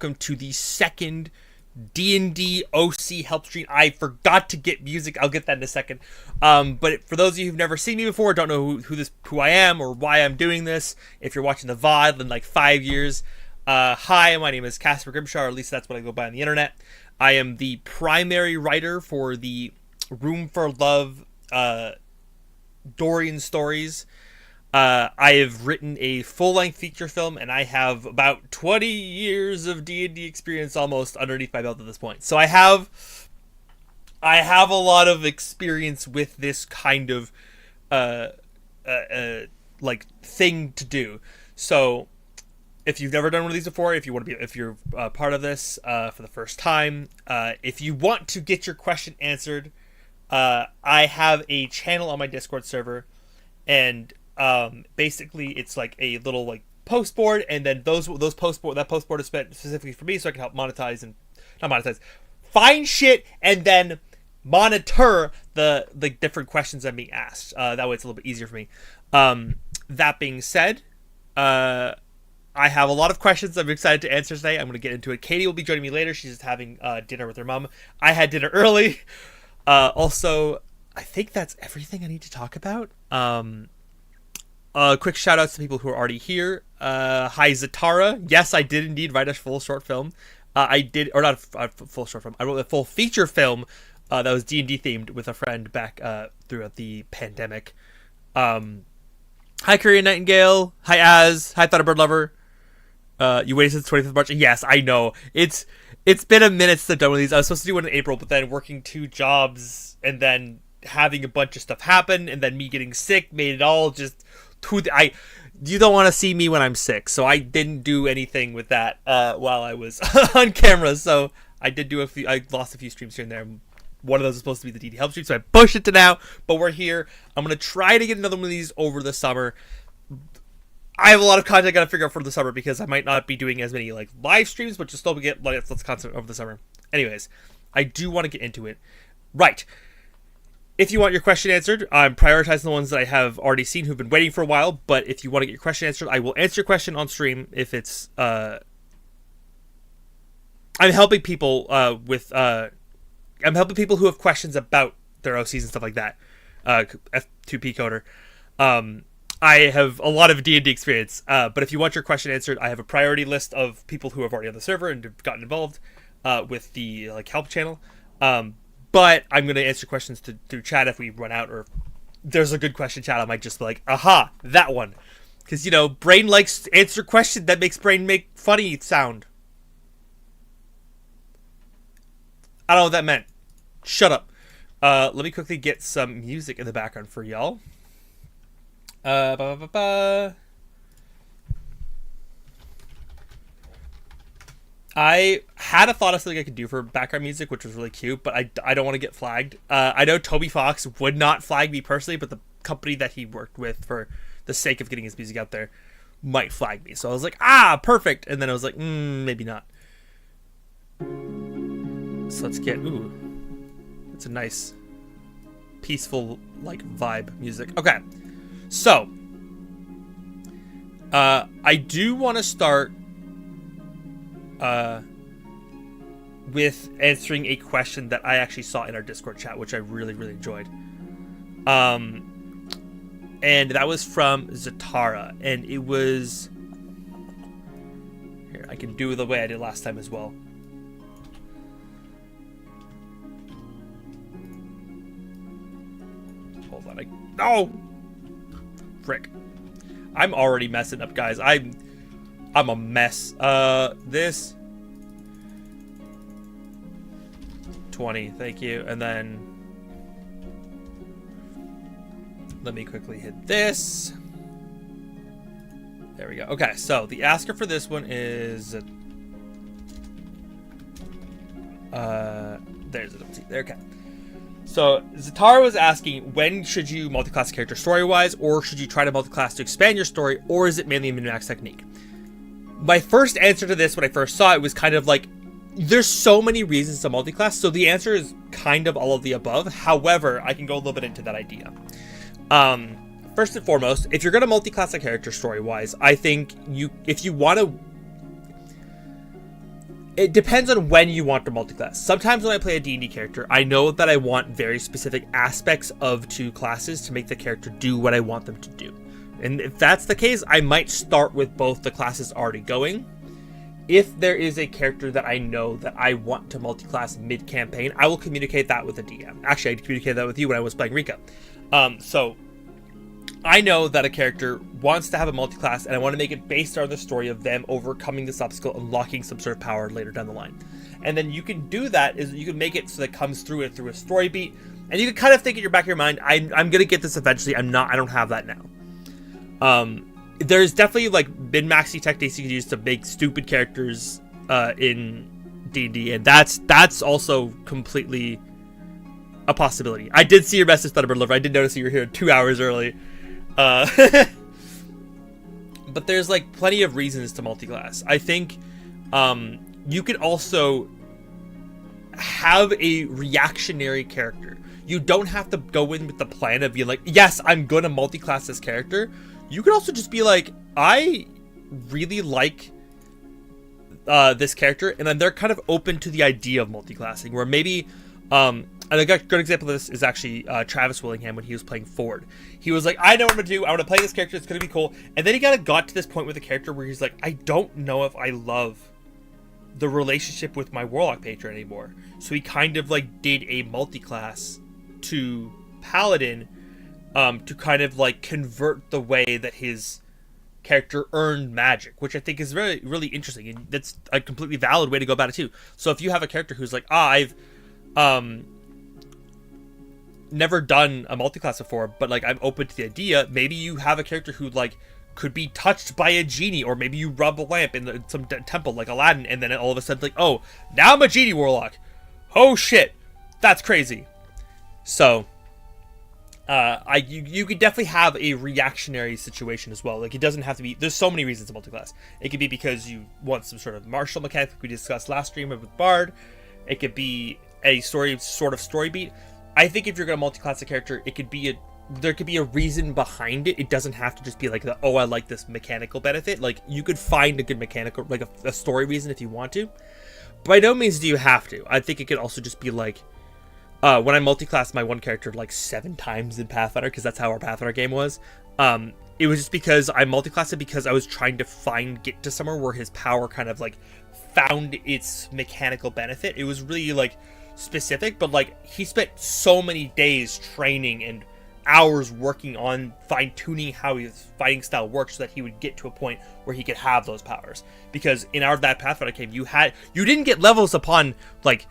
welcome to the second D&D OC help stream. I forgot to get music. I'll get that in a second. But for those of you who've never seen me before, don't know who I am or why I'm doing this, if you're watching the VOD in like 5 years, hi, my name is Casper, or at least that's what I go by on the internet. I am the primary writer for the Room for Love Dorian stories. I have written a full-length feature film, and I have about 20 years of D&D experience almost underneath my belt at this point. So I have a lot of experience with this kind of like thing to do. So if you've never done one of these before, if you're part of this for the first time, if you want to get your question answered, I have a channel on my Discord server, and basically it's like a little like post board, and then that post board is spent specifically for me, so I can help find shit and then monitor the different questions I'm being asked. That way it's a little bit easier for me. That being said, I have a lot of questions I'm excited to answer today. I'm going to get into it. Katie will be joining me later. She's just having dinner with her mom. I had dinner early. Also, I think that's everything I need to talk about. Quick shout outs to people who are already here. Hi, Zatara. Yes, I did indeed write a full short film. I wrote a full feature film that was D&D themed with a friend back throughout the pandemic. Hi, Korean Nightingale. Hi, Az. Hi, Thunderbird Lover. You waited since 25th of March. Yes, I know. It's been a minute since I've done one of these. I was supposed to do one in April, but then working 2 jobs and then having a bunch of stuff happen, and then me getting sick made it all just... You don't want to see me when I'm sick, so I didn't do anything with that while I was on camera. So I did do I lost a few streams here and there. One of those is supposed to be the DD Help stream, so I pushed it to now, but we're here. I'm going to try to get another one of these over the summer. I have a lot of content I got to figure out for the summer, because I might not be doing as many like live streams, but just still get lots of content over the summer. Anyways, I do want to get into it. Right. If you want your question answered, I'm prioritizing the ones that I have already seen who've been waiting for a while, but if you want to get your question answered, I will answer your question on stream if it's... I'm helping people I'm helping people who have questions about their OCs and stuff like that. F2P Coder. I have a lot of D&D experience, but if you want your question answered, I have a priority list of people who have already on the server and have gotten involved with the like help channel. But I'm going to answer questions through chat if we run out, or there's a good question chat. I might just be like, aha, that one. Because, Brain likes to answer question that makes Brain make funny sound. I don't know what that meant. Shut up. Let me quickly get some music in the background for y'all. I had a thought of something I could do for background music, which was really cute, but I don't want to get flagged. I know Toby Fox would not flag me personally, but the company that he worked with for the sake of getting his music out there might flag me. So I was like, perfect. And then I was like, maybe not. So let's get, it's a nice, peaceful, like, vibe music. Okay. So, I do want to start with answering a question that I actually saw in our Discord chat, which I really, really enjoyed. And that was from Zatara, and it was... Here, I can do it the way I did last time as well. Hold on, no! Frick. I'm already messing up, guys. I'm a mess. This 20, thank you. And then let me quickly hit this. There we go. Okay, so the asker for this one is there's a double T. There, okay. So Zatara was asking, when should you multi-class a character story-wise, or should you try to multi-class to expand your story, or is it mainly a min-max technique? My first answer to this when I first saw it was kind of like, there's so many reasons to multi-class, so the answer is kind of all of the above. However, I can go a little bit into that idea. First and foremost, if you're going to multi-class a character story-wise, I think if you want to... It depends on when you want to multiclass. Sometimes when I play a D&D character, I know that I want very specific aspects of two classes to make the character do what I want them to do. And if that's the case, I might start with both the classes already going. If there is a character that I know that I want to multiclass mid-campaign, I will communicate that with the DM. Actually, I communicated that with you when I was playing Rika. So I know that a character wants to have a multiclass, and I want to make it based on the story of them overcoming this obstacle, unlocking some sort of power later down the line. And then you can do that, is you can make it so that it comes through a story beat, and you can kind of think in your back of your mind, I'm gonna get this eventually. I don't have that now. There's definitely like min-maxy techniques you can use to make stupid characters in D&D, and that's also completely a possibility. I did see your message, Thunderbird Lover. I did notice that you were here 2 hours early. But there's like plenty of reasons to multiclass. I think you could also have a reactionary character. You don't have to go in with the plan of being like, yes, I'm gonna multiclass this character. You could also just be like, I really like this character, and then they're kind of open to the idea of multiclassing, where maybe and a good example of this is actually Travis Willingham when he was playing Ford. He was like, I know what I'm going to do. I want to play this character. It's going to be cool. And then he kind of got to this point with the character where he's like, I don't know if I love the relationship with my Warlock patron anymore. So he kind of like did a multiclass to Paladin to kind of like convert the way that his character earned magic, which I think is really, really interesting. And that's a completely valid way to go about it too. So if you have a character who's like, I've never done a multiclass before, but like I'm open to the idea. Maybe you have a character who like could be touched by a genie, or maybe you rub a lamp in some temple like Aladdin, and then all of a sudden like, oh, now I'm a genie warlock. Oh shit, that's crazy. So you could definitely have a reactionary situation as well. Like it doesn't have to be. There's so many reasons to multiclass. It could be because you want some sort of martial mechanic like we discussed last stream with Bard. It could be a story beat. I think if you're going to multiclass a character, there could be a reason behind it. It doesn't have to just be like I like this mechanical benefit. Like you could find a good mechanical, like a story reason if you want to. By no means do you have to. I think it could also just be like, when I multiclassed my one character like 7 times in Pathfinder, because that's how our Pathfinder game was, it was just because I multiclassed it because I was trying to get to somewhere where his power kind of like found its mechanical benefit. It was really like specific, but like he spent so many days training and hours working on fine-tuning how his fighting style works so that he would get to a point where he could have those powers. Because in that Pathfinder game, you didn't get levels upon like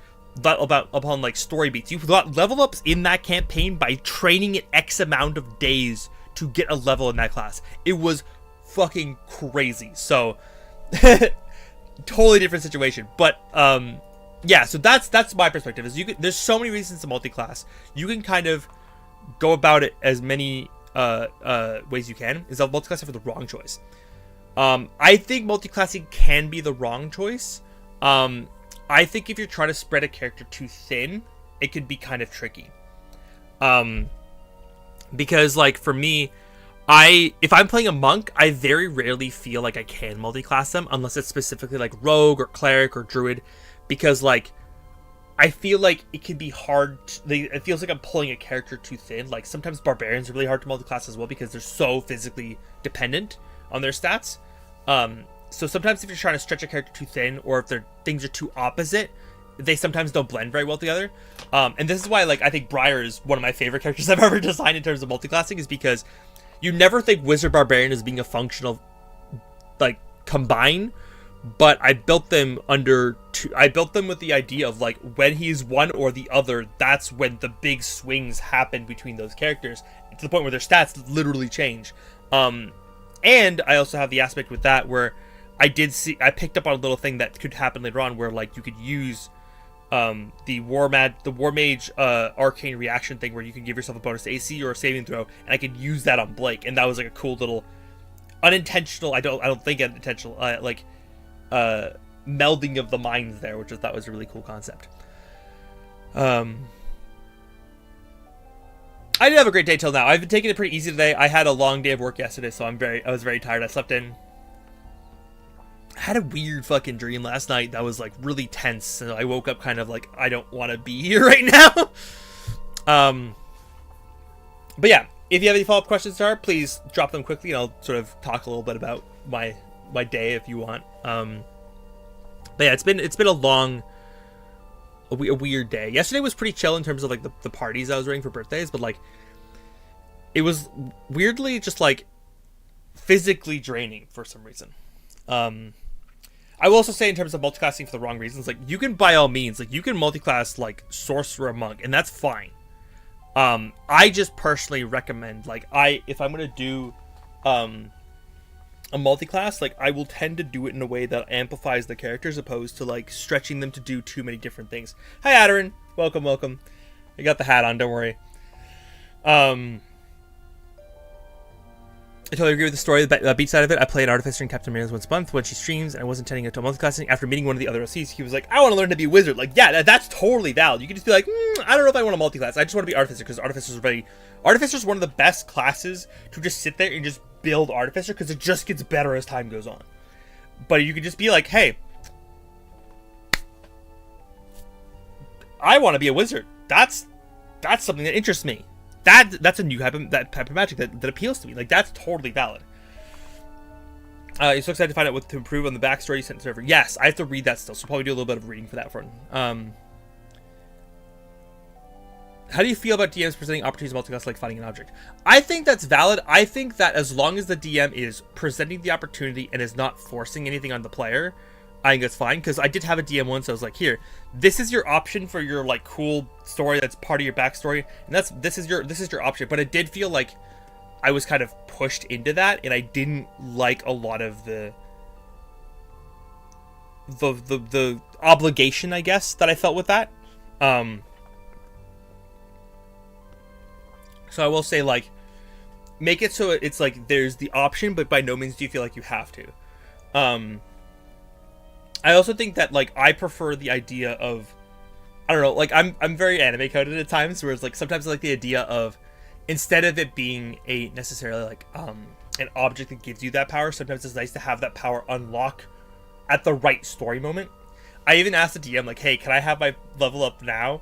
story beats. You got level ups in that campaign by training it X amount of days to get a level in that class. It was fucking crazy. So totally different situation. But yeah, so that's my perspective. Is there's so many reasons to multiclass. You can kind of go about it as many ways you can. Is multiclassing for the wrong choice? I think multiclassing can be the wrong choice. I think if you're trying to spread a character too thin, it could be kind of tricky. Because like for me, if I'm playing a monk, I very rarely feel like I can multiclass them unless it's specifically like rogue or cleric or druid, because like I feel like it can be hard. It feels like I'm pulling a character too thin. Like sometimes barbarians are really hard to multiclass as well because they're so physically dependent on their stats. So sometimes if you're trying to stretch a character too thin, or if their things are too opposite, they sometimes don't blend very well together. And this is why like I think Briar is one of my favorite characters I've ever designed in terms of multiclassing, is because you never think Wizard Barbarian as being a functional like combine, but I built them with the idea of like when he's one or the other, that's when the big swings happen between those characters to the point where their stats literally change. And I also have the aspect with that where I picked up on a little thing that could happen later on where like you could use the War Mage arcane reaction thing where you can give yourself a bonus to AC or a saving throw, and I could use that on Blake, and that was like a cool little unintentional, I don't think unintentional, melding of the minds there, which I thought was a really cool concept. I did have a great day till now. I've been taking it pretty easy today. I had a long day of work yesterday, so I was very tired. I slept in I had a weird fucking dream last night that was like really tense, and I woke up kind of like, I don't want to be here right now. But yeah, if you have any follow-up questions, Tara, please drop them quickly, and I'll sort of talk a little bit about my day if you want. But yeah, it's been a weird day. Yesterday was pretty chill in terms of like the parties I was running for birthdays, but like it was weirdly just like physically draining for some reason. I will also say in terms of multiclassing for the wrong reasons, like you can by all means, like you can multiclass like sorcerer monk, and that's fine. I just personally recommend, like, if I'm gonna do a multiclass, like I will tend to do it in a way that amplifies the characters, opposed to like stretching them to do too many different things. Hi Adarin, welcome. I got the hat on, don't worry. I totally agree with the story, the beat side of it. I play an artificer in Captain Maria's once a month when she streams, and I was intending to multiclassing. After meeting one of the other OCs, he was like, I want to learn to be a wizard. Like, yeah, that's totally valid. You can just be like, I don't know if I want to multiclass. I just want to be artificer, because artificer's one of the best classes to just sit there and just build artificer, because it just gets better as time goes on. But you can just be like, hey, I want to be a wizard. That's something that interests me. That's a new type of magic that appeals to me. Like, that's totally valid. You're so excited to find out what to improve on the backstory you sent to the server. Yes, I have to read that still, so probably do a little bit of reading for that one. How do you feel about DMs presenting opportunities to multiclass like finding an object? I think that's valid. I think that as long as the DM is presenting the opportunity and is not forcing anything on the player, I think that's fine, because I did have a DM once. I was like, here, this is your option for your like cool story that's part of your backstory, and this is your option. But it did feel like I was kind of pushed into that, and I didn't like a lot of the obligation, I guess, that I felt with that. So I will say, like, make it so it's like there's the option, but by no means do you feel like you have to. I also think that, like, I prefer the idea of, I don't know, like, I'm very anime coded at times, where it's like sometimes I like the idea of, instead of it being a necessarily like an object that gives you that power, sometimes it's nice to have that power unlock at the right story moment. I even asked the DM, like, hey, can I have my level up now?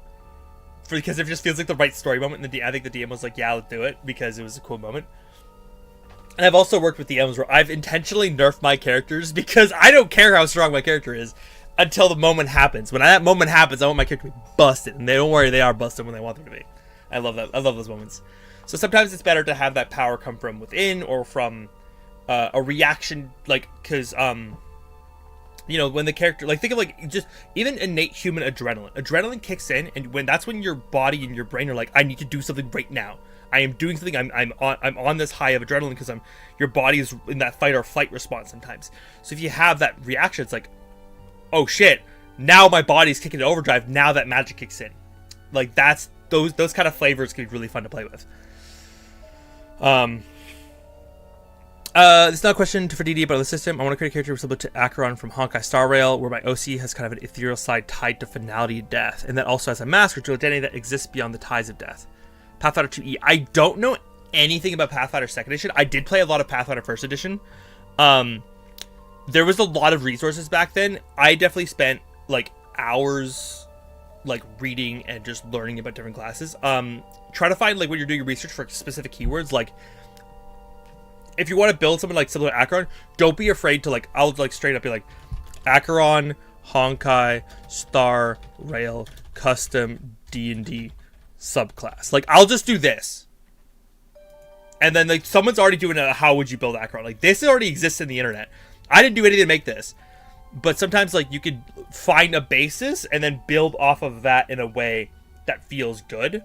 Because it just feels like the right story moment, and I think the DM was like, yeah, let's do it, because it was a cool moment. And I've also worked with DMs where I've intentionally nerfed my characters, because I don't care how strong my character is until the moment happens. When that moment happens, I want my character to be busted, and don't worry, they are busted when they want them to be. I love that. I love those moments. So sometimes it's better to have that power come from within, or from a reaction, like, because you know, when the character, like, think of like just even innate human adrenaline kicks in, and that's when your body and your brain are like, I need to do something right now. I am doing something. I'm on this high of adrenaline, because your body is in that fight or flight response sometimes. So if you have that reaction, it's like, oh shit, now my body's kicking into overdrive. Now that magic kicks in. Like, that's those kind of flavors can be really fun to play with. It's not a question for DD about the system. I want to create a character similar to Acheron from Honkai Star Rail, where my OC has kind of an ethereal side tied to finality of death, and that also has a mask or dual identity that exists beyond the ties of death. Pathfinder 2E. I don't know anything about Pathfinder 2nd Edition. I did play a lot of Pathfinder 1st Edition. There was a lot of resources back then. I definitely spent like hours like reading and just learning about different classes. Try to find, like, when you're doing your research for specific keywords, like, if you want to build something like similar to Acheron, don't be afraid to, like, I'll like straight up be like, Acheron, Honkai, Star Rail, custom DnD subclass. Like, I'll just do this, and then like someone's already doing a how would you build Acheron. Like, this already exists in the internet. I didn't do anything to make this, but sometimes like you could find a basis and then build off of that in a way that feels good.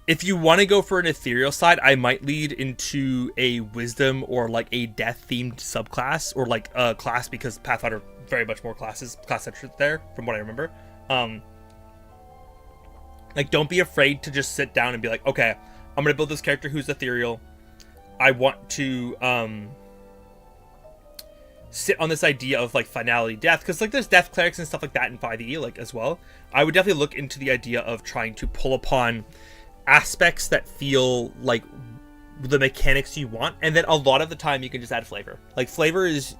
If you want to go for an ethereal side, I might lead into a wisdom or like a death themed subclass, or like a class, because Pathfinder very much more class centered there from what I remember. Like, don't be afraid to just sit down and be like, okay, I'm gonna build this character who's ethereal. I want to sit on this idea of like finality death, because like there's death clerics and stuff like that in 5e like as well. I would definitely look into the idea of trying to pull upon aspects that feel like the mechanics you want, and then a lot of the time you can just add flavor. Like flavor is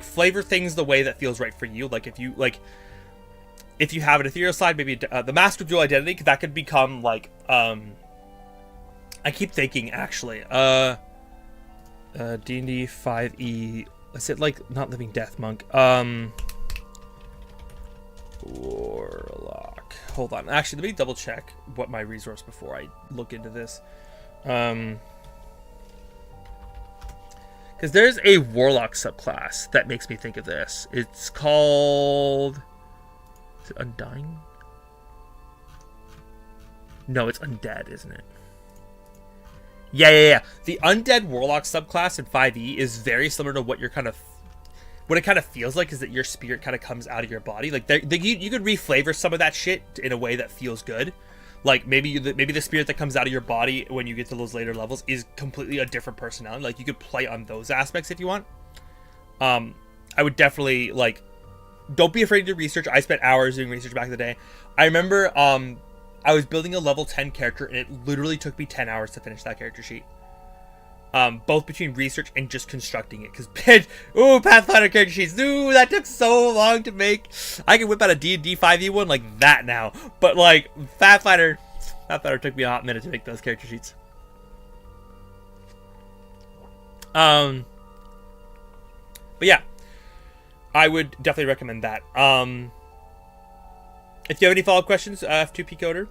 flavor things the way that feels right for you. Like if you have an ethereal side, maybe the mask of dual identity, that could become like I keep thinking actually D&D 5e, is it like not living death monk, warlock, hold on, actually let me double check what my resource before I look into this, because there's a warlock subclass that makes me think of this. It's called, is it Undying? No, it's Undead, isn't it? Yeah. The Undead Warlock subclass in 5e is very similar to what you're what it kind of feels like is that your spirit kind of comes out of your body. Like you could reflavor some of that shit in a way that feels good. Like maybe the spirit that comes out of your body when you get to those later levels is completely a different personality. Like you could play on those aspects if you want. I would definitely don't be afraid to do research. I spent hours doing research back in the day. I remember I was building a level 10 character, and it literally took me 10 hours to finish that character sheet. Both between research and just constructing it. Because, Pathfinder character sheets, ooh, that took so long to make. I can whip out a D&D 5e one like that now. But, Pathfinder took me a hot minute to make those character sheets. But yeah, I would definitely recommend that. If you have any follow-up questions, F2P Coder,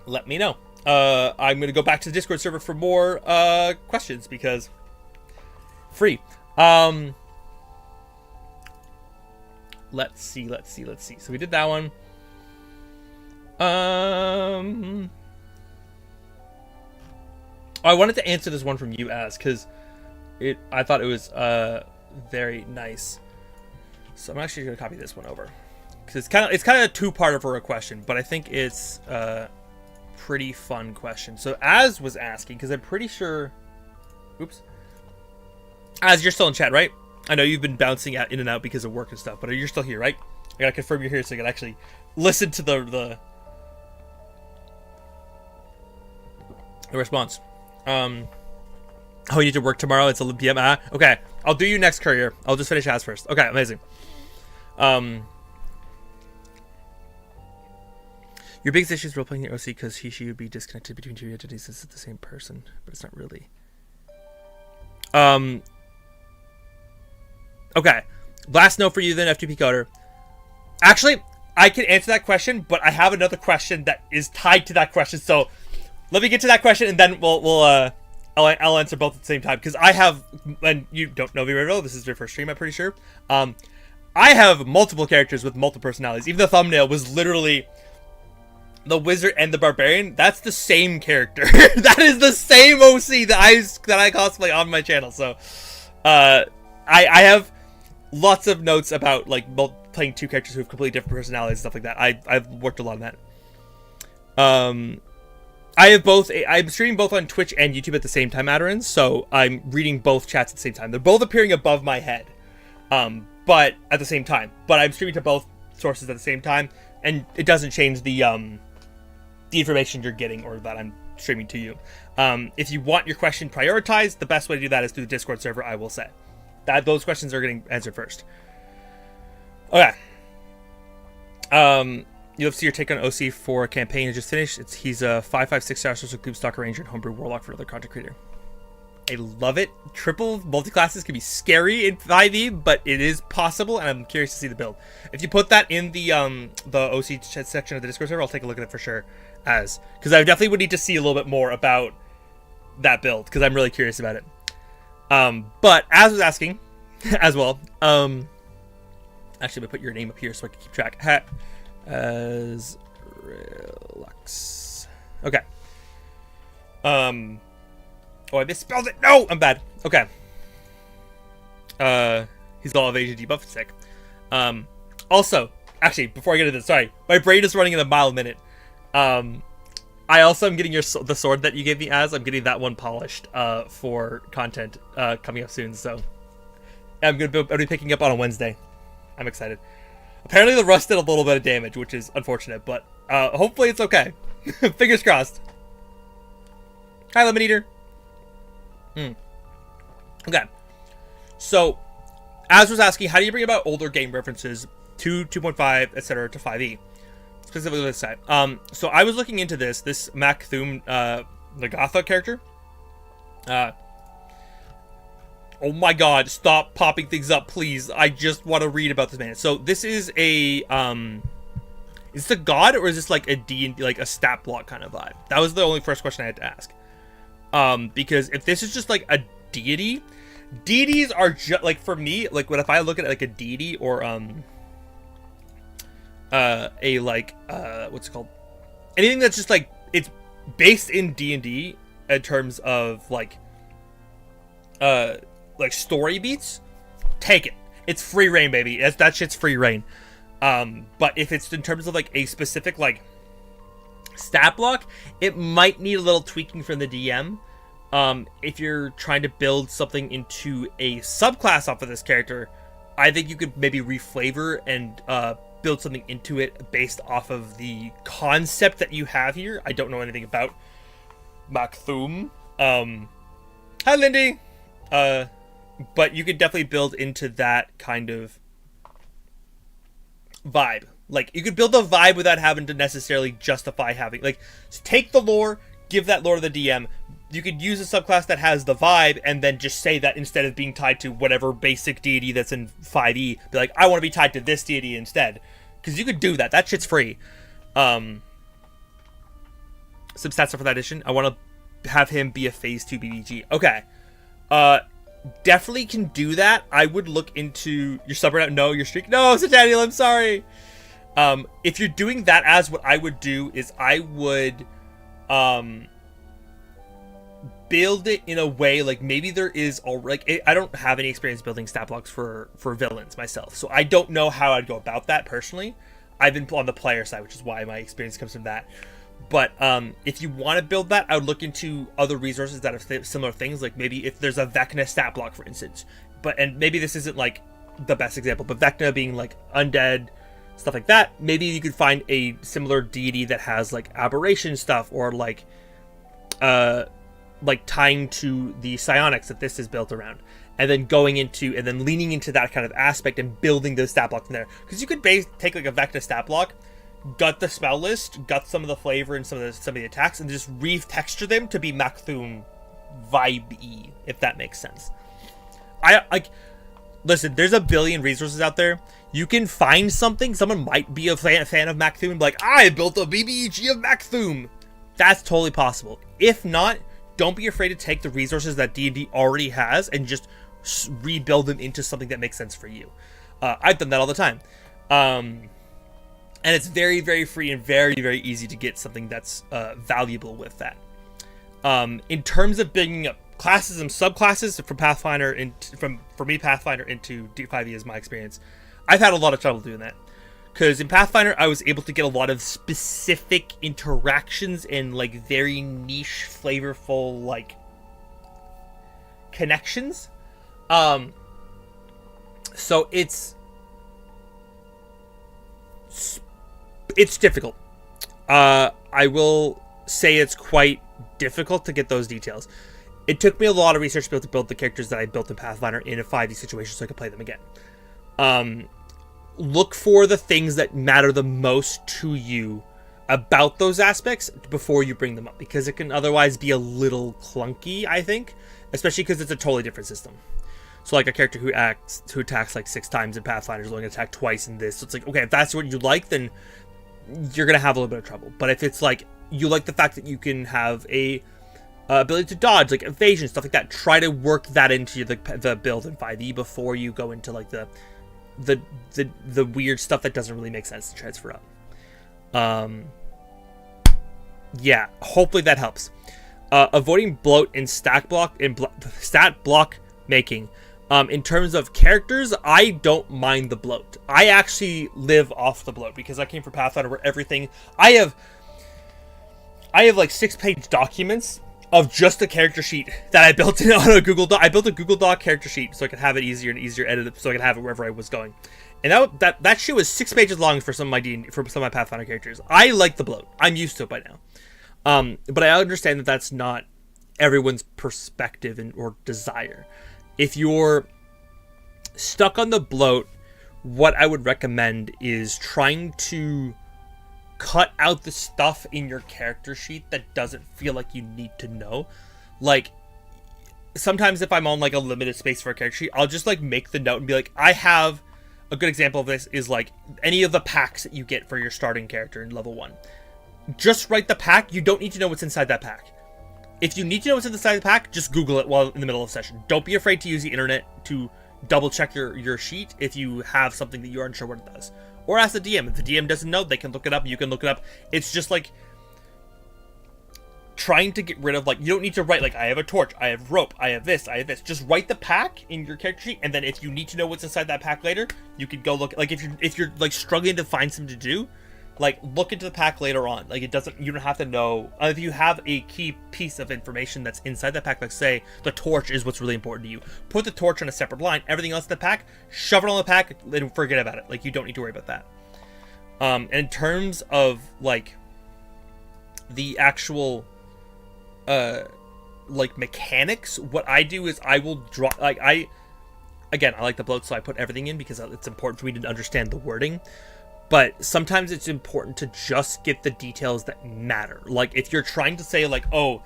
let me know. I'm going to go back to the Discord server for more questions because free. Let's see. So we did that one. I wanted to answer this one from you, because I thought it was very nice. So I'm actually going to copy this one over. Because it's kind of a two-parter for a question, but I think it's a pretty fun question. So Az was asking, because I'm pretty sure, Az, you're still in chat, right? I know you've been bouncing in and out because of work and stuff, but you're still here, right? I gotta confirm you're here so I can actually listen to the response. Oh, you need to work tomorrow. It's 11 p.m. Okay, I'll do you next, courier. I'll just finish Az first. Okay, amazing. Your biggest issue is role-playing the OC because she would be disconnected between two entities. It's the same person, but it's not really. Okay. Last note for you then, F2P Coder. Actually, I can answer that question, but I have another question that is tied to that question. So let me get to that question, and then I'll answer both at the same time, because I have, and you don't know me very well. This is your first stream, I'm pretty sure. I have multiple characters with multiple personalities. Even the thumbnail was literally the wizard and the barbarian. That's the same character. That is the same OC that I cosplay on my channel. So I have lots of notes about playing two characters who have completely different personalities and stuff like that. I've worked a lot on that. I'm streaming both on Twitch and YouTube at the same time, Adarins, so I'm reading both chats at the same time. They're both appearing above my head, but at the same time. But I'm streaming to both sources at the same time, and it doesn't change the information you're getting or that I'm streaming to you. If you want your question prioritized, the best way to do that is through the Discord server, I will say. Those questions are getting answered first. Okay. You'll see your take on OC for a campaign is just finished. He's a 5/5/6 social group stalker ranger and homebrew warlock for another content creator. I love it. Triple multi-classes can be scary in 5e, but it is possible, and I'm curious to see the build. If you put that in the OC chat section of the Discord server, I'll take a look at it for sure. Because I definitely would need to see a little bit more about that build, because I'm really curious about it. But as was asking, as well, actually, I'm gonna put your name up here so I can keep track. As Relux. Okay. Oh, I misspelled it. No, I'm bad. Okay. He's got all of Asian debuff. Sick. Also, actually, before I get into this, sorry, my brain is running in a mile a minute. I also am getting the sword that you gave me I'm getting that one polished for content coming up soon. So I'll be picking up on a Wednesday. I'm excited. Apparently the rust did a little bit of damage, which is unfortunate, but hopefully it's okay. Fingers crossed. Hi, Lemon Eater. Okay. So, as was asking, how do you bring about older game references to 2.5, etc., to 5e? Specifically this side. So I was looking into this Mac Thum, Nagatha character. Oh my god, stop popping things up, please. I just want to read about this man. So this is a, is this a god, or is this like a D&D, like a stat block kind of vibe? That was the only first question I had to ask. Because if this is just like a deity, deities are just, like, for me, like, if I look at like a deity or, a, like, what's it called? Anything that's just like, it's based in D&D in terms of like story beats, take it. It's free reign, baby. That shit's free reign. But if it's in terms of like a specific like stat block, it might need a little tweaking from the DM. If you're trying to build something into a subclass off of this character, I think you could maybe reflavor and build something into it based off of the concept that you have here. I don't know anything about Makthum. Hi, Lindy. But you could definitely build into that kind of vibe. Like, you could build a vibe without having to necessarily justify having, like, take the lore, give that lore to the DM. You could use a subclass that has the vibe, and then just say that instead of being tied to whatever basic deity that's in 5e, be like, I want to be tied to this deity instead. Because you could do that. That shit's free. Some stats for that edition. I want to have him be a Phase 2 BBG. Okay. Definitely can do that. I would look into your sub right now. No, your streak. No, Daniel, I'm sorry. If you're doing that, as what I would do is I would build it in a way like maybe there is already, I don't have any experience building stat blocks for villains myself, so I don't know how I'd go about that personally. I've been on the player side, which is why my experience comes from that. But if you want to build that, I would look into other resources that have similar things, like maybe if there's a Vecna stat block, for instance. And maybe this isn't like the best example, but Vecna being like undead, stuff like that, maybe you could find a similar deity that has like aberration stuff, or like tying to the psionics that this is built around, and then going into and then leaning into that kind of aspect and building the stat block from there. Because you could take like a Vecna stat block, gut the spell list, gut some of the flavor and some of the attacks, and just retexture them to be Makthum vibe-y, if that makes sense. Listen, there's a billion resources out there. You can find something. Someone might be a fan of Makthum and be like, I built a BBEG of Makthum. That's totally possible. If not, don't be afraid to take the resources that D&D already has and just rebuild them into something that makes sense for you. I've done that all the time. And it's very, very free and very, very easy to get something that's valuable with that. In terms of bringing up classes and subclasses from Pathfinder, for me, Pathfinder into D5e is my experience. I've had a lot of trouble doing that. Because in Pathfinder, I was able to get a lot of specific interactions and like very niche, flavorful like connections. So it's difficult. I will say it's quite difficult to get those details. It took me a lot of research to be able to build the characters that I built in Pathfinder in a 5e situation so I could play them again. Look for the things that matter the most to you about those aspects before you bring them up, because it can otherwise be a little clunky, I think, especially because it's a totally different system. So like a character who attacks like 6 times in Pathfinder is only going to attack twice in this. So it's like, okay, if that's what you like, then you're going to have a little bit of trouble. But if it's like, you like the fact that you can have a ability to dodge, like evasion, stuff like that, try to work that into the build in 5e before you go into like the weird stuff that doesn't really make sense to transfer up. Yeah, hopefully that helps. Avoiding bloat in stat block making. In terms of characters, I don't mind the bloat. I actually live off the bloat because I came from Pathfinder where everything I have like 6-page documents of just a character sheet that I built on a Google Doc. I built a Google Doc character sheet so I could have it easier and easier edit, so I could have it wherever I was going. And that shit was 6 pages long for some of my Pathfinder characters. I like the bloat. I'm used to it by now. But I understand that that's not everyone's perspective or desire. If you're stuck on the bloat, what I would recommend is trying to cut out the stuff in your character sheet that doesn't feel like you need to know. Like, sometimes if I'm on like a limited space for a character sheet, I'll just like make the note and be like, I have a good example of this is like any of the packs that you get for your starting character in level 1. Just write the pack. You don't need to know what's inside that pack. If you need to know what's inside the pack, just Google it while in the middle of a session. Don't be afraid to use the internet to double check your sheet if you have something that you aren't sure what it does. Or ask the DM. If the DM doesn't know, they can look it up. You can look it up. It's just like trying to get rid of, like, you don't need to write like, I have a torch, I have rope, I have this, I have this. Just write the pack in your character sheet, and then if you need to know what's inside that pack later, you can go look. Like, if you're like struggling to find something to do, like, look into the pack later on. Like, you don't have to know. If you have a key piece of information that's inside that pack, like say the torch is what's really important to you, put the torch on a separate line. Everything else in the pack, shove it on the pack and forget about it. Like, you don't need to worry about that. And in terms of like the actual like mechanics, what I do is I will draw, like, I like the bloat, so I put everything in because it's important for me to understand the wording. But sometimes it's important to just get the details that matter. Like, if you're trying to say, like, oh,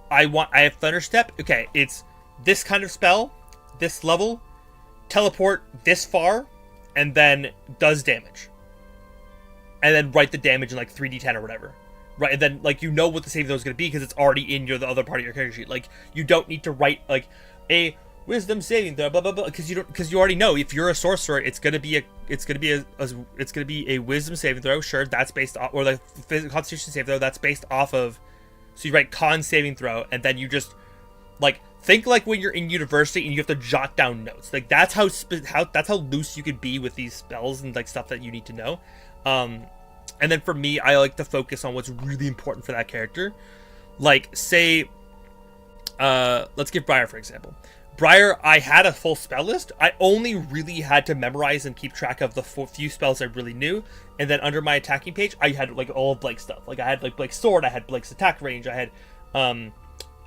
I have Thunderstep. Okay, it's this kind of spell, this level, teleport this far, and then does damage. And then write the damage in, like, 3d10 or whatever. Right, and then, like, you know what the saving throw is going to be because it's already in the other part of your character sheet. Like, you don't need to write, like, a wisdom saving throw, blah blah blah, because you already know if you're a sorcerer, it's gonna be a wisdom saving throw. Sure, that's based off, or the constitution saving throw, that's based off of. So you write con saving throw, and then you just like think like when you're in university and you have to jot down notes. Like, that's how loose you could be with these spells and like stuff that you need to know. And then for me, I like to focus on what's really important for that character. Like, say, let's give Briar for example. Briar, I had a full spell list. I only really had to memorize and keep track of the few spells I really knew. And then under my attacking page, I had like all of Blake's stuff. Like, I had like Blake's sword, I had Blake's attack range, I had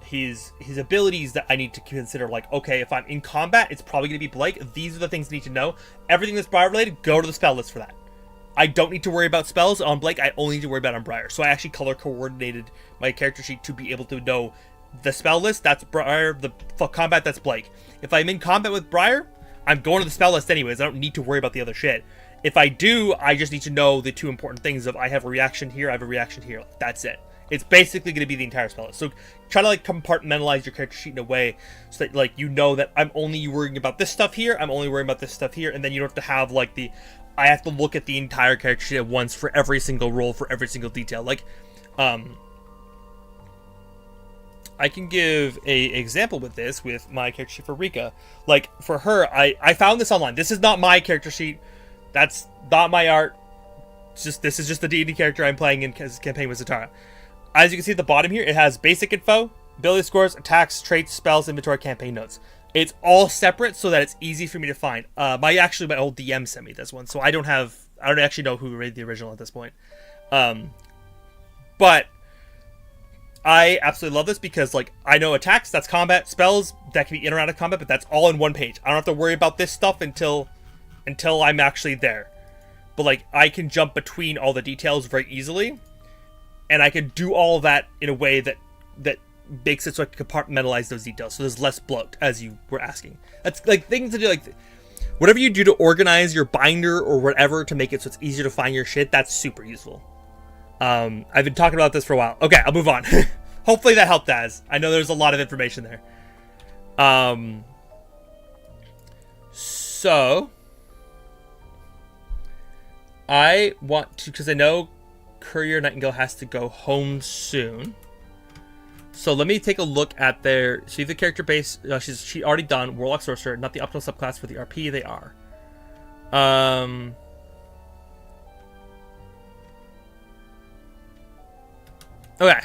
his abilities that I need to consider. Like, okay, if I'm in combat, it's probably going to be Blake. These are the things I need to know. Everything that's Briar related, go to the spell list for that. I don't need to worry about spells on Blake. I only need to worry about on Briar. So I actually color coordinated my character sheet to be able to know the spell list, that's Briar. The combat, that's Blake. If I'm in combat with Briar, I'm going to the spell list anyways. I don't need to worry about the other shit. If I do, I just need to know the two important things of I have a reaction here, I have a reaction here. That's it. It's basically going to be the entire spell list. So try to like compartmentalize your character sheet in a way so that like you know that I'm only worrying about this stuff here, I'm only worrying about this stuff here, and then you don't have to have like I have to look at the entire character sheet at once for every single roll, for every single detail. Like, I can give a example with this with my character sheet for Rika. Like, for her, I found this online. This is not my character sheet. That's not my art. This is just the D&D character I'm playing in campaign with Zatara. As you can see at the bottom here, it has basic info, ability scores, attacks, traits, spells, inventory, campaign notes. It's all separate so that it's easy for me to find. My old DM sent me this one, so I don't actually know who read the original at this point. But I absolutely love this because, like, I know attacks, that's combat, spells, that can be in or out of combat, but that's all in one page. I don't have to worry about this stuff until I'm actually there. But, like, I can jump between all the details very easily, and I can do all of that in a way that makes it so I can compartmentalize those details, so there's less bloat, as you were asking. That's, like, things to do, like, whatever you do to organize your binder or whatever to make it so it's easier to find your shit, that's super useful. I've been talking about this for a while. Okay, I'll move on. Hopefully that helped, Az. I know there's a lot of information there. So I want to, because I know Courier Nightingale has to go home soon. So let me take a look at their, see the character base. She already done Warlock Sorcerer, not the optional subclass for the RP. They are. Okay.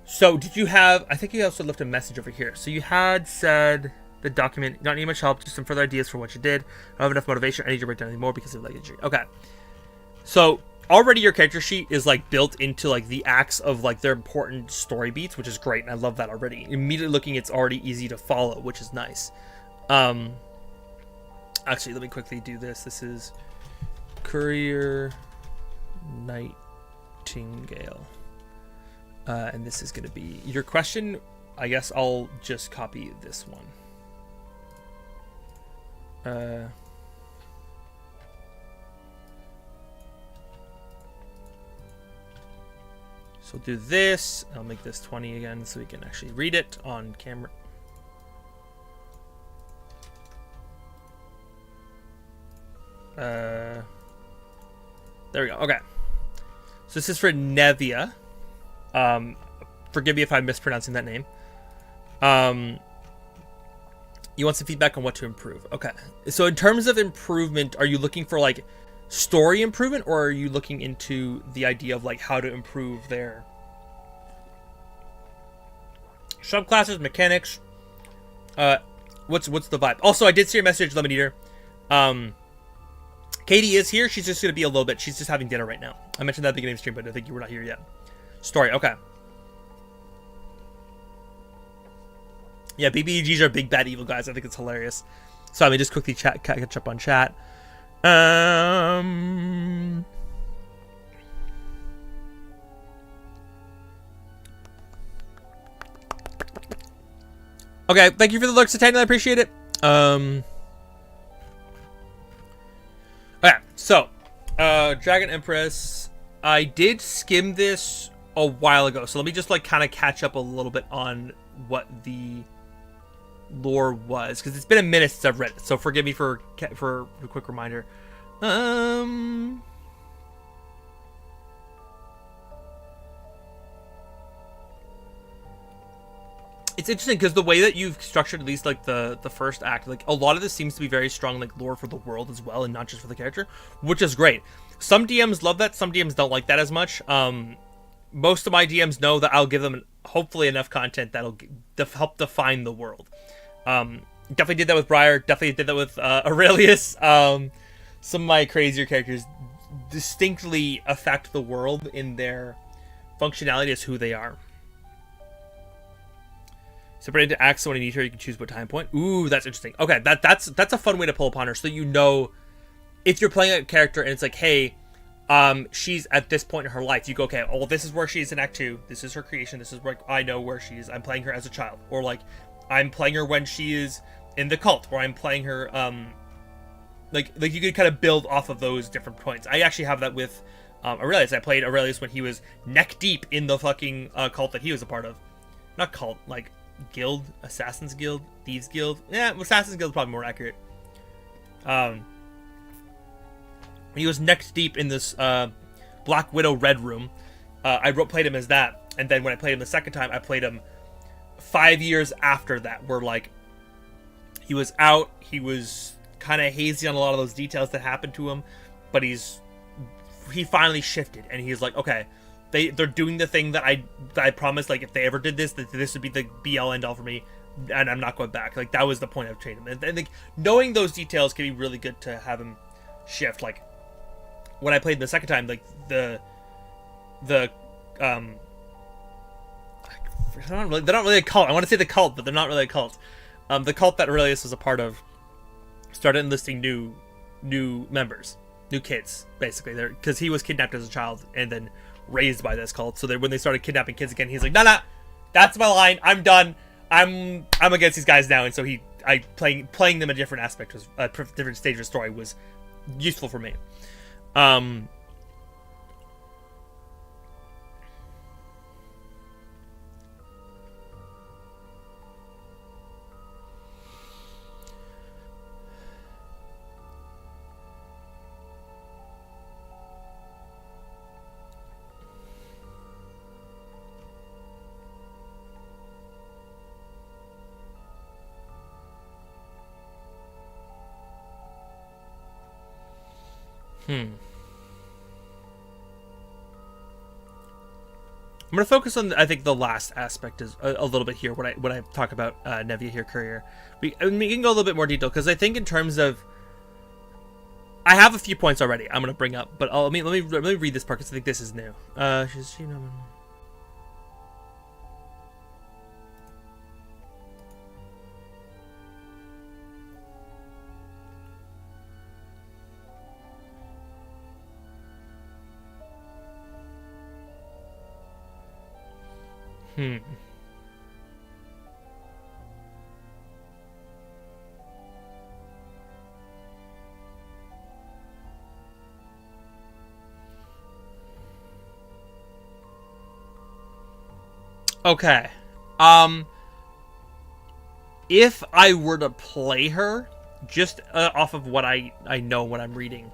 So did you have, I think you also left a message over here. So you had said the document, not need much help, just some further ideas for what you did. I don't have enough motivation. I need to write down any more because of leg injury. Okay. So already your character sheet is like built into like the acts of like their important story beats, which is great, and I love that already. Immediately looking, it's already easy to follow, which is nice. Actually, let me quickly do this. This is Courier Nightingale, and this is going to be your question. I guess I'll just copy this one. So do this. I'll make this 20 again so we can actually read it on camera. There we go. Okay. So this is for Nevia. Forgive me if I'm mispronouncing that name. You want some feedback on what to improve. Okay. So in terms of improvement, are you looking for like story improvement, or are you looking into the idea of like how to improve their subclasses, mechanics? What's the vibe? Also, I did see your message, Lemon Eater. Katie is here. She's just going to be a little bit. She's just having dinner right now. I mentioned that at the beginning of the stream, but I think you were not here yet. Story. Okay. Yeah, BBEGs are big, bad, evil guys. I think it's hilarious. So let me just quickly catch up on chat. Okay, thank you for the lurks, Sataniel. I appreciate it. Okay, so Dragon Empress. I did skim this a while ago, so let me just like kind of catch up a little bit on what the lore was, because it's been a minute since I've read it, so forgive me for a quick reminder. It's interesting because the way that you've structured at least like the first act, like a lot of this seems to be very strong like lore for the world as well, and not just for the character, which is great. Some DMs love that, some DMs don't like that as much. Most of my DMs know that I'll give them hopefully enough content that'll help define the world. Definitely did that with Briar, definitely did that with Aurelius. Some of my crazier characters distinctly affect the world in their functionality as who they are. Separate into acts, so when you need her, you can choose what time point. Ooh, that's interesting. Okay, that's a fun way to pull upon her, so you know if you're playing a character and it's like, hey, she's at this point in her life, you go, okay, well, this is where she is in Act 2. This is her creation. This is where I know where she is. I'm playing her as a child, or like I'm playing her when she is in the cult, or I'm playing her. Like you could kind of build off of those different points. I actually have that with Aurelius. I played Aurelius when he was neck deep in the fucking cult that he was a part of. Not cult, like guild, Assassin's Guild, Thieves Guild. Yeah, Assassin's Guild is probably more accurate. He was neck deep in this Black Widow Red Room. I played him as that, and then when I played him the second time, I played him 5 years after that, where like he was out, he was kind of hazy on a lot of those details that happened to him, but he finally shifted, and he's like, okay, they're doing the thing that I promised, like if they ever did this, that this would be the be all end all for me, and I'm not going back. Like that was the point of training him, and like knowing those details can be really good to have him shift. Like when I played the second time, like they're not really a cult. I want to say the cult, but they're not really a cult. The cult that Aurelius was a part of started enlisting new members, new kids, basically. Because he was kidnapped as a child and then raised by this cult. So when they started kidnapping kids again, he's like, nah, that's my line. I'm done. I'm against these guys now. And so playing them a different aspect, was a different stage of the story, was useful for me. I'm going to focus on, I think, the last aspect is a little bit here when I talk about Nevia here, Courier. We can go a little bit more detail, because I think in terms of... I have a few points already I'm gonna bring up, but let me read this part because I think this is new. Okay. If I were to play her, just off of what I know when I'm reading,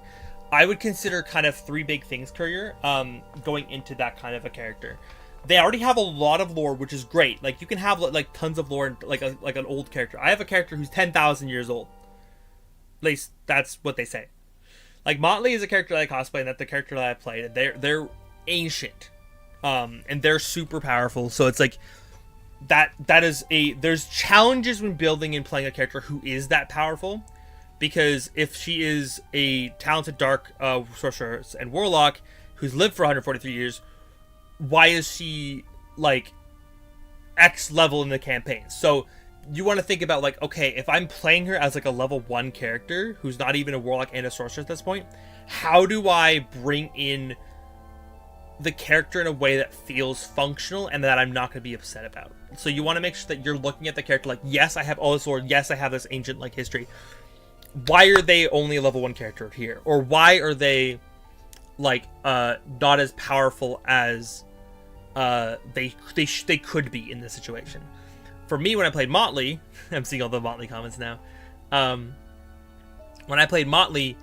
I would consider kind of three big things, Courier, going into that kind of a character. They already have a lot of lore, which is great. Like, you can have, like, tons of lore, like an old character. I have a character who's 10,000 years old. At least, that's what they say. Like, Motley is a character that I cosplay, and that's the character that I played, and they're ancient. And they're super powerful, so it's like, there's challenges when building and playing a character who is that powerful, because if she is a talented dark sorceress and warlock who's lived for 143 years, why is she like X level in the campaign? So you want to think about, like, okay, if I'm playing her as like a level 1 character who's not even a warlock and a sorceress at this point, how do I bring in the character in a way that feels functional and that I'm not going to be upset about? So you want to make sure that you're looking at the character like, yes, I have all this lore, yes, I have this ancient like history. Why are they only a level 1 character here? Or why are they like not as powerful as they could be in this situation? For me, when I played Motley, I'm seeing all the Motley comments now. When I played Motley,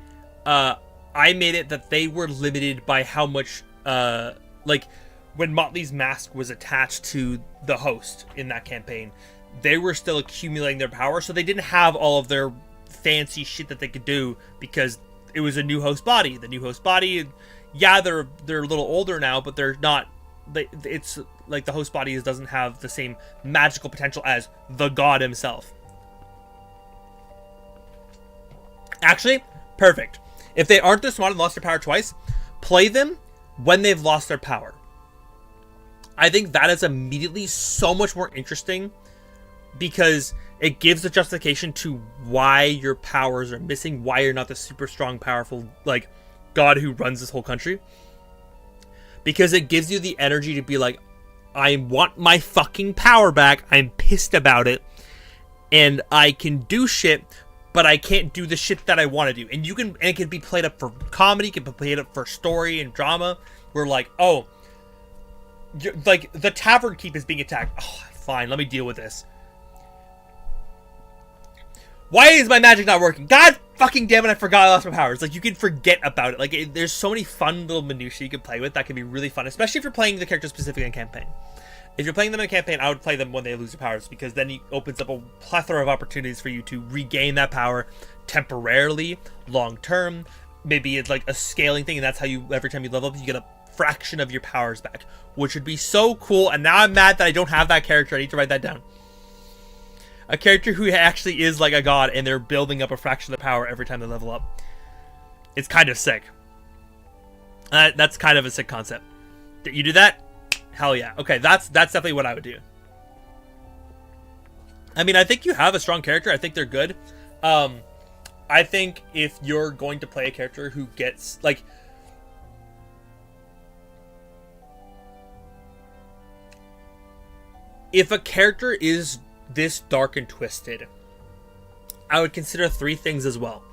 I made it that they were limited by how much like when Motley's mask was attached to the host in that campaign, they were still accumulating their power, so they didn't have all of their fancy shit that they could do because it was a new host body. The new host body, yeah, they're a little older now, but they're not. It's like the host body doesn't have the same magical potential as the god himself. Actually, perfect. If they aren't this smart and lost their power twice, play them when they've lost their power. I think that is immediately so much more interesting because it gives the justification to why your powers are missing, why you're not the super strong, powerful, like, god who runs this whole country. Because it gives you the energy to be like, I want my fucking power back, I'm pissed about it, and I can do shit, but I can't do the shit that I want to do. And it can be played up for comedy, it can be played up for story and drama. Where like, oh, like the tavern keep is being attacked. Oh, fine, let me deal with this. Why is my magic not working? God fucking damn it, I forgot I lost my powers. Like, you can forget about it. Like, there's so many fun little minutiae you can play with that can be really fun, especially if you're playing the character specifically in campaign. If you're playing them in a campaign, I would play them when they lose their powers, because then it opens up a plethora of opportunities for you to regain that power temporarily, long term. Maybe it's like a scaling thing, and that's how you, every time you level up, you get a fraction of your powers back, which would be so cool. And now I'm mad that I don't have that character. I need to write that down. A character who actually is like a god, and they're building up a fraction of the power every time they level up. It's kind of sick. That's kind of a sick concept. You do that? Hell yeah. Okay, that's definitely what I would do. I mean, I think you have a strong character. I think they're good. I think if you're going to play a character who gets, like... If a character is this dark and twisted, I would consider three things as well.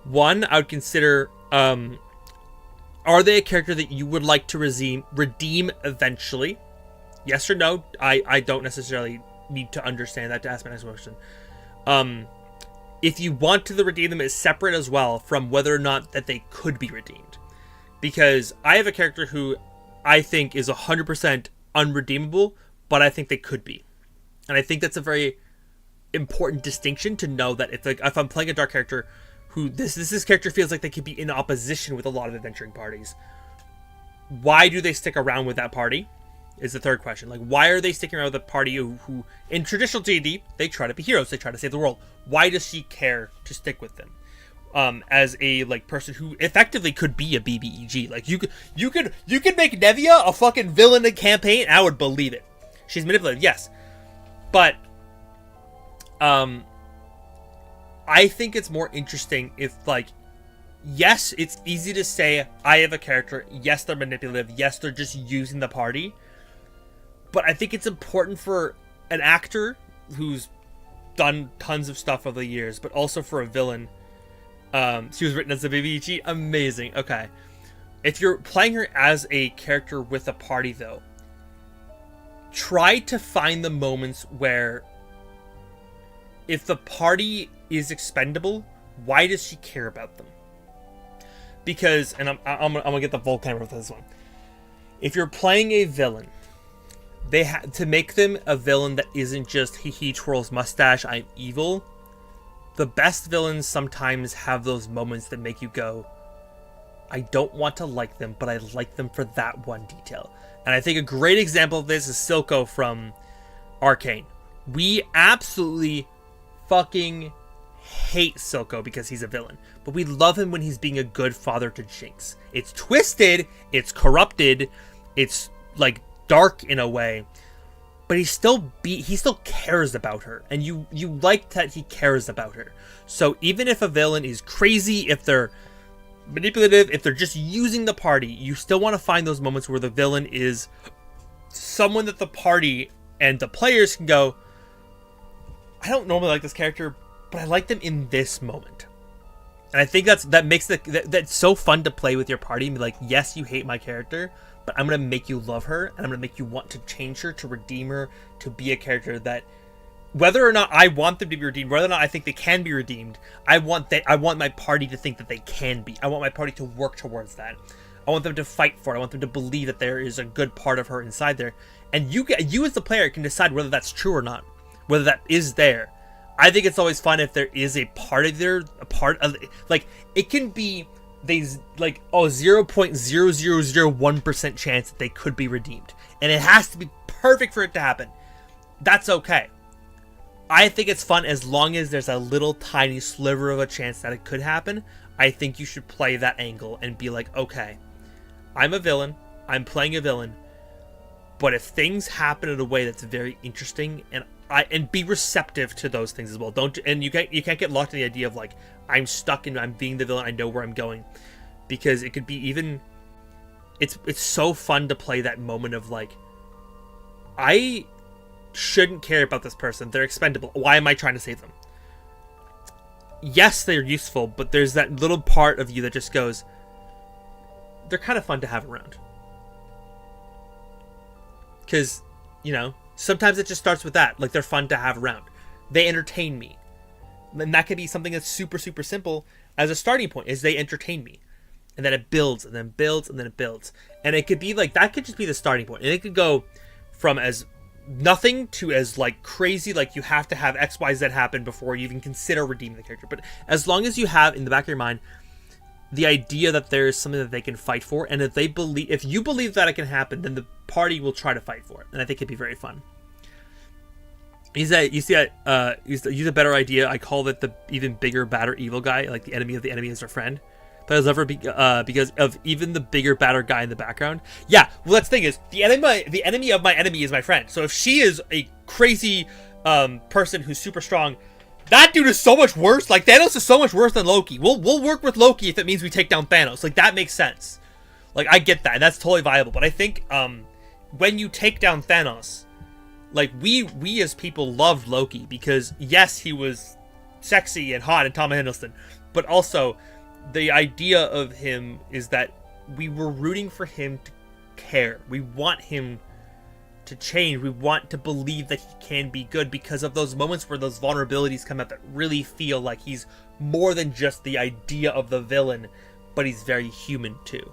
One, I would consider, are they a character that you would like to redeem eventually? Yes or no? I don't necessarily need to understand that to ask my next question. If you want to redeem them, is separate as well from whether or not that they could be redeemed. Because I have a character who I think is 100% unredeemable, but I think they could be. And I think that's a very important distinction to know, that if I'm playing a dark character who this character feels like they could be in opposition with a lot of adventuring parties, why do they stick around with that party is the third question. Like, why are they sticking around with a party who in traditional D&D, they try to be heroes, they try to save the world. Why does she care to stick with them? as a like person who effectively could be a BBEG. Like you could make Nevia a fucking villain in a campaign, and I would believe it. She's manipulative, yes, but I think it's more interesting if, like, yes, it's easy to say I have a character, yes, they're manipulative, yes, they're just using the party, but I think it's important for an actor who's done tons of stuff over the years, but also for a villain. She was written as a BBG. Amazing. Okay. If you're playing her as a character with a party, though, try to find the moments where, if the party is expendable, why does she care about them? Because, and I'm gonna get the full camera with this one. If you're playing a villain, they have to make them a villain that isn't just he twirls mustache, I'm evil. The best villains sometimes have those moments that make you go, I don't want to like them, but I like them for that one detail. And I think a great example of this is Silco from Arcane. We absolutely fucking hate Silco because he's a villain, but we love him when he's being a good father to Jinx. It's twisted, it's corrupted, it's like dark in a way, but he still cares about her, and you like that he cares about her. So even if a villain is crazy, if they're manipulative, if they're just using the party, you still want to find those moments where the villain is someone that the party and the players can go, I don't normally like this character, but I like them in this moment. And I think that makes that's so fun to play with your party and be like, yes, you hate my character, but I'm going to make you love her, and I'm going to make you want to change her, to redeem her, to be a character that, whether or not I want them to be redeemed, whether or not I think they can be redeemed, I want my party to think that they can be. I want my party to work towards that. I want them to fight for it. I want them to believe that there is a good part of her inside there. And you as the player can decide whether that's true or not, whether that is there. I think it's always fun if there is a part of like, it can be these like 0.0001% chance that they could be redeemed, and it has to be perfect for it to happen. That's okay. I think it's fun as long as there's a little tiny sliver of a chance that it could happen. I think you should play that angle and be like, okay, I'm a villain, I'm playing a villain, but if things happen in a way that's very interesting, and be receptive to those things as well. You can't get locked in the idea of like, I'm stuck and I'm being the villain, I know where I'm going, because it could be even, it's so fun to play that moment of like, I shouldn't care about this person, they're expendable, why am I trying to save them? Yes, they're useful, but there's that little part of you that just goes, they're kind of fun to have around. Because, you know, sometimes it just starts with that. Like, they're fun to have around. They entertain me. And that could be something that's super, super simple as a starting point, is they entertain me. And then it builds, and then builds, and then it builds. And it could be like, that could just be the starting point. And it could go from as nothing to as like crazy, like you have to have X, Y, Z happen before you even consider redeeming the character. But as long as you have in the back of your mind the idea that there is something that they can fight for, and if you believe that it can happen, then the party will try to fight for it, and I think it'd be very fun. Use a better idea. I call it the even bigger, badder, evil guy, like the enemy of the enemy is their friend. That was ever because of even the bigger, badder guy in the background. Yeah, well, that's the thing is the enemy of my enemy is my friend. So if she is a crazy person who's super strong, that dude is so much worse. Like, Thanos is so much worse than Loki. We'll work with Loki if it means we take down Thanos. Like, that makes sense. Like, I get that, and that's totally viable. But I think when you take down Thanos, like, we as people loved Loki because, yes, he was sexy and hot and Tom Hiddleston, but also the idea of him is that we were rooting for him to care. We want him to change. We want to believe that he can be good because of those moments where those vulnerabilities come up that really feel like he's more than just the idea of the villain, but he's very human too.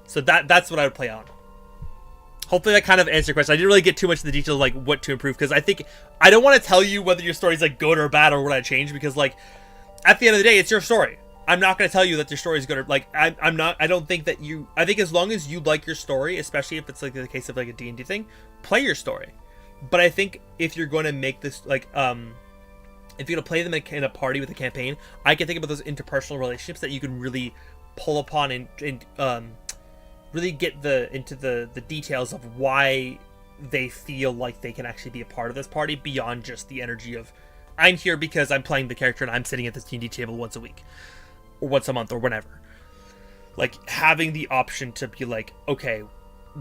So that's what I would play on. Hopefully that kind of answered your question. I didn't really get too much in the details like what to improve, because I think I don't want to tell you whether your story's like good or bad or what I change, because like at the end of the day it's your story. I'm not going to tell you that your story is good or like I think as long as you like your story, especially if it's like the case of like a D&D thing, play your story. But I think if you're going to make this like if you're gonna play them in a party with a campaign, I can think about those interpersonal relationships that you can really pull upon and really get into the details of why they feel like they can actually be a part of this party beyond just the energy of I'm here because I'm playing the character and I'm sitting at this D&D table once a week or once a month or whenever. Like having the option to be like, okay,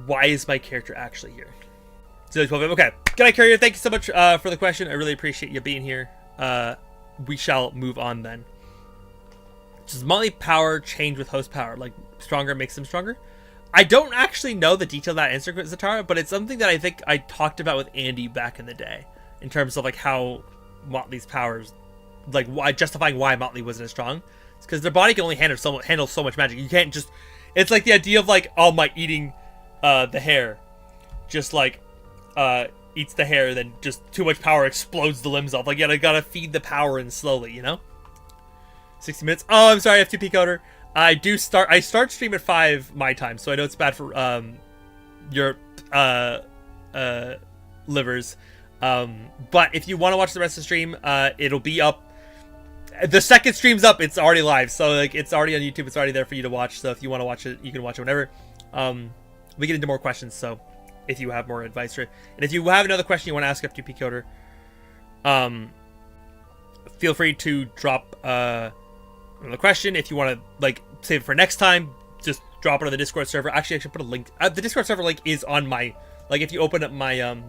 why is my character actually here? So okay, good night, Courier. Thank you so much for the question. I really appreciate you being here. We shall move on then. Does Motley power change with host power? Like stronger makes them stronger? I don't actually know the detail of that answer, Zatara, but it's something that I think I talked about with Andy back in the day in terms of like how Motley's powers, like why justifying why Motley wasn't as strong. It's because their body can only handle so much magic. You can't just. It's like the idea of like All Might eating the hair, just like eats the hair, then just too much power explodes the limbs off. Like you gotta feed the power in slowly, you know. 60 minutes. Oh, I'm sorry, F2P Coder. I start stream at 5 my time, so I know it's bad for your livers. But if you want to watch the rest of the stream, it'll be up. The second stream's up, it's already live, so like it's already on YouTube. It's already there for you to watch. So if you want to watch it, you can watch it whenever. We get into more questions, so if you have more advice, and if you have another question you want to ask F2P Coder, feel free to drop another question. If you want to like save it for next time, just drop it on the Discord server. Actually, I should put a link. The Discord server link is on my, like if you open up my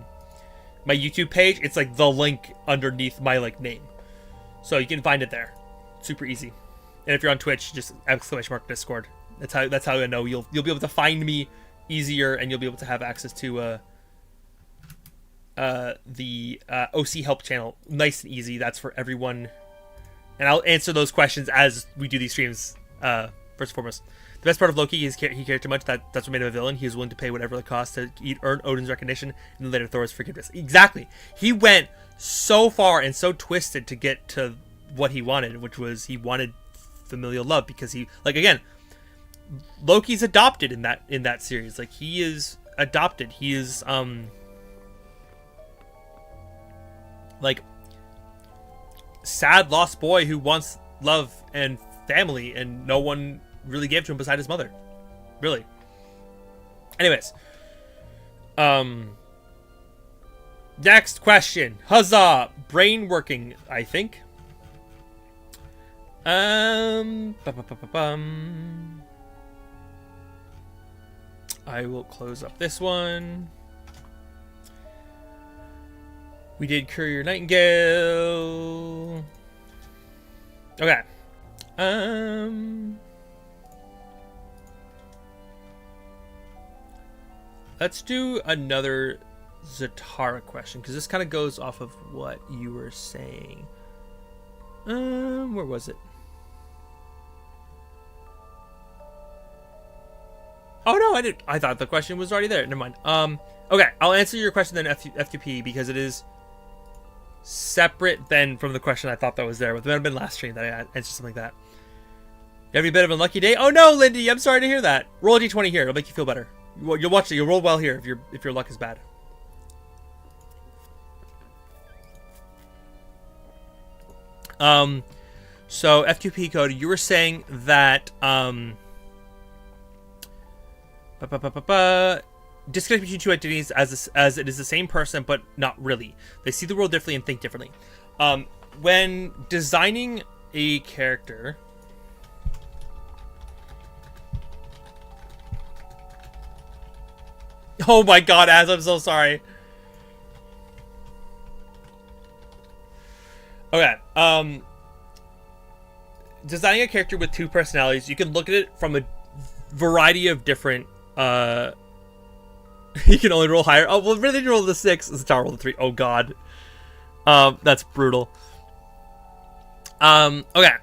my YouTube page, it's like the link underneath my like name, so you can find it there. Super easy. And if you're on Twitch, just !Discord. That's how I know you'll be able to find me easier, and you'll be able to have access to the OC help channel, nice and easy. That's for everyone. And I'll answer those questions as we do these streams. First and foremost, the best part of Loki is he cared too much. That's what made him a villain. He was willing to pay whatever the cost to earn Odin's recognition and later Thor's forgiveness. Exactly. He went so far and so twisted to get to what he wanted, which was he wanted familial love, because he, like, again, Loki's adopted in that series. Like, he is adopted. He is like sad lost boy who wants love and family, and no one really gave to him beside his mother, really. Anyways, next question. Huzzah! Brain working, I think. I will close up this one. We did Courier Nightingale. Okay. Let's do another Zatara question, because this kind of goes off of what you were saying. Where was it? Oh no, I didn't. I thought the question was already there. Never mind. Okay, I'll answer your question then, FTP, because it is separate then from the question I thought that was there. But it might have been last stream that I answered something like that. You have a bit of a unlucky day? Oh no, Lindy, I'm sorry to hear that. Roll a d20 here. It'll make you feel better. You'll watch it. You'll roll well here if your luck is bad. So F2P Code, you were saying that disconnect between two identities as it is the same person, but not really. They see the world differently and think differently. When designing a character, oh my god, Az, I'm so sorry. Okay, designing a character with two personalities, you can look at it from a variety of different, you can only roll higher. Oh, well, really roll the 6, Zatara roll the 3. Oh god. That's brutal. Okay,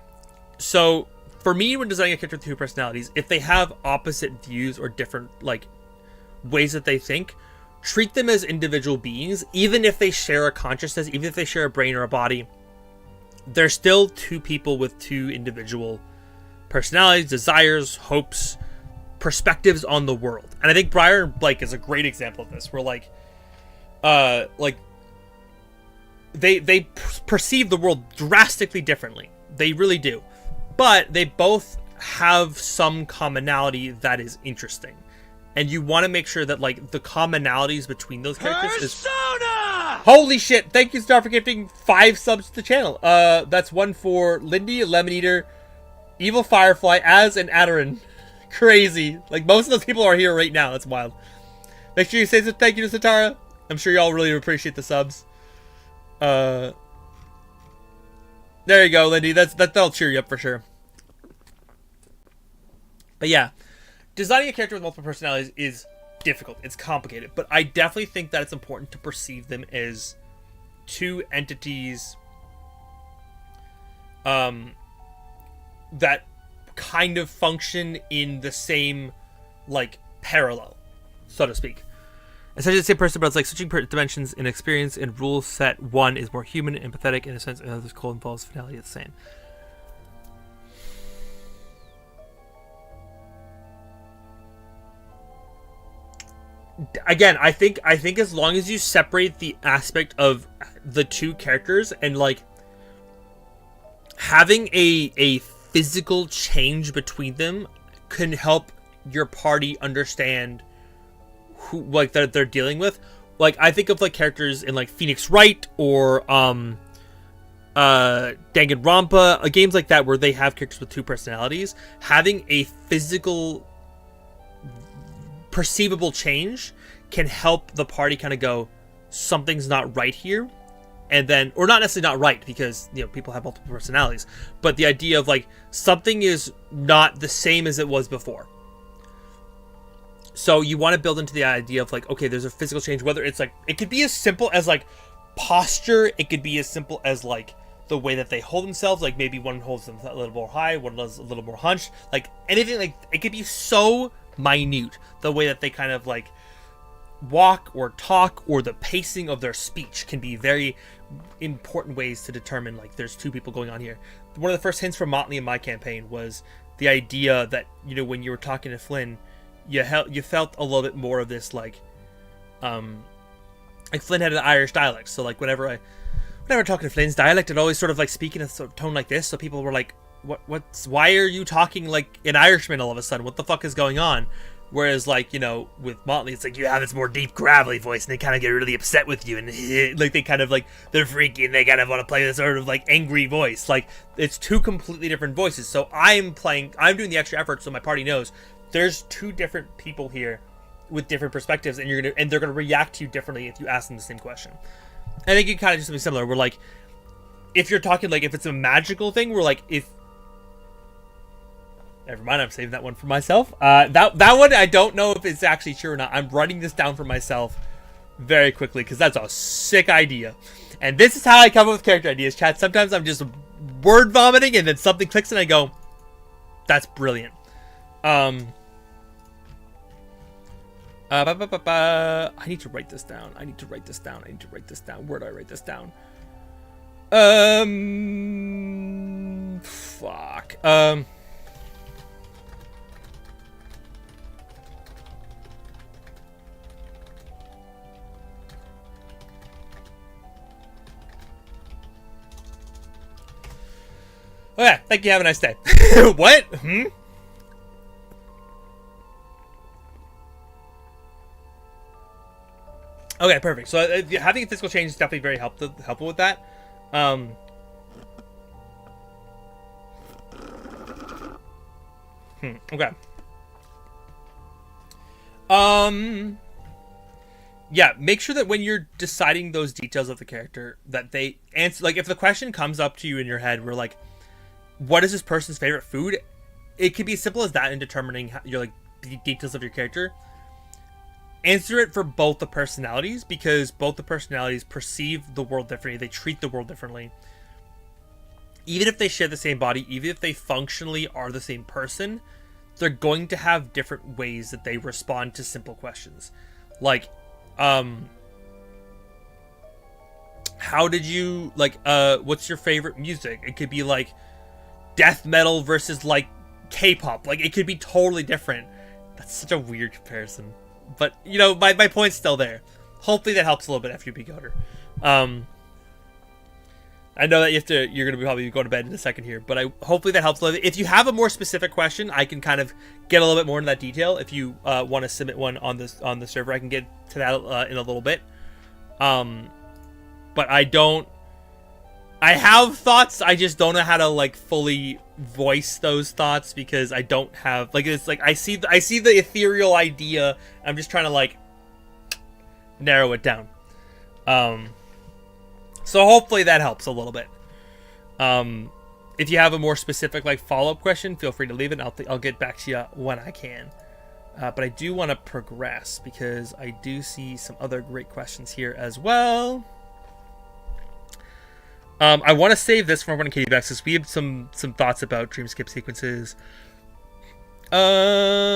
so for me, when designing a character with two personalities, if they have opposite views or different, like, ways that they think, treat them as individual beings. Even if they share a consciousness, even if they share a brain or a body, they're still two people with two individual personalities, desires, hopes, perspectives on the world. And I think Briar and Blake is a great example of this, where like they perceive the world drastically differently. They really do. But they both have some commonality that is interesting. And you want to make sure that, like, the commonalities between those characters Persona! Holy shit! Thank you, Star, for gifting 5 subs to the channel. That's one for Lindy, Lemon Eater, Evil Firefly, Az, and Adarin. Crazy. Like, most of those people are here right now. That's wild. Make sure you say thank you to Satara. I'm sure y'all really appreciate the subs. There you go, Lindy. That'll cheer you up for sure. But yeah, designing a character with multiple personalities is difficult. It's complicated. But I definitely think that it's important to perceive them as two entities that kind of function in the same, like, parallel, so to speak. Essentially the same person, but it's like switching dimensions in experience and rule set. One is more human and empathetic in a sense, and the other's cold and false finality is the same. Again, I think as long as you separate the aspect of the two characters and, like, having a physical change between them can help your party understand who, like, that they're dealing with. Like, I think of, like, characters in, like, Phoenix Wright or Danganronpa, games like that where they have characters with two personalities. Having a physical perceivable change can help the party kind of go, something's not right here. And then, or not necessarily not right, because, you know, people have multiple personalities, but the idea of, like, something is not the same as it was before. So you want to build into the idea of, like, okay, there's a physical change, whether it's, like, it could be as simple as, like, posture. It could be as simple as, like, the way that they hold themselves. Like, maybe one holds them a little more high, one does a little more hunched. Like, anything, like, it could be so minute, the way that they kind of, like, walk or talk, or the pacing of their speech can be very important ways to determine, like, there's two people going on here. One of the first hints from Motley in my campaign was the idea that, you know, when you were talking to Flynn, you felt a little bit more of this, like Flynn had an Irish dialect, so, like, whenever I'm talking to Flynn's dialect, it always sort of, like, speak in a sort of tone like this, so people were like, why are you talking like an Irishman all of a sudden? What the fuck is going on? Whereas, like, you know, with Motley, it's like you have this more deep, gravelly voice, and they kind of get really upset with you, and like, they kind of, like, they're freaky, and they kind of want to play this sort of, like, angry voice. Like, it's two completely different voices. So I'm doing the extra effort so my party knows there's two different people here with different perspectives, and they're gonna react to you differently if you ask them the same question. I think it kind of just be similar. We're like, if you're talking, like, if it's a magical thing, we're like, never mind, I'm saving that one for myself. That one, I don't know if it's actually true or not. I'm writing this down for myself very quickly, because that's a sick idea. And this is how I come up with character ideas, chat. Sometimes I'm just word vomiting, and then something clicks, and I go, that's brilliant. I need to write this down. Where do I write this down? Fuck. Okay, thank you. Have a nice day. What? Okay, perfect. So having a physical change is definitely very helpful with that. Okay. Yeah, make sure that when you're deciding those details of the character, that they answer. Like, if the question comes up to you in your head, we're like, what is this person's favorite food? It could be as simple as that in determining your, like, the details of your character. Answer it for both the personalities, because both the personalities perceive the world differently. They treat the world differently. Even if they share the same body, even if they functionally are the same person, they're going to have different ways that they respond to simple questions. Like, how did you, like, what's your favorite music? It could be, like, death metal versus, like, K-pop. Like, it could be totally different. That's such a weird comparison. But, you know, my point's still there. Hopefully that helps a little bit after you beat Goater. I know that you're going to be probably going to bed in a second here, but hopefully that helps a little bit. If you have a more specific question, I can kind of get a little bit more into that detail. If you want to submit one on the server, I can get to that in a little bit. But I have thoughts. I just don't know how to like fully voice those thoughts because I don't have like, it's like I see the ethereal idea. I'm just trying to like narrow it down. So hopefully that helps a little bit. If you have a more specific like follow-up question, feel free to leave it. And I'll get back to you when I can. But I do want to progress because I do see some other great questions here as well. I want to save this for when Katie back because we have some thoughts about dream skip sequences. Okay.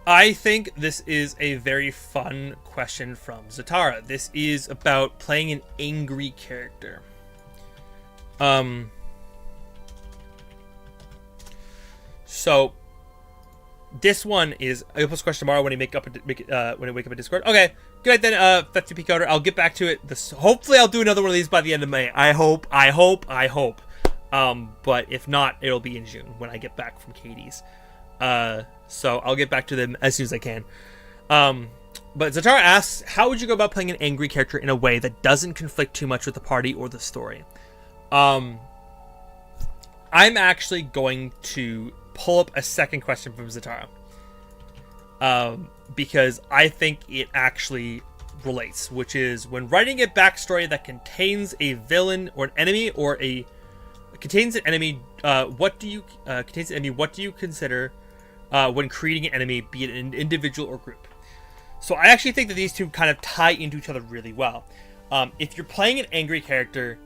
I think this is a very fun question from Zatara. This is about playing an angry character. So this one is I post question tomorrow when I wake up in Discord. Okay, good night then, FFTP Coder. I'll get back to it. Hopefully I'll do another one of these by the end of May. I hope. But if not, it'll be in June when I get back from Katie's. So I'll get back to them as soon as I can. But Zatara asks, how would you go about playing an angry character in a way that doesn't conflict too much with the party or the story? I'm actually going to pull up a second question from Zatara. Because I think it actually relates, which is when writing a backstory that contains a villain or an enemy or contains an enemy, what do you consider when creating an enemy, be it an individual or group? So I actually think that these two kind of tie into each other really well. If you're playing an angry character,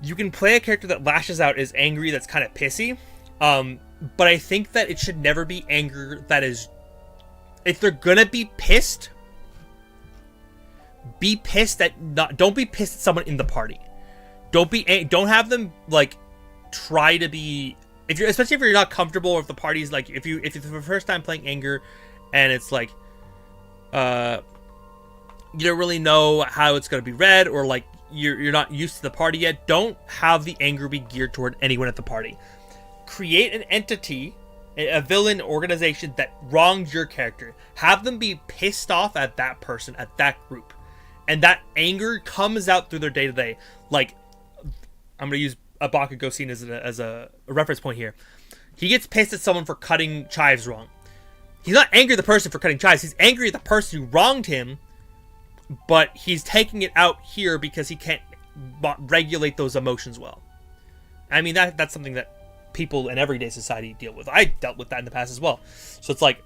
you can play a character that lashes out as angry, that's kind of pissy. But I think that it should never be anger that is... If they're gonna be pissed at... Don't be pissed at someone in the party. Don't have them, like, try to be... Especially if you're not comfortable with the party's, like, if it's the first time playing anger and it's like, you don't really know how it's going to be read, or like you're not used to the party yet, don't have the anger be geared toward anyone at the party. Create an entity, a villain organization that wronged your character. Have them be pissed off at that person, at that group. And that anger comes out through their day-to-day. Like, I'm going to use Bakugo scene as a reference point here. He gets pissed at someone for cutting chives wrong. He's not angry at the person for cutting chives. He's angry at the person who wronged him, but he's taking it out here because he can't regulate those emotions well. I mean, that's something that people in everyday society deal with. I dealt with that in the past as well. So it's like,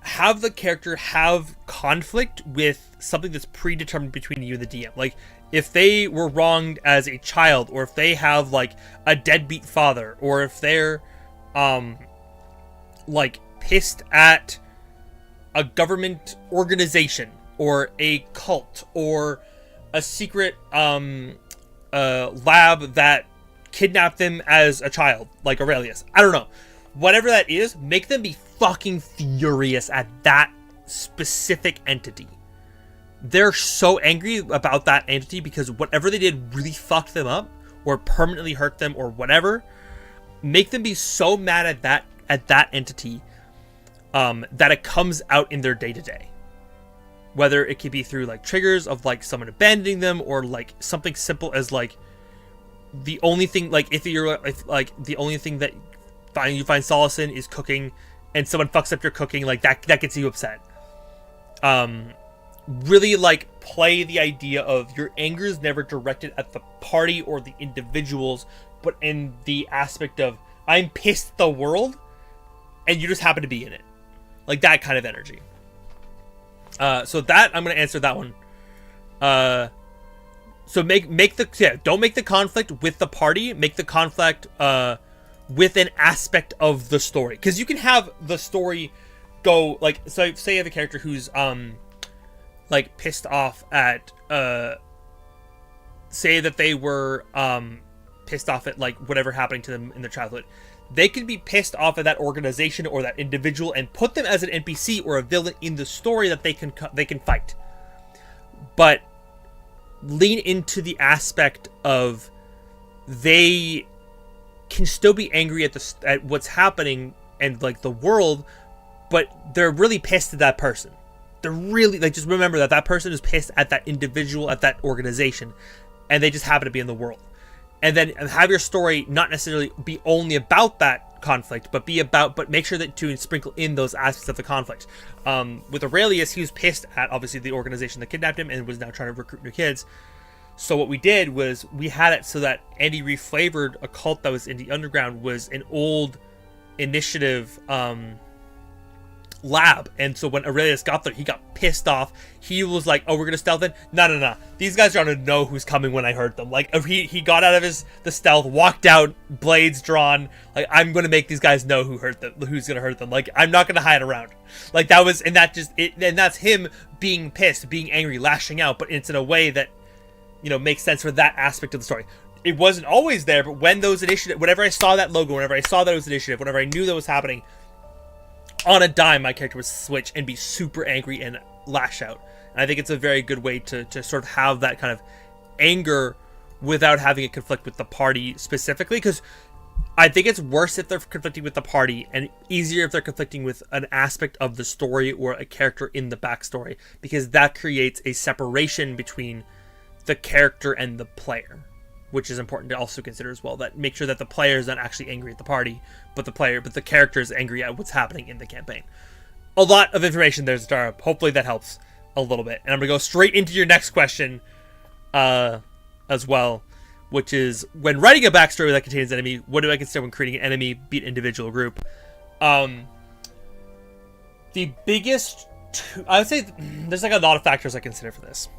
have the character have conflict with something that's predetermined between you and the DM. Like, if they were wronged as a child, or if they have, like, a deadbeat father, or if they're, like, pissed at a government organization, or a cult, or a secret, lab that kidnapped them as a child, like Aurelius. I don't know. Whatever that is, make them be fucking furious at that specific entity. They're so angry about that entity because whatever they did really fucked them up, or permanently hurt them, or whatever. Make them be so mad at that entity that it comes out in their day-to-day. Whether it could be through like triggers of like someone abandoning them, or like something simple as like the only thing, like if the only thing that you find solace in is cooking, and someone fucks up your cooking, like that gets you upset. Really like play the idea of your anger is never directed at the party or the individuals, but in the aspect of I'm pissed at the world and you just happen to be in it. Like that kind of energy. So that I'm going to answer that one. So don't make the conflict with the party, make the conflict with an aspect of the story. Because you can have the story go like, so say you have a character who's like pissed off at say that they were pissed off at like whatever happening to them in their childhood. they can be pissed off at that organization or that individual and put them as an NPC or a villain in the story that they can fight. But lean into the aspect of they can still be angry at what's happening and like the world, but they're really pissed at that person. They're really like, just remember that person is pissed at that individual, at that organization, and they just happen to be in the world. And then have your story not necessarily be only about that conflict, but make sure that to sprinkle in those aspects of the conflict. With Aurelius, he was pissed at obviously the organization that kidnapped him and was now trying to recruit new kids. So what we did was we had it so that Andy reflavored a cult that was in the underground was an old initiative lab. And so when Aurelius got there, he got pissed off. He was like, oh, we're gonna stealth in? No. These guys are gonna know who's coming when I hurt them. Like, he got out of the stealth, walked out, blades drawn. Like, I'm gonna make these guys know who's gonna hurt them. Like, I'm not gonna hide around. Like, and that's him being pissed, being angry, lashing out, but it's in a way that, you know, makes sense for that aspect of the story. It wasn't always there, but when those initiative, whenever I saw that logo, whenever I saw that it was initiative, whenever I knew that was happening, on a dime, my character would switch and be super angry and lash out. And I think it's a very good way to sort of have that kind of anger without having a conflict with the party specifically, because I think it's worse if they're conflicting with the party and easier if they're conflicting with an aspect of the story or a character in the backstory, because that creates a separation between the character and the player, which is important to also consider as well. That make sure that the player is not actually angry at the party, but the character is angry at what's happening in the campaign. A lot of information there, Zatara. Hopefully that helps a little bit. And I'm gonna go straight into your next question, as well, which is, when writing a backstory that contains enemy, what do I consider when creating an enemy, be it individual or group? The biggest I would say there's like a lot of factors I consider for this.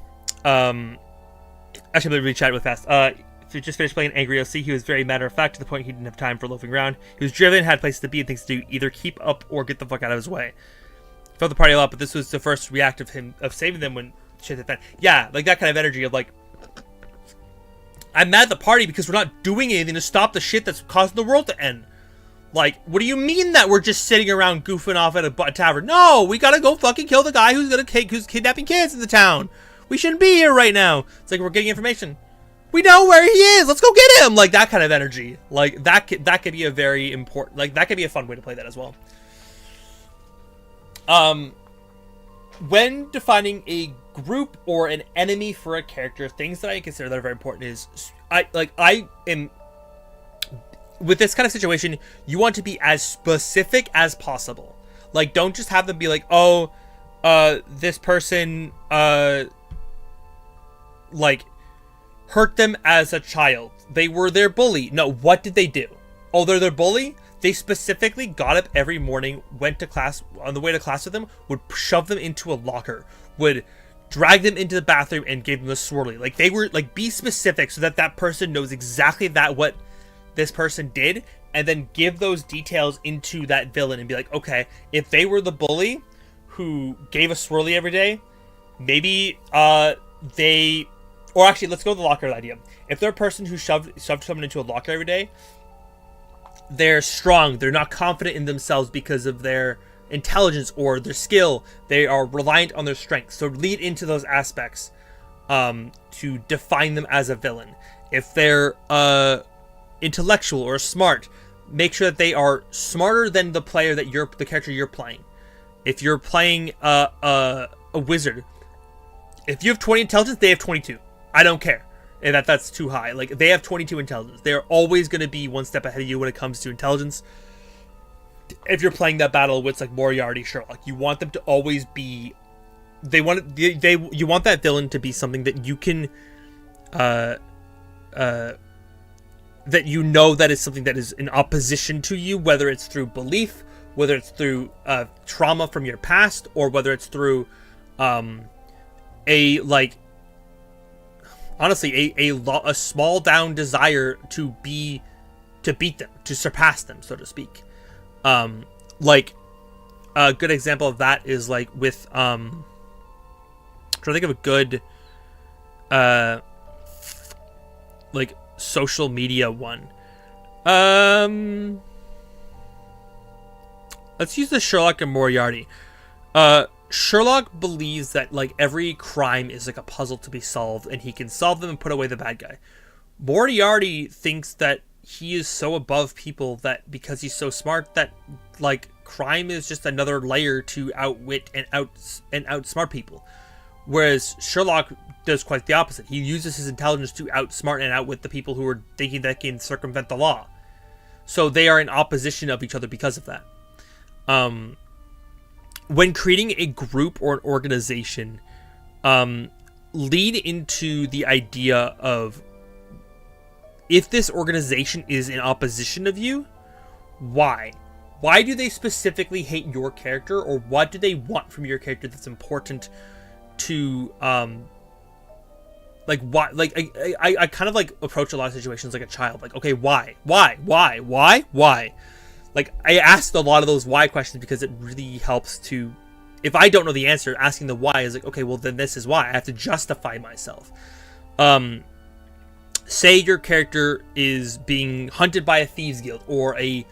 Actually, let me chat with fast. If you just finished playing Angry OC, he was very matter of fact to the point he didn't have time for loafing around. He was driven, had places to be and things to do. Either keep up or get the fuck out of his way. Felt the party a lot, but this was the first react of saving them when shit hit that. Yeah, like that kind of energy of like, I'm mad at the party because we're not doing anything to stop the shit that's causing the world to end. Like, what do you mean that we're just sitting around goofing off at a tavern? No, we gotta go fucking kill the guy who's kidnapping kids in the town. We shouldn't be here right now. It's like we're getting information. We know where he is. Let's go get him. Like that kind of energy. Like that could be a very important. Like that could be a fun way to play that as well. When defining a group or an enemy for a character, things that I consider that are very important is I am. With this kind of situation, you want to be as specific as possible. Like, don't just have them be like, oh, this person, like, hurt them as a child. They were their bully. No, what did they do? Oh, they're their bully? They specifically got up every morning, went to class, on the way to class with them, would shove them into a locker, would drag them into the bathroom and gave them a swirly. Like, they were, like, be specific so that that person knows exactly what this person did, and then give those details into that villain and be like, okay, if they were the bully who gave a swirly every day, maybe they, or actually let's go with the locker idea. If they're a person who shoved someone into a locker every day, they're strong, they're not confident in themselves because of their intelligence or their skill, they are reliant on their strength. So lead into those aspects to define them as a villain. If they're intellectual or smart, make sure that they are smarter than the player that the character you're playing. If you're playing a wizard, if you have 20 intelligence, they have 22. I don't care if that's too high. Like, they have 22 intelligence. They're always going to be one step ahead of you when it comes to intelligence. If you're playing that battle with like Moriarty, Sherlock, you want them to always be. You want that villain to be something that you can, that you know that is something that is in opposition to you, whether it's through belief, whether it's through trauma from your past, or whether it's through a small down desire to beat them, to surpass them, so to speak. Like a good example of that is like with I'm trying to think of a good like social media one. let's use the Sherlock and Moriarty. Sherlock believes that like every crime is like a puzzle to be solved, and he can solve them and put away the bad guy. Moriarty thinks that he is so above people that because he's so smart that like crime is just another layer to outwit and outsmart people. Whereas Sherlock does quite the opposite. He uses his intelligence to outsmart and outwit the people who are thinking that can circumvent the law. So they are in opposition of each other because of that. When creating a group or an organization, lead into the idea of if this organization is in opposition of you, why? Why do they specifically hate your character, or what do they want from your character that's important to, like, why? Like, I kind of, like, approach a lot of situations like a child. Like, okay, why? Like, I asked a lot of those why questions because it really helps to, if I don't know the answer, asking the why is like, okay, well, then this is why. I have to justify myself. Say your character is being hunted by a thieves guild or a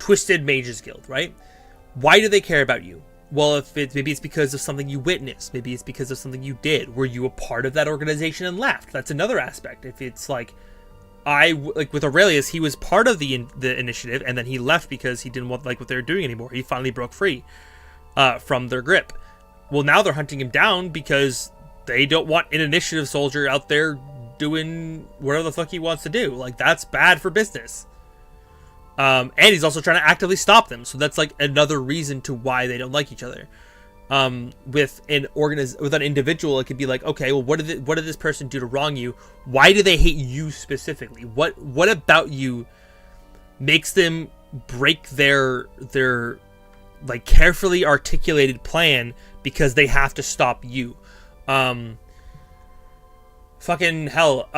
twisted mages guild, right? Why do they care about you? Well, maybe it's because of something you witnessed. Maybe it's because of something you did. Were you a part of that organization and left? That's another aspect. If it's like, like with Aurelius, he was part of the initiative, and then he left because he didn't like what they were doing anymore. He finally broke free from their grip. Well, now they're hunting him down because they don't want an initiative soldier out there doing whatever the fuck he wants to do. Like, that's bad for business. And he's also trying to actively stop them. So that's like another reason to why they don't like each other. With an individual, it could be like, okay, well, what did this person do to wrong you? Why do they hate you specifically? What about you makes them break their like carefully articulated plan because they have to stop you? Fucking hell.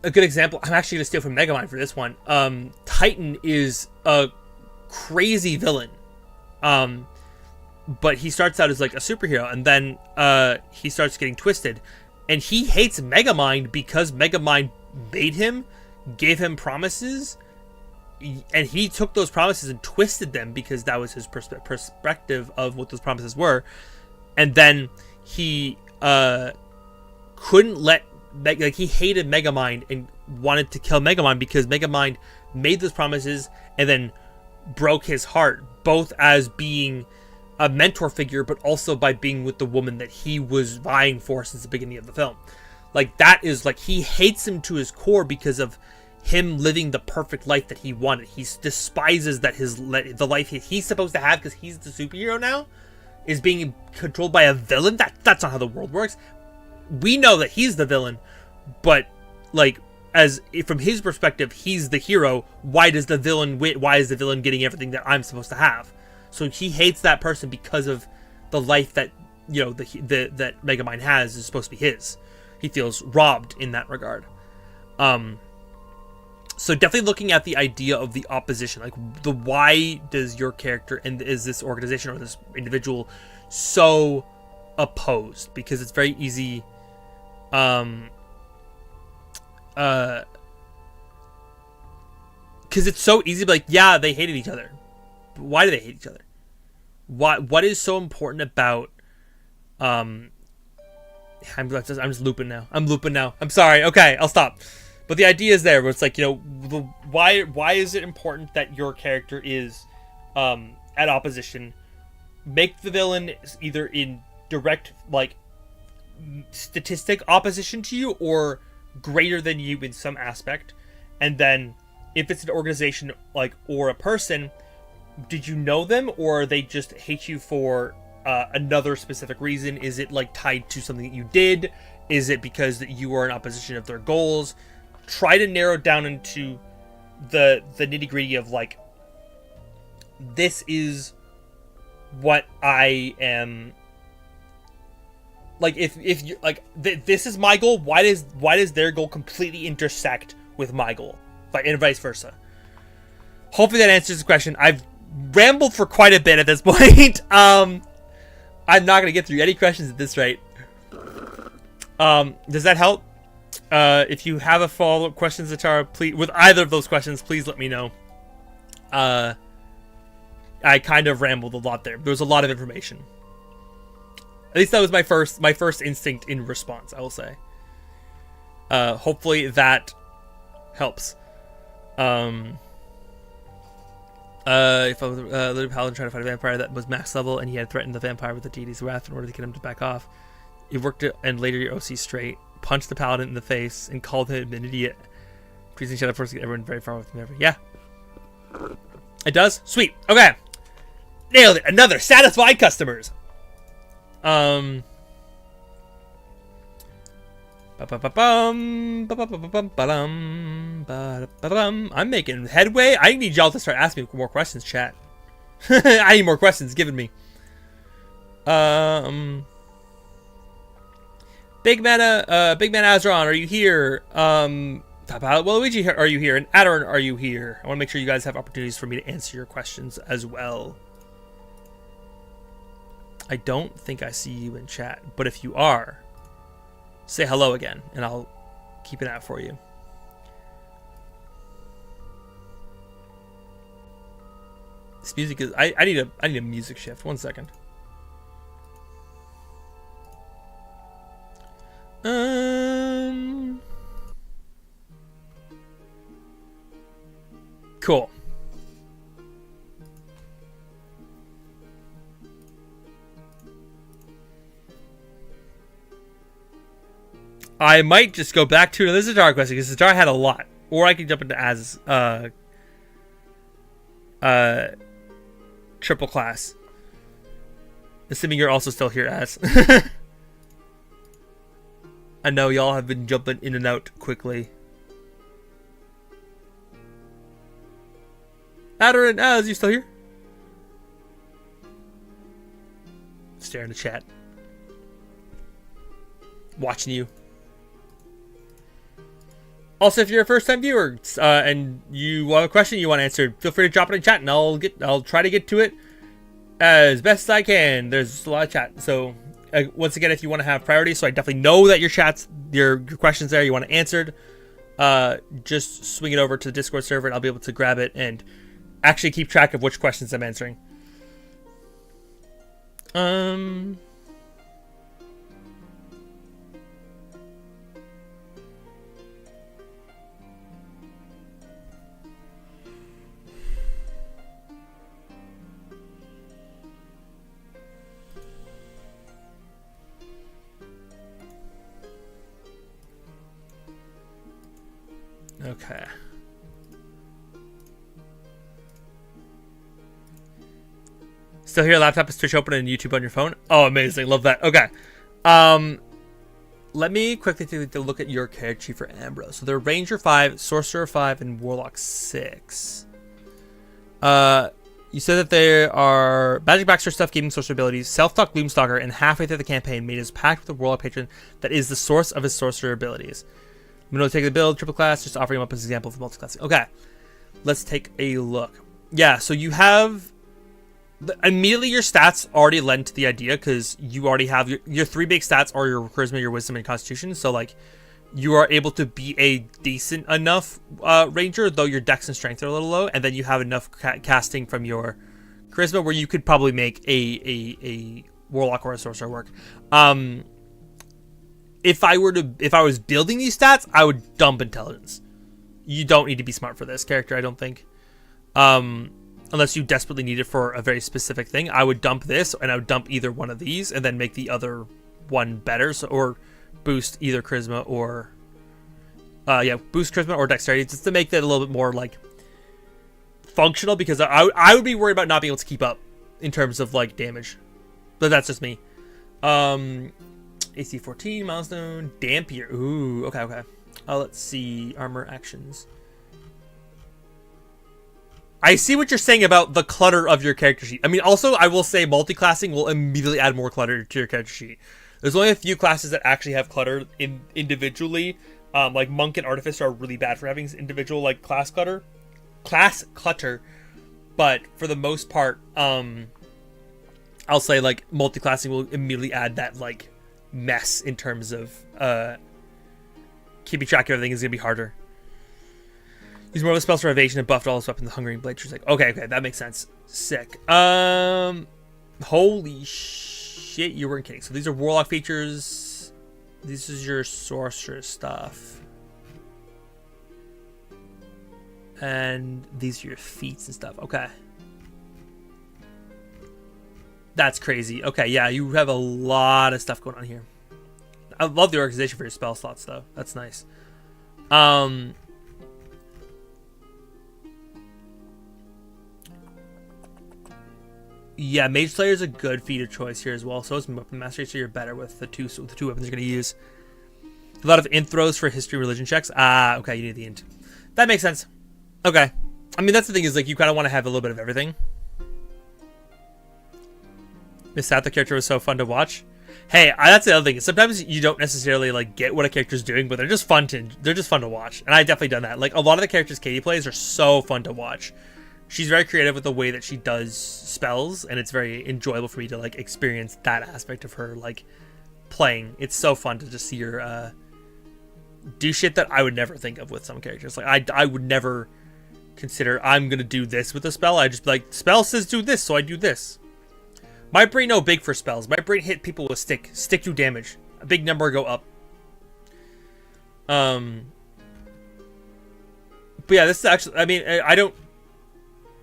A good example, I'm actually going to steal from Megamind for this one. Titan is a crazy villain. But he starts out as like a superhero, and then he starts getting twisted. And he hates Megamind because Megamind made him, gave him promises, and he took those promises and twisted them because that was his perspective of what those promises were. And then he couldn't let, like, he hated Megamind and wanted to kill Megamind because Megamind made those promises and then broke his heart, both as being a mentor figure, but also by being with the woman that he was vying for since the beginning of the film. Like, that is, like, he hates him to his core because of him living the perfect life that he wanted. He despises that the life he's supposed to have because he's the superhero now is being controlled by a villain. That's not how the world works. We know that he's the villain, but like, as from his perspective, he's the hero. Why is the villain getting everything that I'm supposed to have? So he hates that person because of the life that, you know, that Megamind has is supposed to be his. He feels robbed in that regard. So definitely looking at the idea of the opposition, like the why does your character and is this organization or this individual so opposed? Because it's very easy. Because it's so easy to be like, yeah, they hated each other. But why do they hate each other? What is so important about I'm just looping now. I'm sorry. Okay, I'll stop. But the idea is there where it's like, you know, why is it important that your character is at opposition? Make the villain either in direct, like, statistic opposition to you or greater than you in some aspect. And then if it's an organization, like, or a person, did you know them, or they just hate you for another specific reason? Is it like tied to something that you did? Is it because that you are in opposition of their goals? Try to narrow down into the nitty-gritty of like, this is what I am. Like, if you like, this is my goal. Why does their goal completely intersect with my goal, and vice versa? Hopefully that answers the question. I've rambled for quite a bit at this point. I'm not gonna get through any questions at this rate. Does that help? If you have a follow-up question, Zatara, please, with either of those questions, please let me know. I kind of rambled a lot there. There was a lot of information. At least that was my first instinct in response, I will say. Hopefully that helps. If I was a little paladin trying to fight a vampire that was max level and he had threatened the vampire with the deity's wrath in order to get him to back off, you worked it and later your OC straight, punched the paladin in the face, and called him an idiot. Freezing shadow force get everyone very far with me. Yeah. It does? Sweet. Okay. Nailed it. Another satisfied customers. I'm making headway. I need y'all to start asking me more questions, chat. I need more questions given me. Big Man Azron, are you here? Waluigi, are you here? And Adaron, are you here? I want to make sure you guys have opportunities for me to answer your questions as well. I don't think I see you in chat, but if you are, say hello again, and I'll keep an eye out for you. This music is... I need a music shift. 1 second. Cool. I might just go back to another Zatara question because Zatara had a lot. Or I could jump into as triple class. Assuming you're also still here as. I know y'all have been jumping in and out quickly. Adarin, Az, you still here? Staring at the chat. Watching you. Also, if you're a first-time viewer and you have a question you want answered, feel free to drop it in chat, and I'll try to get to it as best as I can. There's a lot of chat, so once again, if you want to have priority, so I definitely know that your questions there, you want it answered, just swing it over to the Discord server, and I'll be able to grab it and actually keep track of which questions I'm answering. Okay. Still here, laptop is Twitch open and YouTube on your phone. Oh, amazing. Love that. Okay. Let me quickly take a look at your character sheet for Ambrose. So they're Ranger 5, Sorcerer 5, and Warlock 6. You said that there are Magic Backstory stuff, gaming sorcerer abilities, Self-Taught Gloomstalker, and halfway through the campaign made his pact with the Warlock patron that is the source of his sorcerer abilities. I'm going to take the build, triple class, just offering him up as an example of multi-classing. Okay, let's take a look. Yeah, so you have... Immediately your stats already lend to the idea because you already have... Your three big stats are your Charisma, your Wisdom, and Constitution. So, like, you are able to be a decent enough Ranger, though your Dex and Strength are a little low. And then you have enough casting from your Charisma where you could probably make a Warlock or a Sorcerer work. If I was building these stats, I would dump Intelligence. You don't need to be smart for this character, I don't think. Unless you desperately need it for a very specific thing. I would dump this, and I would dump either one of these, and then make the other one better. So, or boost either Charisma or... boost Charisma or Dexterity, just to make that a little bit more, like, functional, because I would be worried about not being able to keep up in terms of, like, damage. But that's just me. AC 14, milestone, Dampier. Ooh, okay. Let's see. Armor actions. I see what you're saying about the clutter of your character sheet. I mean, also, I will say multi-classing will immediately add more clutter to your character sheet. There's only a few classes that actually have clutter individually. Like Monk and Artificer are really bad for having individual, like, class clutter. But for the most part, I'll say, like, multi-classing will immediately add that, like, mess in terms of keeping track of everything is going to be harder. Use more of the spells for evasion and buffed all his weapons with Hungering Blade. She's like, okay, that makes sense. Sick. Holy shit, you weren't kidding. So these are Warlock features. This is your Sorcerer stuff. And these are your feats and stuff. Okay. That's crazy. Okay, yeah, you have a lot of stuff going on here. I love the organization for your spell slots, though. That's nice. Yeah, Mage Slayer is a good feat of choice here as well. So is Weapon Mastery, so you're better with the two weapons you're going to use. A lot of int throws for history religion checks. Ah, okay, you need the int. That makes sense. Okay. I mean, that's the thing is, like, you kind of want to have a little bit of everything. Miss out the character was so fun to watch. Hey, that's the other thing. Sometimes you don't necessarily like get what a character's doing, but they're just fun to watch. And I definitely done that. Like a lot of the characters Katie plays are so fun to watch. She's very creative with the way that she does spells, and it's very enjoyable for me to like experience that aspect of her like playing. It's so fun to just see her do shit that I would never think of with some characters. Like I would never consider I'm gonna do this with a spell. I just be like, spell says do this, so I do this. My brain no big for spells. My brain hit people with stick. Stick do damage. A big number go up. But yeah, this is actually, I mean, I don't,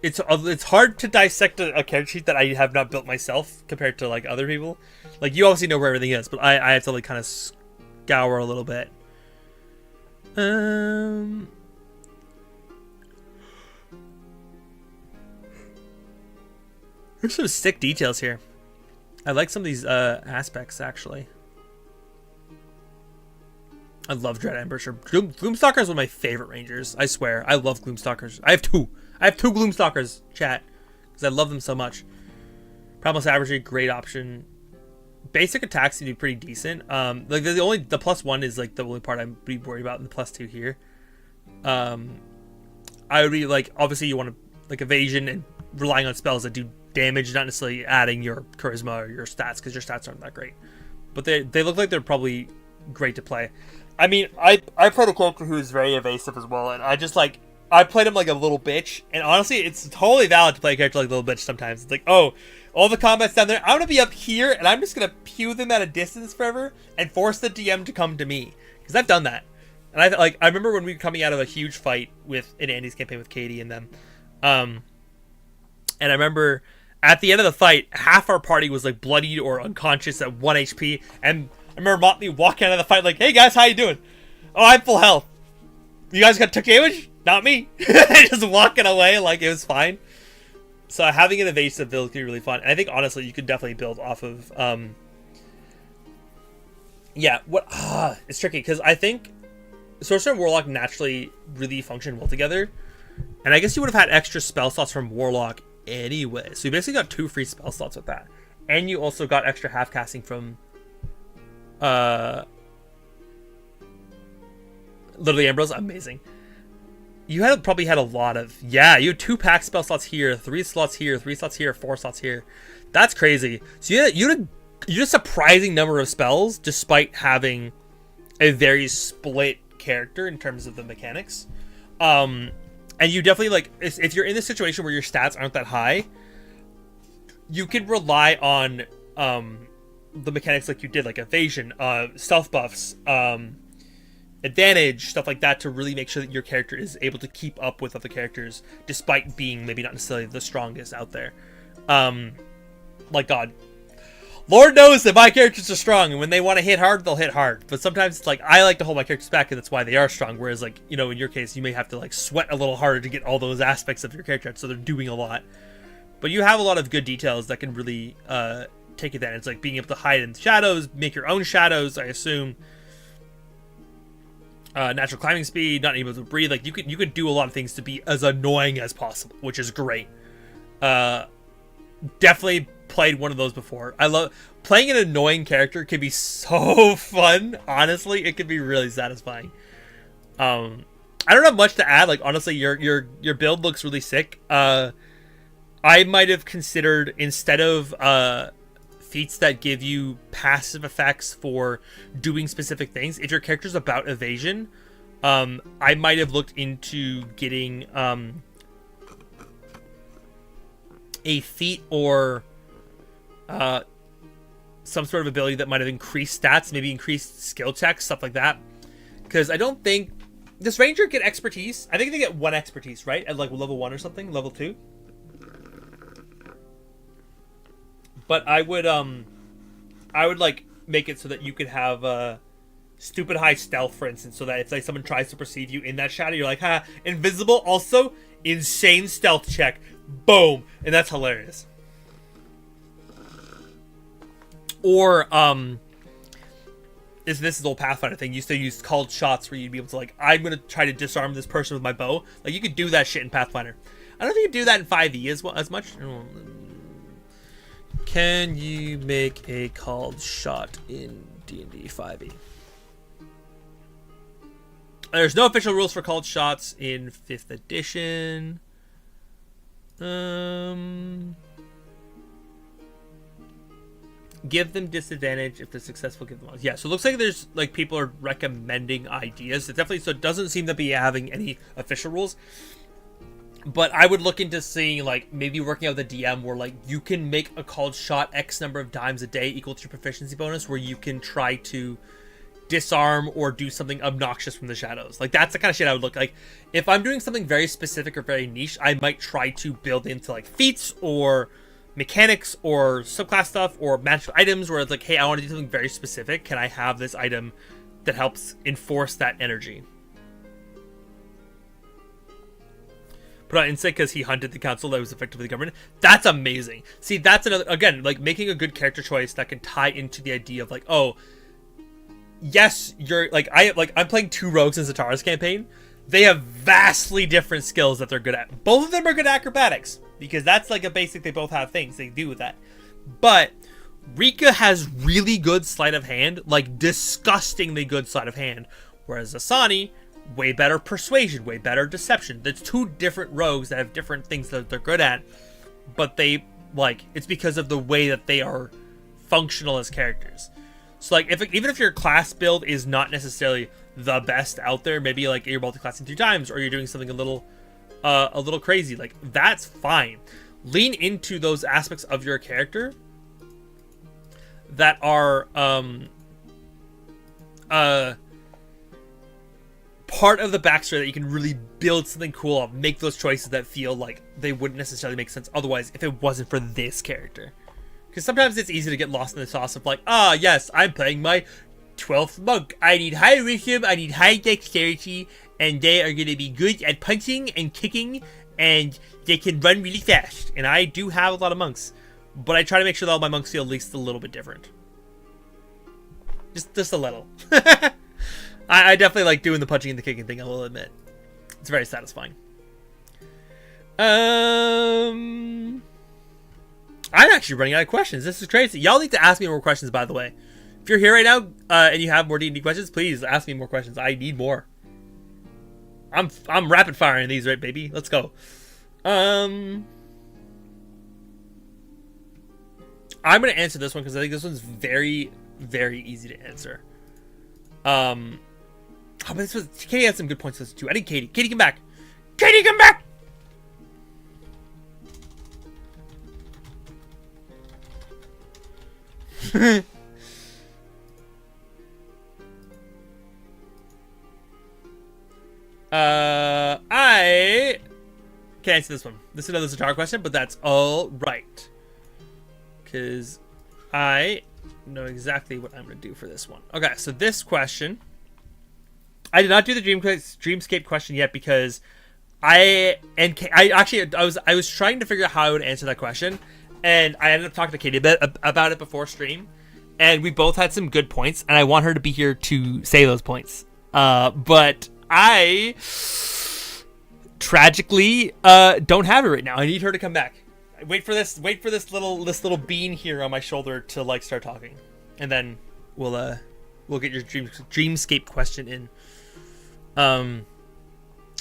it's hard to dissect a character sheet that I have not built myself compared to like other people. Like you obviously know where everything is, but I have to like kind of scour a little bit. There's some sick details here. I like some of these aspects, actually. I love Dread Ambusher. Gloomstalker is one of my favorite rangers. I swear. I love Gloomstalkers. I have two. I have two Gloomstalkers, chat. Because I love them so much. Primal Savagery, great option. Basic attacks seem to be pretty decent. Like the +1 is like the only part I'm be worried about in the +2 here. I would be like, obviously you want to like evasion and relying on spells that do damage, not necessarily adding your charisma or your stats, because your stats aren't that great. But they look like they're probably great to play. I mean, I played a character who is very evasive as well, and I just like, I played him like a little bitch, and honestly, it's totally valid to play a character like a little bitch sometimes. It's like, oh, all the combat's down there, I'm gonna be up here, and I'm just gonna pew them at a distance forever, and force the DM to come to me. Because I've done that. And I remember when we were coming out of a huge fight in Andy's campaign with Katie and them, and I remember at the end of the fight, half our party was like bloodied or unconscious at 1 HP, and I remember Motley walking out of the fight like, "Hey guys, how you doing? Oh, I'm full health. You guys took damage? Not me." Just walking away like it was fine. So having an evasive build can be really fun, and I think honestly you could definitely build off of. Yeah, it's tricky because I think Sorcerer and Warlock naturally really function well together, and I guess you would have had extra spell slots from Warlock anyway. So you basically got 2 free spell slots with that, and you also got extra half casting from literally Ambrose. Amazing. You probably had a lot of, yeah, you had 2 pack spell slots here, 3 slots here, 3 slots here, 4 slots here. That's crazy. So you had a surprising number of spells despite having a very split character in terms of the mechanics. And you definitely, like, if you're in this situation where your stats aren't that high, you can rely on the mechanics like you did, like evasion, stealth buffs, advantage, stuff like that, to really make sure that your character is able to keep up with other characters, despite being maybe not necessarily the strongest out there. Like, God, Lord knows that my characters are strong, and when they want to hit hard, they'll hit hard. But sometimes it's like, I like to hold my characters back, and that's why they are strong. Whereas, like, you know, in your case, you may have to, like, sweat a little harder to get all those aspects of your character out, so they're doing a lot. But you have a lot of good details that can really take advantage, like being able to hide in shadows, make your own shadows, I assume. Natural climbing speed, not able to breathe. Like, you could do a lot of things to be as annoying as possible, which is great. Definitely played one of those before. I love playing an annoying character. Can be so fun. Honestly, it can be really satisfying. I don't have much to add. Like, honestly, your build looks really sick. I might have considered, instead of feats that give you passive effects for doing specific things, if your character's about evasion, I might have looked into getting a feat or some sort of ability that might have increased stats, maybe increased skill checks, stuff like that. Because I don't think... Does Ranger get expertise? I think they get 1 expertise, right? At like level 1 or something? Level 2? But I would like make it so that you could have stupid high stealth, for instance, so that if like someone tries to perceive you in that shadow, you're like, ha, invisible. Also, insane stealth check. Boom. And that's hilarious. Or, this is the old Pathfinder thing. You used to use called shots where you'd be able to like, I'm going to try to disarm this person with my bow. Like, you could do that shit in Pathfinder. I don't think you could do that in 5e as much. Can you make a called shot in D&D 5e? There's no official rules for called shots in 5th edition. Give them disadvantage if they're successful. Give them... Yeah, so it looks like there's like people are recommending ideas. It definitely, so it doesn't seem to be having any official rules. But I would look into seeing like maybe working out the DM where like you can make a called shot X number of times a day equal to your proficiency bonus, where you can try to disarm or do something obnoxious from the shadows. Like that's the kind of shit I would look like. If I'm doing something very specific or very niche, I might try to build into like feats or mechanics or subclass stuff or magical items where it's like, hey, I want to do something very specific. Can I have this item that helps enforce that energy? Put on insight because he hunted the council that was effectively the government. That's amazing. See, that's another, again, like making a good character choice that can tie into the idea of like, oh, yes, you're like, I'm playing 2 rogues in Zatara's campaign. They have vastly different skills that they're good at. Both of them are good at acrobatics because that's like a basic, they both have things they do with that. But Rika has really good sleight of hand, like disgustingly good sleight of hand. Whereas Asani, way better persuasion, way better deception. There's 2 different rogues that have different things that they're good at, but they like it's because of the way that they are functional as characters. So like even if your class build is not necessarily the best out there, maybe like you're multi-classing 3 times or you're doing something a little crazy, like that's fine. Lean into those aspects of your character that are part of the backstory that you can really build something cool off. Make those choices that feel like they wouldn't necessarily make sense otherwise if it wasn't for this character. Because sometimes it's easy to get lost in the sauce of like, yes, I'm playing my 12th monk. I need high wisdom, I need high dexterity, and they are going to be good at punching and kicking, and they can run really fast. And I do have a lot of monks, but I try to make sure that all my monks feel at least a little bit different. Just a little. I definitely like doing the punching and the kicking thing, I will admit. It's very satisfying. I'm actually running out of questions. This is crazy. Y'all need to ask me more questions, by the way. If you're here right now and you have more D&D questions, please ask me more questions. I need more. I'm rapid firing these, right, baby? Let's go. I'm going to answer this one because I think this one's very, very easy to answer. But this was, Katie had some good points to this too. I need Katie. Katie, come back. Katie, come back! I can't answer this one. This is another Zatara question, but that's all right. Because I know exactly what I'm going to do for this one. Okay, so this question, I did not do the Dreamscape question yet because I was trying to figure out how I would answer that question, and I ended up talking to Katie a bit about it before stream, and we both had some good points, and I want her to be here to say those points. But I tragically don't have it right now. I need her to come back. Wait for this little bean here on my shoulder to like start talking, and then we'll get your Dreamscape question in.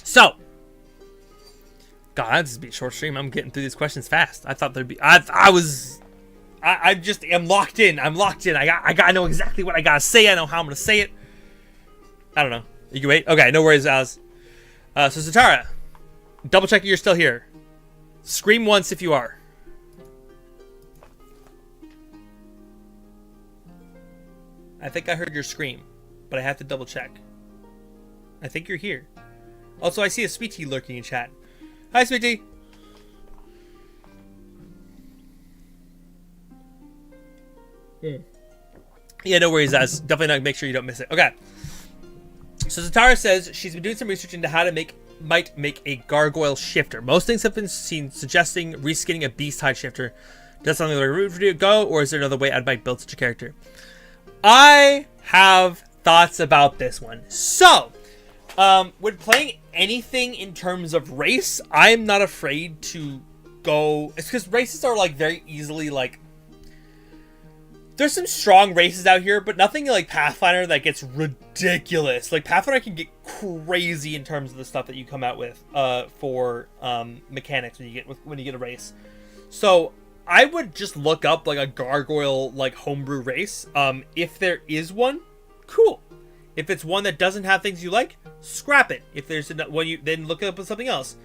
So, God, this is be a short stream. I'm getting through these questions fast. I thought there'd be. I just am locked in. I'm locked in. I gotta know exactly what I gotta say. I know how I'm gonna say it. I don't know. You can wait? Okay, no worries, Az. So Zatara, double check you're still here. Scream once if you are. I think I heard your scream, but I have to double check. I think you're here. Also, I see a Sweetie lurking in chat. Hi, Sweetie. Yeah, no worries, Az. Definitely not. Make sure you don't miss it. Okay. So Zatara says she's been doing some research into how to might make a gargoyle shifter. Most things have been seen suggesting reskinning a beast hide shifter. Does something like root for you go, or is there another way I might build such a character? I have thoughts about this one. So, when playing anything in terms of race, I'm not afraid to go. It's because races are like very easily like. There's some strong races out here, but nothing like Pathfinder that gets ridiculous. Like Pathfinder can get crazy in terms of the stuff that you come out with for mechanics when you get a race. So I would just look up like a gargoyle like homebrew race. If there is one, cool. If it's one that doesn't have things you like, scrap it. If there's one then look up something else.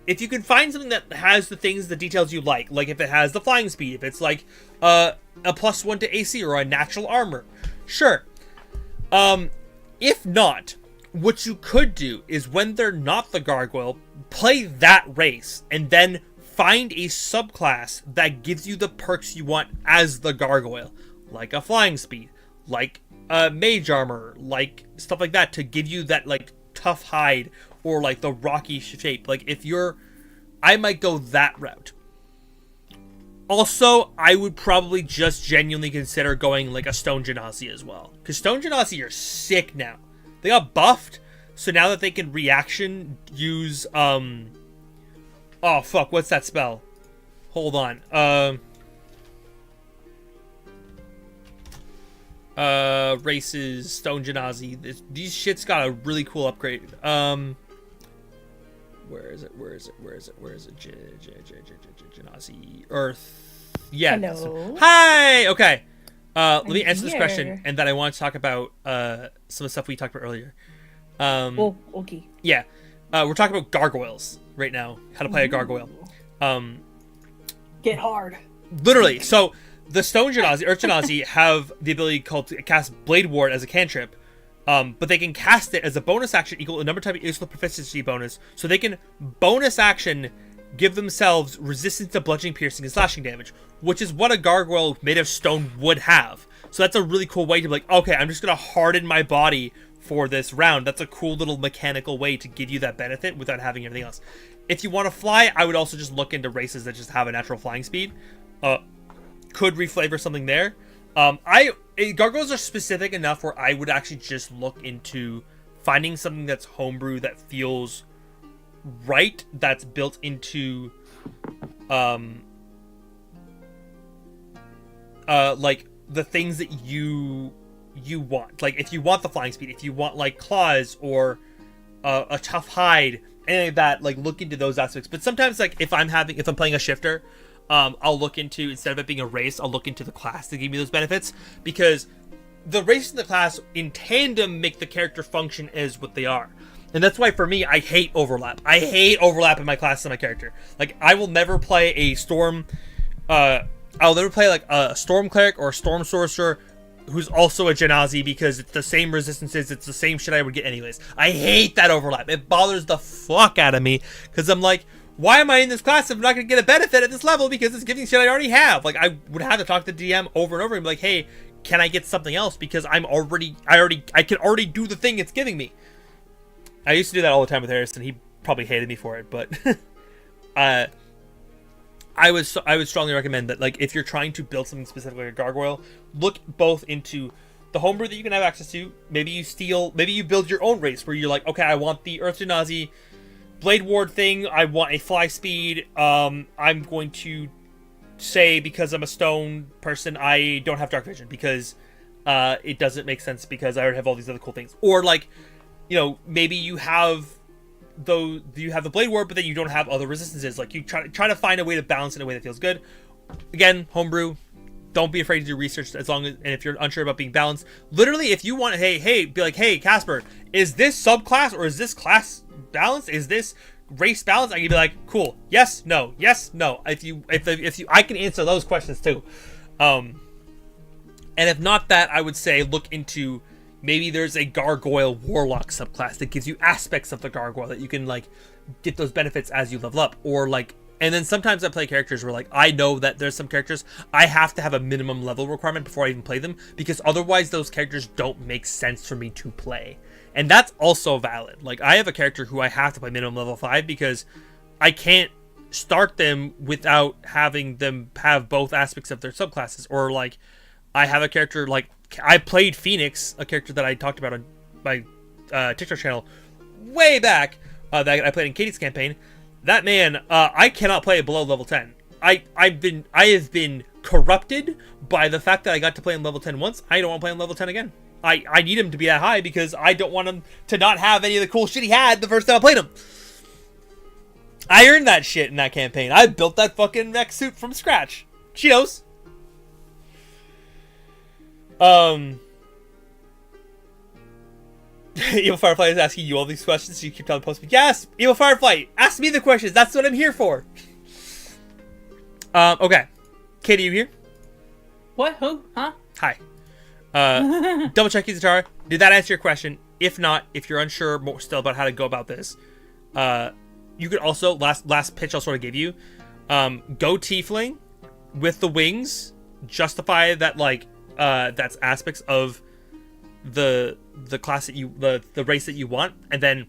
If you can find something that has the details you like if it has the flying speed, if it's like a +1 to AC or a natural armor, sure. If not, what you could do is when they're not the gargoyle, play that race and then find a subclass that gives you the perks you want as the gargoyle, like a flying speed, like a mage armor, like stuff like that to give you that like tough hide or like the rocky shape. Like I might go that route. Also, I would probably just genuinely consider going like a Stone Genasi as well. Because Stone Genasi are sick now. They got buffed, so now that they can reaction use, oh fuck, what's that spell? Hold on. Races, Stone Genasi. These shits got a really cool upgrade. Where is it? Genasi. Earth. Yeah. Hello. Hi! Okay. Let me answer this question, and then I want to talk about some of the stuff we talked about earlier. Okay. Yeah. We're talking about gargoyles right now. How to play a gargoyle. Get hard. Literally. So, the Stone Genasi, Earth Genasi, have the ability to cast Blade Ward as a cantrip. But they can cast it as a bonus action equal to the number type equals the proficiency bonus. So they can bonus action give themselves resistance to bludgeoning, piercing, and slashing damage, which is what a gargoyle made of stone would have. So that's a really cool way to be like, okay, I'm just going to harden my body for this round. That's a cool little mechanical way to give you that benefit without having everything else. If you want to fly, I would also just look into races that just have a natural flying speed. Could reflavor something there. Gargoyles are specific enough where I would actually just look into finding something that's homebrew that feels right, that's built into like the things that you want. Like if you want the flying speed, if you want like claws or a tough hide, anything like that, like look into those aspects. But sometimes like if I'm playing a shifter, I'll look into, instead of it being a race, I'll look into the class to give me those benefits, because the race and the class in tandem make the character function as what they are. And that's why for me, I hate overlap. I hate overlap in my class and my character. Like I will never play a storm, I'll never play like a storm cleric or a storm sorcerer who's also a Genasi, because it's the same resistances, it's the same shit I would get anyways. I hate that overlap. It bothers the fuck out of me, because I'm like, why am I in this class if I'm not going to get a benefit at this level, because it's giving shit I already have? Like, I would have to talk to the DM over and over and be like, hey, can I get something else? Because I can already do the thing it's giving me. I used to do that all the time with Harrison. He probably hated me for it, but I would strongly recommend that, like, if you're trying to build something specifically like a gargoyle, look both into the homebrew that you can have access to. Maybe you build your own race where you're like, okay, I want the Earth Genasi Blade Ward thing, I want a fly speed. I'm going to say, because I'm a stone person, I don't have dark vision, because it doesn't make sense, because I already have all these other cool things. Or like, you know, maybe you have the Blade Ward, but then you don't have other resistances. Like you try to find a way to balance in a way that feels good. Again, homebrew. Don't be afraid to do research, and if you're unsure about being balanced, literally, if you want, hey, be like, hey, Casper, is this subclass or is this class balanced? Is this race balanced? I can be like, cool, yes, no, yes, no. If you, I can answer those questions too. And if not that, I would say look into maybe there's a gargoyle warlock subclass that gives you aspects of the gargoyle that you can like get those benefits as you level up, or like. And then sometimes I play characters where, like, I know that there's some characters I have to have a minimum level requirement before I even play them, because otherwise those characters don't make sense for me to play. And that's also valid. Like, I have a character who I have to play minimum level 5 because I can't start them without having them have both aspects of their subclasses. Or, like, I have a character, like, I played Phoenix, a character that I talked about on my TikTok channel way back, that I played in Katie's campaign. That man, I cannot play below level 10. I have been corrupted by the fact that I got to play in level 10 once. I don't want to play in level 10 again. I need him to be that high because I don't want him to not have any of the cool shit he had the first time I played him. I earned that shit in that campaign. I built that fucking mech suit from scratch. She knows. Evil Firefly is asking you all these questions, so you keep telling post me. Yes, Evil Firefly, ask me the questions. That's what I'm here for. Okay. Katie, you here? What? Who? Huh? Hi. Double check Izatara. Did that answer your question? If not, if you're unsure more still about how to go about this, you could also, last pitch I'll sort of give you, go Tiefling with the wings, justify that, like, that's aspects of the class that you the race that you want, and then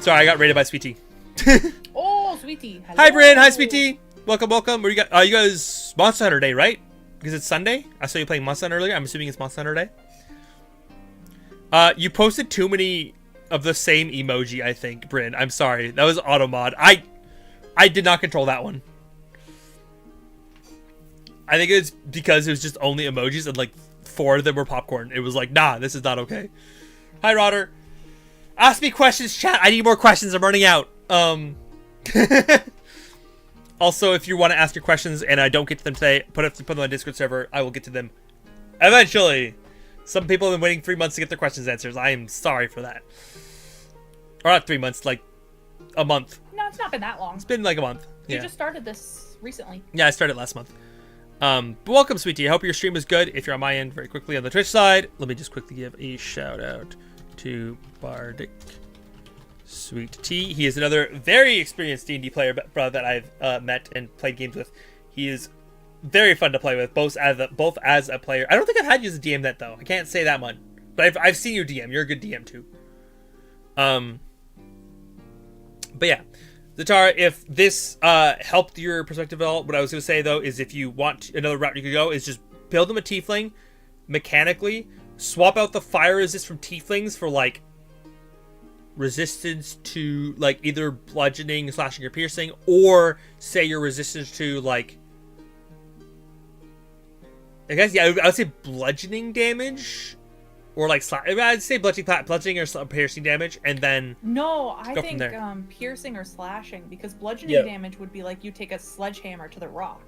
sorry, I got raided by Sweetie. Oh, Sweetie. Hello. Hi Bryn, hi Sweetie. Welcome. Where you got you guys Monster Hunter Day, right? Because it's Sunday. I saw you playing Monster Hunter earlier. I'm assuming it's Monster Hunter Day. You posted too many of the same emoji, I think, Bryn. I'm sorry. That was auto mod. I did not control that one. I think it's because it was just only emojis and like 4 of them were popcorn. It was like, nah, this is not okay. Hi, Rodder. Ask me questions, chat. I need more questions. I'm running out. Also, if you want to ask your questions and I don't get to them today, put them on the Discord server. I will get to them eventually. Some people have been waiting 3 months to get their questions answered. I am sorry for that. Or not 3 months, like a month. No, it's not been that long. It's been like a month. You just started this recently. Yeah, I started last month. But welcome, Sweetie. I hope your stream is good. If you're on my end, very quickly on the Twitch side, let me just quickly give a shout out to Bardic Sweet Tea. He is another very experienced D&D player that I've met and played games with. He is very fun to play with, both as a player. I don't think I've had you as a DM though. I can't say that much, but I've seen you DM. You're a good DM too. But yeah. Zatara, if this helped your perspective at all, what I was going to say, though, is if you want another route you could go, is just build them a Tiefling mechanically, swap out the fire resist from Tieflings for, like, resistance to, like, either bludgeoning, slashing, or piercing, or say your resistance to, like, I guess, yeah, I would say bludgeoning damage. Or like, I'd say bludgeoning or piercing damage, and then no, I think piercing or slashing, because bludgeoning damage would be like you take a sledgehammer to the rock.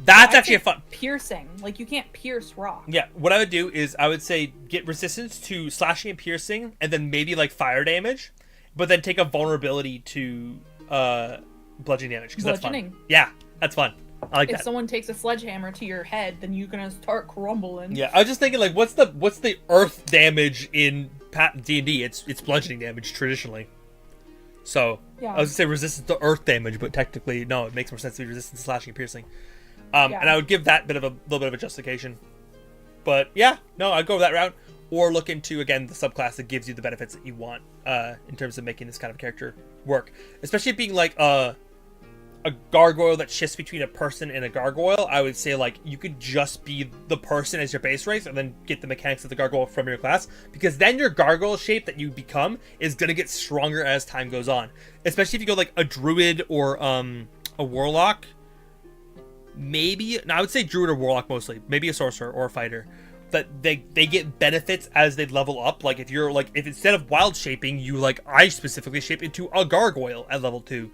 That's actually a fun piercing. Like you can't pierce rock. Yeah, what I would do is I would say get resistance to slashing and piercing, and then maybe like fire damage, but then take a vulnerability to bludgeoning damage because that's fun. Yeah, that's fun. I like that. If someone takes a sledgehammer to your head, then you're gonna start crumbling. Yeah, I was just thinking, like, what's the earth damage in D&D? It's bludgeoning damage traditionally. So yeah. I was gonna say resistance to earth damage, but technically, no, it makes more sense to be resistant to slashing and piercing. And I would give that little bit of a justification. But yeah, no, I'd go that route, or look into again the subclass that gives you the benefits that you want in terms of making this kind of character work, especially it being like a gargoyle that shifts between a person and a gargoyle. I would say like you could just be the person as your base race and then get the mechanics of the gargoyle from your class, because then your gargoyle shape that you become is gonna get stronger as time goes on, especially if you go like a druid or a warlock. Maybe, no, I would say druid or warlock mostly, maybe a sorcerer or a fighter, that they get benefits as they level up. Like if you're like, if instead of wild shaping, you like, I specifically shape into a gargoyle at level 2,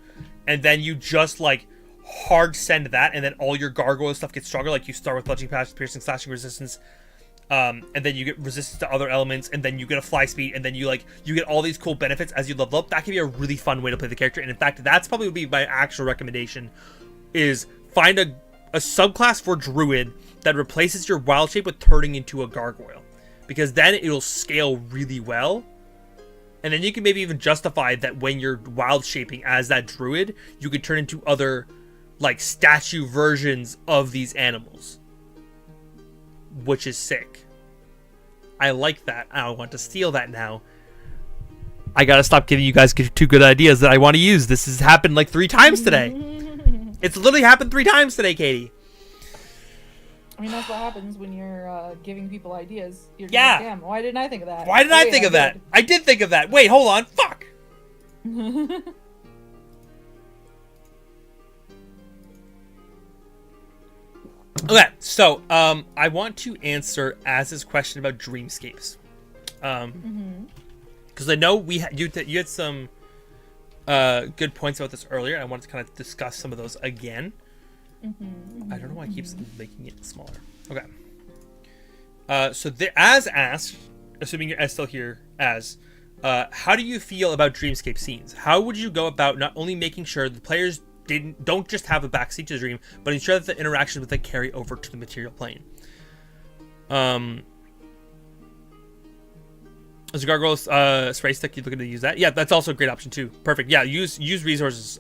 and then you just like hard send that, and then all your gargoyle stuff gets stronger. Like you start with bludgeoning, piercing, slashing, resistance, and then you get resistance to other elements, and then you get a fly speed, and then you get all these cool benefits as you level up. That can be a really fun way to play the character. And in fact, that's probably would be my actual recommendation: is find a subclass for druid that replaces your wild shape with turning into a gargoyle, because then it'll scale really well. And then you can maybe even justify that when you're wild shaping as that druid, you can turn into other, like, statue versions of these animals. Which is sick. I like that. I want to steal that now. I gotta stop giving you guys 2 good ideas that I want to use. This has happened like 3 times today. It's literally happened 3 times today, Katie. I mean, that's what happens when you're giving people ideas. You're yeah. Like, damn, why didn't I think of that? Why did I think of that? I did think of that. Wait, hold on. Fuck. Okay, so I want to answer Az's question about dreamscapes. Because I know you had some good points about this earlier. I wanted to kind of discuss some of those again. I don't know why I keep making it smaller. Okay. So Az asked, assuming you're still here, Az, how do you feel about dreamscape scenes? How would you go about not only making sure the players don't just have a backseat to the dream, but ensure that the interactions with it carry over to the material plane? As a gargoyle spray stick, you looking to use that? Yeah, that's also a great option too. Perfect. Yeah, use resources.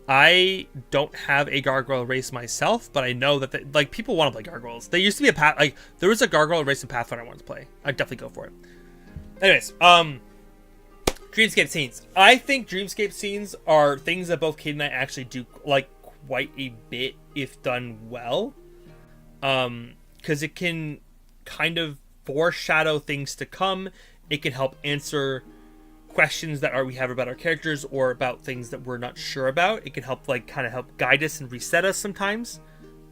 I don't have a gargoyle race myself, but I know that like people want to play gargoyles. There used to be there was a gargoyle race in Pathfinder I wanted to play. I'd definitely go for it. Anyways, dreamscape scenes. I think dreamscape scenes are things that both Kate and I actually do like quite a bit if done well. Because it can kind of foreshadow things to come. It can help answer questions that we have about our characters or about things that we're not sure about. It can help kind of help guide us and reset us sometimes.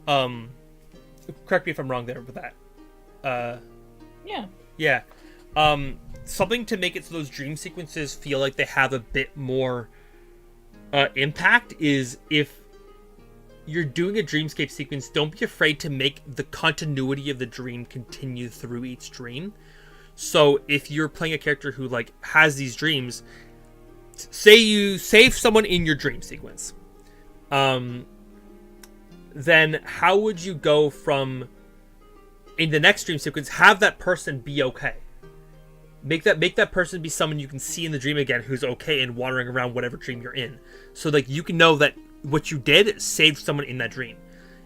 Correct me if I'm wrong there with that. Yeah. Something to make it so those dream sequences feel like they have a bit more impact is if you're doing a dreamscape sequence, don't be afraid to make the continuity of the dream continue through each dream. So if you're playing a character who has these dreams, say you save someone in your dream sequence, then how would you go from in the next dream sequence have that person be okay? Make that person be someone you can see in the dream again who's okay and wandering around whatever dream you're in. So you can know that what you did saved someone in that dream.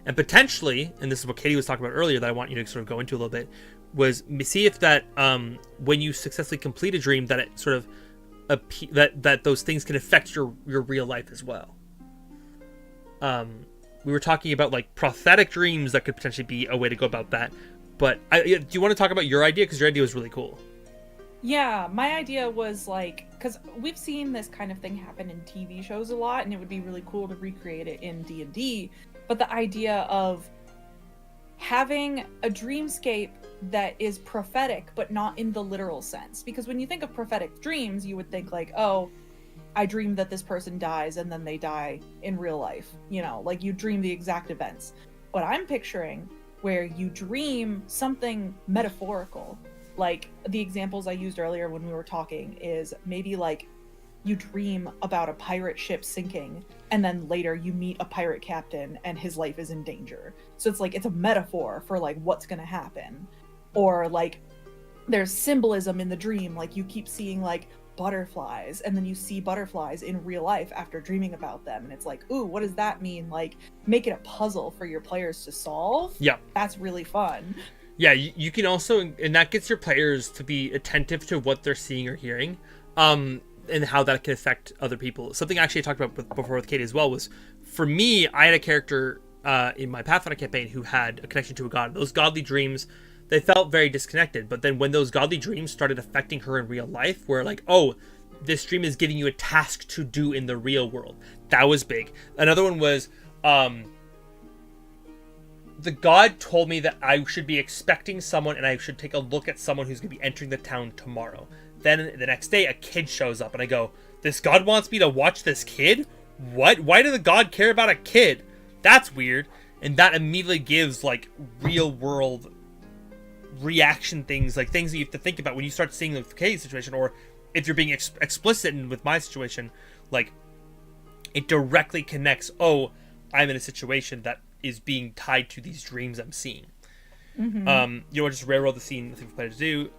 And potentially, and this is what Katie was talking about earlier that I want you to sort of go into a little bit, was see if that when you successfully complete a dream that it sort of that those things can affect your real life as well. We were talking about prophetic dreams that could potentially be a way to go about that. But do you want to talk about your idea? Because your idea was really cool. Yeah, my idea was because we've seen this kind of thing happen in TV shows a lot, and it would be really cool to recreate it in D&D. But the idea of having a dreamscape that is prophetic, but not in the literal sense. Because when you think of prophetic dreams, you would think oh, I dreamed that this person dies and then they die in real life. You dream the exact events. But I'm picturing where you dream something metaphorical. The examples I used earlier when we were talking is maybe you dream about a pirate ship sinking and then later you meet a pirate captain and his life is in danger. So it's a metaphor for what's going to happen. Or there's symbolism in the dream. You keep seeing butterflies and then you see butterflies in real life after dreaming about them. And it's ooh, what does that mean? Make it a puzzle for your players to solve. Yeah. That's really fun. Yeah, you can also, and that gets your players to be attentive to what they're seeing or hearing, and how that can affect other people. Something I actually talked about before with Katie as well was, for me, I had a character in my Pathfinder campaign who had a connection to a god. Those godly dreams, they felt very disconnected, but then when those godly dreams started affecting her in real life, where oh, this dream is giving you a task to do in the real world. That was big. Another one was, the god told me that I should be expecting someone and I should take a look at someone who's going to be entering the town tomorrow. Then the next day, a kid shows up and I go, this god wants me to watch this kid? what? Why did the god care about a kid? That's weird. And that immediately gives, like, real world reaction things, like things that you have to think about when you start seeing the Katie's situation, or if you're being explicit in with my situation, like, it directly connects, oh, I'm in a situation that is being tied to these dreams I'm seeing. You know, just railroad the scene, nothing for players to do.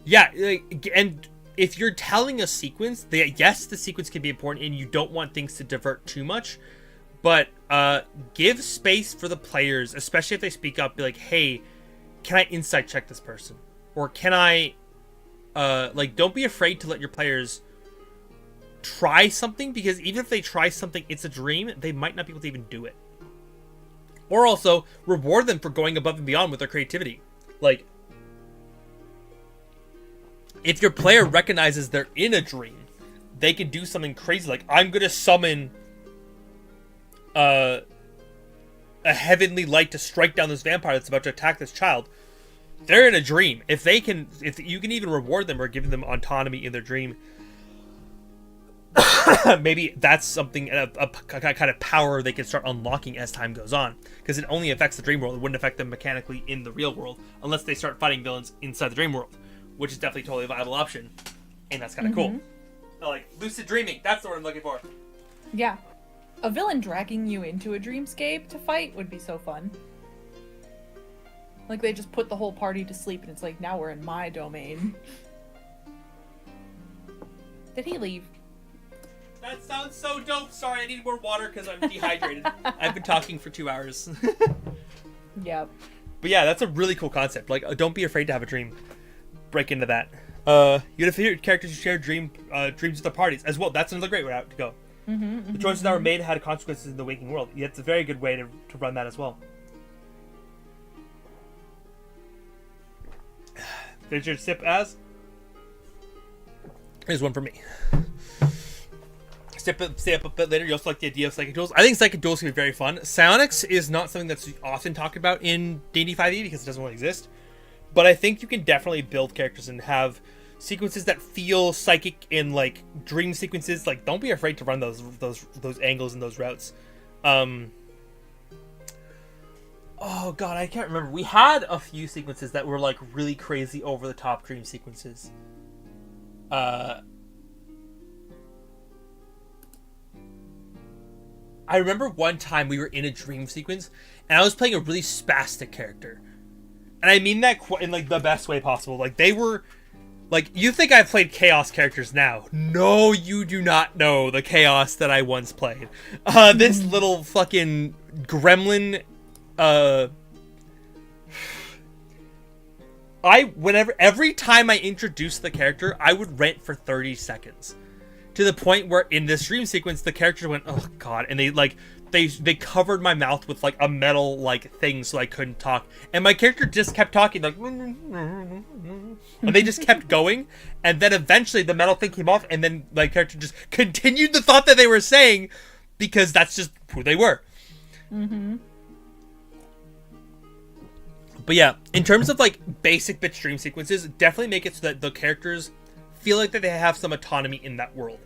Yeah, and if you're telling a sequence, yes, the sequence can be important, and you don't want things to divert too much, but give space for the players, especially if they speak up, be like, hey, can I insight check this person? Or can I, like, don't be afraid to let your players try something, because even if they try something, it's a dream, they might not be able to even do it. Or also, reward them for going above and beyond with their creativity. Like, if your player recognizes they're in a dream, they can do something crazy, like, I'm gonna summon a heavenly light to strike down this vampire that's about to attack this child. They're in a dream. If you can even reward them or give them autonomy in their dream, maybe that's something, a kind of power they can start unlocking as time goes on, because it only affects the dream world. It wouldn't affect them mechanically in the real world unless they start fighting villains inside the dream world, which is definitely totally a viable option, and that's kind of cool. Like, lucid dreaming, that's the word I'm looking for. Yeah. A villain dragging you into a dreamscape to fight would be so fun. Like, they just put the whole party to sleep and it's like, now we're in my domain. Did he leave? That sounds so dope. Sorry, I need more water because I'm dehydrated. I've been talking for 2 hours. Yep. But yeah, that's a really cool concept. Like, don't be afraid to have a dream. Break into that. You have favorite characters who share dreams with their parties as well. That's another great route to go. The choices that were made had consequences in the waking world. Yeah, it's a very good way to run that as well. There's your sip as. Here's one for me. Stay up a bit later. You also like the idea of psychic duels. I think psychic duels can be very fun. Psionics is not something that's often talked about in D&D 5e because it doesn't really exist. But I think you can definitely build characters and have sequences that feel psychic in, like, dream sequences. Like, don't be afraid to run those angles and those routes. Oh god, I can't remember. We had a few sequences that were, like, really crazy over the top dream sequences. I remember one time we were in a dream sequence, and I was playing a really spastic character. And I mean that in, like, the best way possible. Like, they were... Like, you think I've played Chaos characters now. No, you do not know the Chaos that I once played. This little fucking gremlin... Every time I introduced the character, I would rant for 30 seconds. To the point where in this dream sequence, the character went, oh god, and they covered my mouth with, like, a metal, like, thing so I couldn't talk. And my character just kept talking, like, and they just kept going. And then eventually the metal thing came off, and then my character just continued the thought that they were saying, because that's just who they were. But yeah, in terms of, like, basic bitch dream sequences, definitely make it so that the characters feel like that they have some autonomy in that world.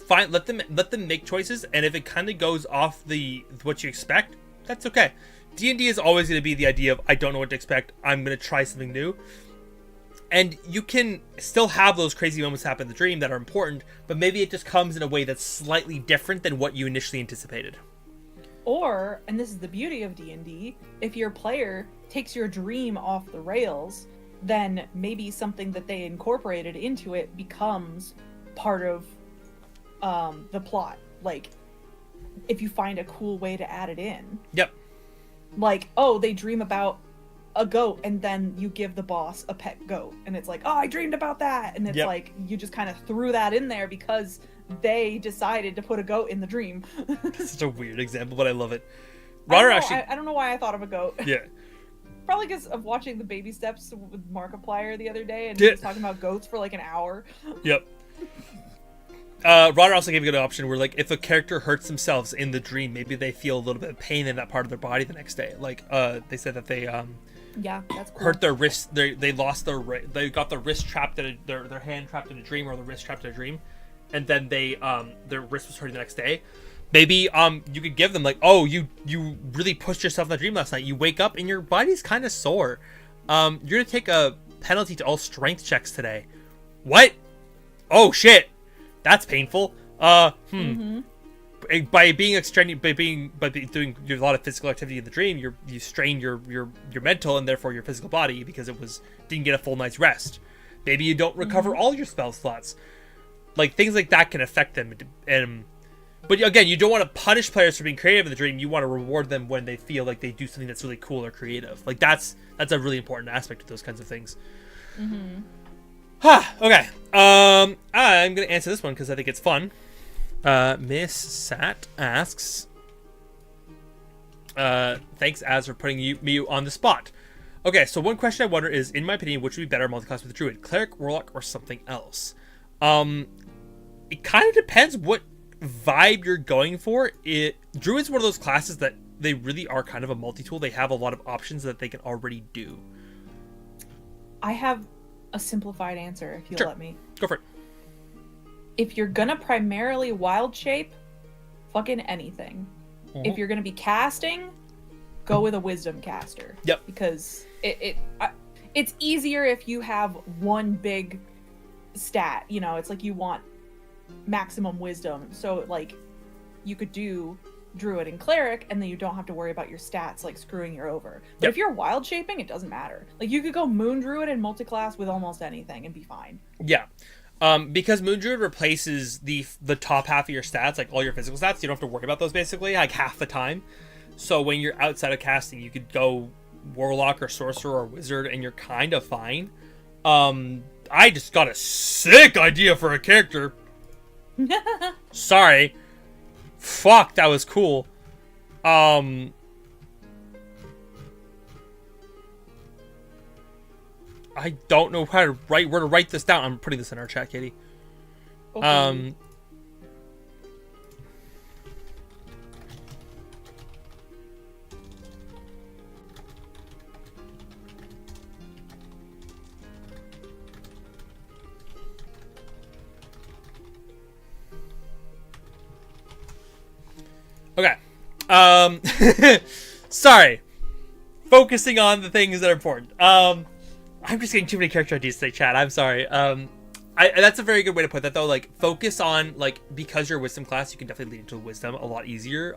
Let them make choices, and if it kind of goes off what you expect, that's okay. D&D is always going to be the idea of, I don't know what to expect, I'm going to try something new. And you can still have those crazy moments happen in the dream that are important, but maybe it just comes in a way that's slightly different than what you initially anticipated. Or, and this is the beauty of D&D, if your player takes your dream off the rails, then maybe something that they incorporated into it becomes part of the plot. Like, if you find a cool way to add it in. Yep. Like, oh, they dream about a goat, and then you give the boss a pet goat, and it's like, oh, I dreamed about that, and it's like, you just kind of threw that in there because they decided to put a goat in the dream. That's such a weird example, but I love it. I don't know why I thought of a goat. Yeah. Probably because of watching the Baby Steps with Markiplier the other day, and he was talking about goats for like an hour. Yep. Rodder also gave a good option where, like, if a character hurts themselves in the dream, maybe they feel a little bit of pain in that part of their body the next day. Like, they said that they that's cool. hurt their wrist. They lost they got their wrist trapped in their hand trapped in a dream, or the wrist trapped in a dream, and then they their wrist was hurting the next day. Maybe you could give them like, oh, you really pushed yourself in the dream last night. You wake up and your body's kind of sore. You're gonna take a penalty to all strength checks today. What? Oh shit, that's painful. By being doing a lot of physical activity in the dream, you strain your mental and therefore your physical body because didn't get a full night's rest. Maybe you don't recover all your spell slots. Like things like that can affect them. But again, you don't want to punish players for being creative in the dream. You want to reward them when they feel like they do something that's really cool or creative. Like that's a really important aspect of those kinds of things. Okay. I'm gonna answer this one because I think it's fun. Miss Sat asks, thanks Az for putting me on the spot. Okay, so one question I wonder is, in my opinion, which would be better multiclass with Druid, Cleric, Warlock, or something else? It kind of depends what vibe you're going for. Druid's one of those classes that they really are kind of a multi-tool. They have a lot of options that they can already do. I have a simplified answer, if you'll let me. Go for it. If you're gonna primarily wild shape, fucking anything. If you're gonna be casting, go with a wisdom caster. Yep. Because it's easier if you have one big stat. You know, it's like you want maximum wisdom. So like you could do druid and cleric and then you don't have to worry about your stats like screwing you over. But if you're wild shaping, it doesn't matter. Like you could go moon druid and multiclass with almost anything and be fine. Yeah. Because Moon Druid replaces the top half of your stats, like all your physical stats, you don't have to worry about those basically, like half the time. So when you're outside of casting, you could go Warlock or Sorcerer or Wizard and you're kind of fine. I just got a sick idea for a character. Sorry. Fuck, that was cool. I don't know where to write this down. I'm putting this in our chat, Katie. Okay. Sorry. Focusing on the things that are important. I'm just getting too many character ideas today, chat. I'm sorry. That's a very good way to put that, though. Like, focus on, like, because you're a wisdom class, you can definitely lead into wisdom a lot easier.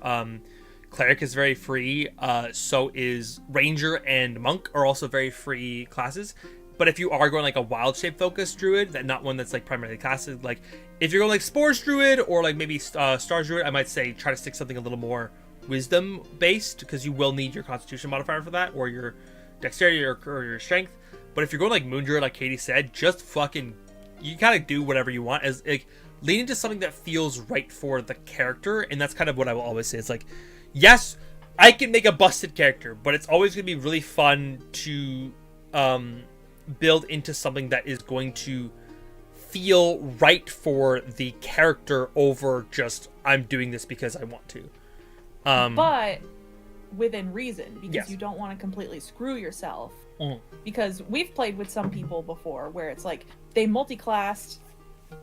Cleric is very free. So is Ranger and Monk are also very free classes. But if you are going, like, a wild shape focused druid, not one that's, like, primarily classes, like, if you're going, like, Spores druid or, like, maybe Star druid, I might say try to stick something a little more wisdom based, because you will need your constitution modifier for that, or your dexterity or your strength. But if you're going like Moon Druid, like Katie said, just fucking, you kind of do whatever you want. As like, lean into something that feels right for the character, and that's kind of what I will always say. It's like, yes, I can make a busted character, but it's always going to be really fun to build into something that is going to feel right for the character over just, I'm doing this because I want to. But within reason, because yes. you don't want to completely screw yourself. Because we've played with some people before where it's like they multi-classed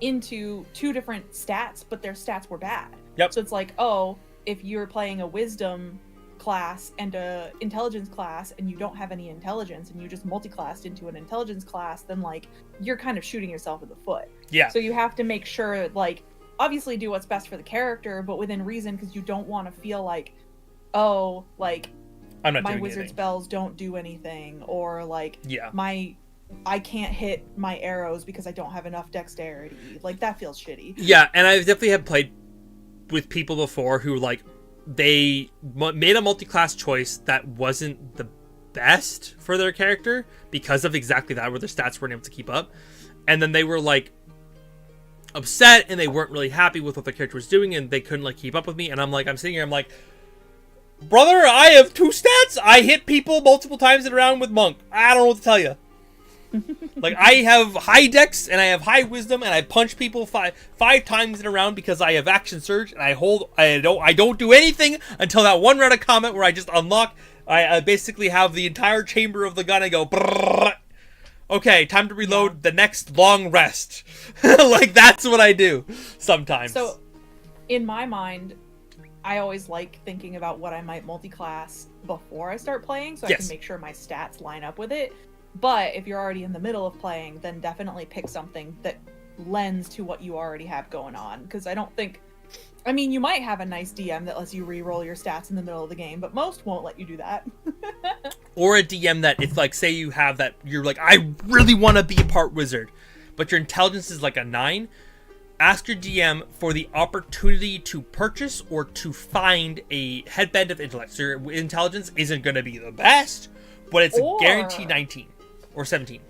into two different stats, but their stats were bad. Yep. So it's like, oh, if you're playing a wisdom class and a intelligence class and you don't have any intelligence and you just multi-classed into an intelligence class, then like you're kind of shooting yourself in the foot. Yeah. So you have to make sure, like, obviously do what's best for the character, but within reason, because you don't want to feel like, oh, like, I'm not my doing wizard anything. spells don't do anything, or like, I can't hit my arrows because I don't have enough dexterity. Like, that feels shitty. Yeah, and I've definitely had played with people before who, like, they made a multi-class choice that wasn't the best for their character because of exactly that, where their stats weren't able to keep up. And then they were, like, upset, and they weren't really happy with what their character was doing, and they couldn't, like, keep up with me. And I'm sitting here, I'm like, brother, I have 2 stats. I hit people multiple times in a round with Monk. I don't know what to tell you. Like, I have high dex and I have high wisdom, and I punch people five times in a round because I have action surge, and I don't do anything until that one round of combat where I just unlock. I basically have the entire chamber of the gun. I go, brrr. okay, time to reload the next long rest. Like, that's what I do sometimes. So, in my mind, I always like thinking about what I might multi-class before I start playing, so I can make sure my stats line up with it. But if you're already in the middle of playing, then definitely pick something that lends to what you already have going on. Because I don't think... I mean, you might have a nice DM that lets you re-roll your stats in the middle of the game, but most won't let you do that. Or a DM that, if, like, say you have that, you're like, I really want to be a part wizard, but your intelligence is like a 9, ask your DM for the opportunity to purchase or to find a headband of intellect. So your intelligence isn't going to be the best, but it's a guaranteed 19 or 17.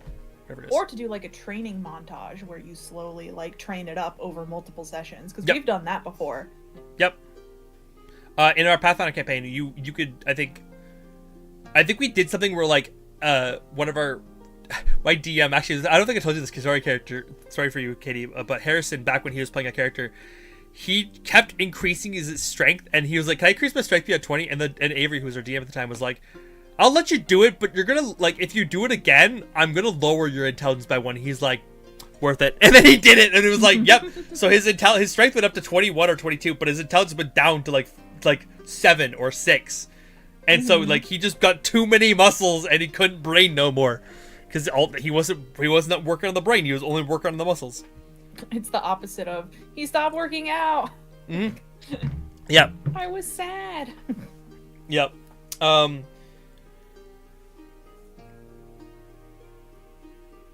Or to do like a training montage where you slowly like train it up over multiple sessions, because we've done that before. Yep. In our Pathfinder campaign, you could, I think we did something where like one of our my DM, actually, I don't think I told you this Kizori character. Sorry for you, Katie, but Harrison, back when he was playing a character, he kept increasing his strength, and he was like, "Can I increase my strength beyond 20?" And Avery, who was our DM at the time, was like, I'll let you do it, but you're gonna, like, if you do it again, I'm gonna lower your intelligence by 1. He's like, worth it. And then he did it, and it was like, yep. So his strength went up to 21 or 22, but his intelligence went down to like 7 or 6. And so like he just got too many muscles, and he couldn't brain no more, because he wasn't working on the brain. He was only working on the muscles. It's the opposite of he stopped working out. Yep. I was sad. Yep.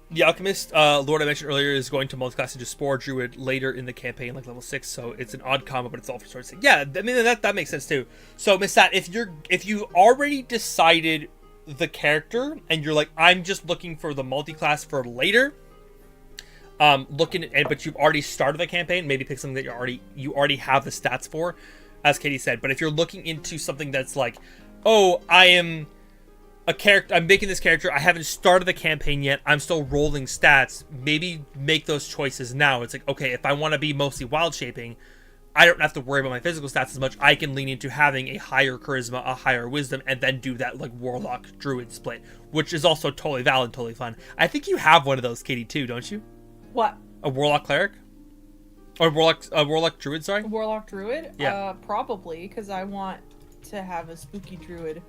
The Alchemist, Lord I mentioned earlier, is going to multiclass into Spore Druid later in the campaign, like level 6, so it's an odd combo, but it's all for sort of thing. Yeah, I mean, that makes sense too. So, Miss Sat, if you already decided the character, and you're like, I'm just looking for the multiclass for later, but you've already started the campaign, maybe pick something that you already have the stats for, as Katie said. But if you're looking into something that's like, oh, I'm making this character, I haven't started the campaign yet, I'm still rolling stats, maybe make those choices now. It's like, okay, if I want to be mostly wild shaping, I don't have to worry about my physical stats as much. I can lean into having a higher charisma, a higher wisdom, and then do that like warlock druid split, which is also totally valid, totally fun. I think you have one of those, Katie, too, don't you? What? A warlock cleric? Or warlock druid, sorry? Warlock druid? Yeah. Probably, because I want to have a spooky druid.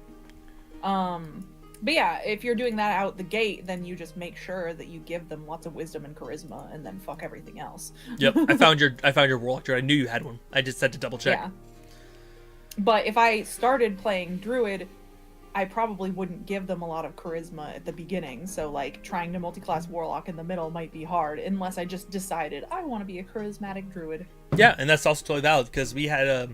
But yeah, if you're doing that out the gate, then you just make sure that you give them lots of wisdom and charisma, and then fuck everything else. Yep, I found your warlock druid. I knew you had one. I just had to double check. Yeah. But if I started playing druid, I probably wouldn't give them a lot of charisma at the beginning. So like trying to multi-class warlock in the middle might be hard, unless I just decided I want to be a charismatic druid. Yeah, and that's also totally valid, because we had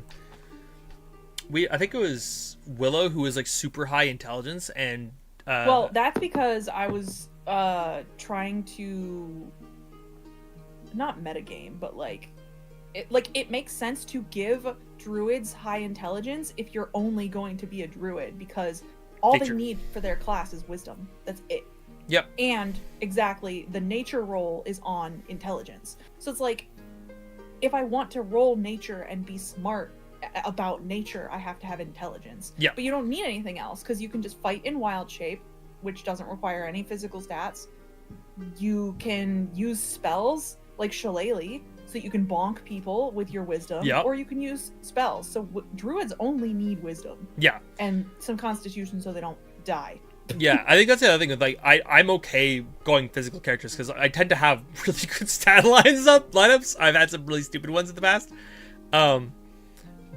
I think it was Willow, who was like super high intelligence, and well, that's because I was trying to not metagame, but it makes sense to give druids high intelligence if you're only going to be a druid, because all they need for their class is wisdom. That's it. Yep. And exactly, the nature roll is on intelligence. So it's like, if I want to roll nature and be smart about nature, I have to have intelligence. Yeah. But you don't need anything else, because you can just fight in wild shape, which doesn't require any physical stats. You can use spells like Shillelagh, so that you can bonk people with your wisdom. Yep. Or you can use spells. So druids only need wisdom. Yeah. And some constitution so they don't die. Yeah, I think that's the other thing with like I'm okay going physical characters, because I tend to have really good stat lineups. I've had some really stupid ones in the past.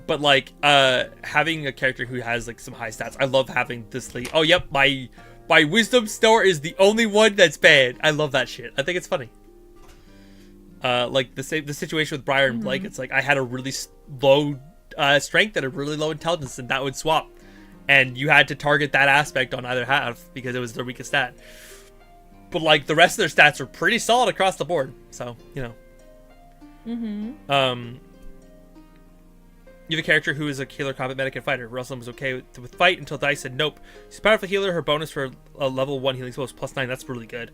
But like having a character who has like some high stats, I love having this like, oh yep, my wisdom score is the only one that's bad. I love that shit. I think it's funny. Like the situation with Briar and Blake, it's like I had a really low strength and a really low intelligence, and that would swap, and you had to target that aspect on either half because it was their weakest stat. But like the rest of their stats are pretty solid across the board, so you know. You have a character who is a healer, combat medic, and fighter. Russell was okay with fight until Dice said nope. She's a powerful healer. Her bonus for a level 1 healing spell is +9. That's really good.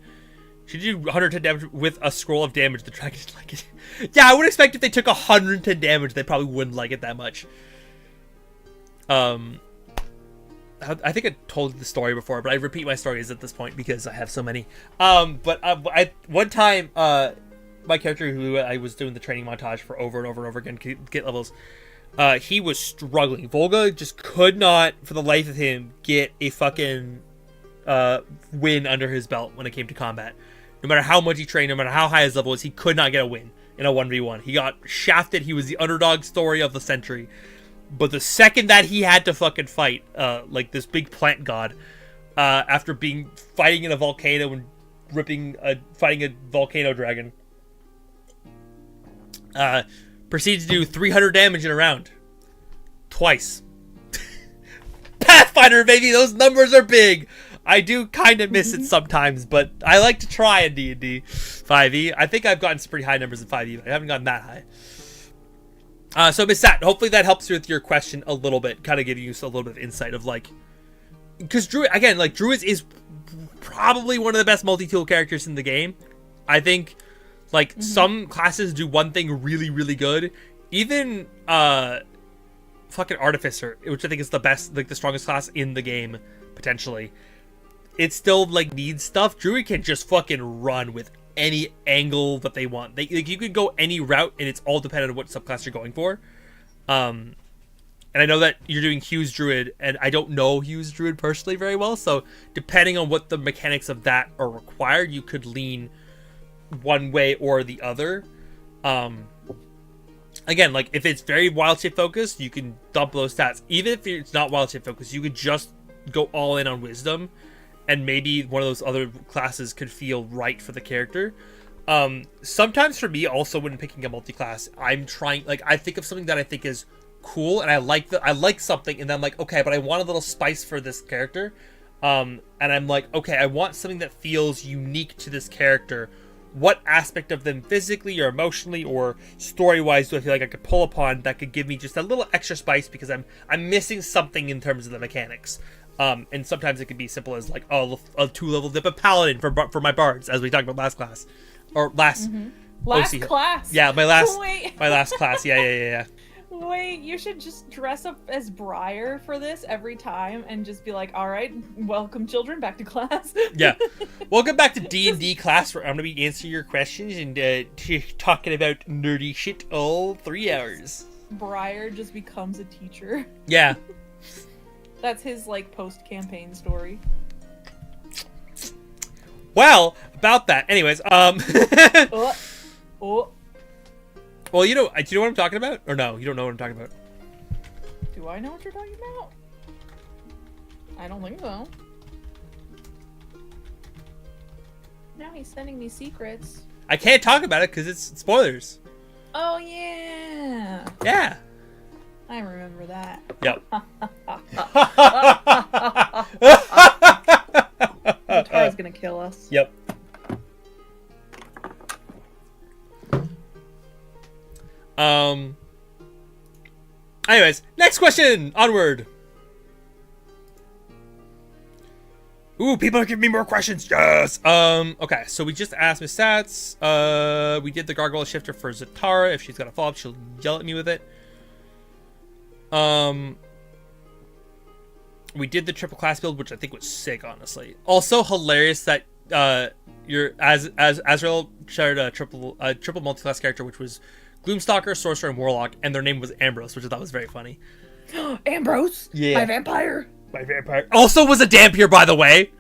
She did 110 damage with a scroll of damage. The dragon didn't like it. Yeah, I would expect if they took 110 damage, they probably wouldn't like it that much. I I think I told the story before, but I repeat my stories at this point because I have so many. One time, my character who I was doing the training montage for over and over and over again to get levels, he was struggling. Volga just could not, for the life of him, get a fucking win under his belt when it came to combat. No matter how much he trained, no matter how high his level was, he could not get a win in a 1v1. He got shafted. He was the underdog story of the century. But the second that he had to fucking fight, like this big plant god, after fighting in a volcano and fighting a volcano dragon, proceeded to do 300 damage in a round. Twice. Pathfinder, baby, those numbers are big. I do kind of miss it sometimes, but I like to try in D&D 5e. I think I've gotten some pretty high numbers in 5e, but I haven't gotten that high. So Miss Sat, hopefully that helps you with your question a little bit, kind of giving you a little bit of insight of like, because Druid is probably one of the best multi-tool characters in the game. I think like some classes do one thing really, really good. Even fucking Artificer, which I think is the best, like the strongest class in the game potentially, it still like needs stuff. Druid can just fucking run with any angle that they want. You could go any route, and it's all dependent on what subclass you're going for. And I know that you're doing Hughes Druid, and I don't know Hughes Druid personally very well, so depending on what the mechanics of that are required, you could lean one way or the other. Again, like if it's very wild shape focused, you can dump those stats. Even if it's not wild shape focused, you could just go all in on wisdom, and maybe one of those other classes could feel right for the character. Sometimes for me, also when picking a multi-class, I'm trying, like, I think of something that I think is cool, and I like something, and then I'm like, okay, but I want a little spice for this character. And I'm like, okay, I want something that feels unique to this character. What aspect of them physically or emotionally or story-wise do I feel like I could pull upon that could give me just a little extra spice, because I'm missing something in terms of the mechanics. And sometimes it can be simple as like, a 2-level dip of Paladin for my bards, as we talked about last class. Or last class. Yeah, my last class. Yeah. Wait, you should just dress up as Briar for this every time and just be like, all right, welcome children back to class. Yeah. Welcome back to D&D class, where I'm going to be answering your questions and talking about nerdy shit all 3 hours. Briar just becomes a teacher. Yeah. That's his, like, post-campaign story. Well, about that. Anyways, Well, do you know what I'm talking about? Or no, you don't know what I'm talking about? Do I know what you're talking about? I don't think so. Now he's sending me secrets. I can't talk about it because it's spoilers. Oh, yeah. Yeah. I remember that. Yep. Tara's gonna kill us. Yep. Anyways, next question. Onward. Ooh, people are giving me more questions. Yes. Okay, so we just asked Miss Sats. We did the gargoyle shifter for Zatara. If she's got a follow-up, she'll yell at me with it. We did the triple class build, which I think was sick, honestly. Also hilarious that you're as Azrael shared a triple multi-class character, which was Gloomstalker, Sorcerer, and Warlock, and their name was Ambrose, which I thought was very funny. Ambrose? Yeah. My vampire? My vampire. Also was a Dampier, by the way.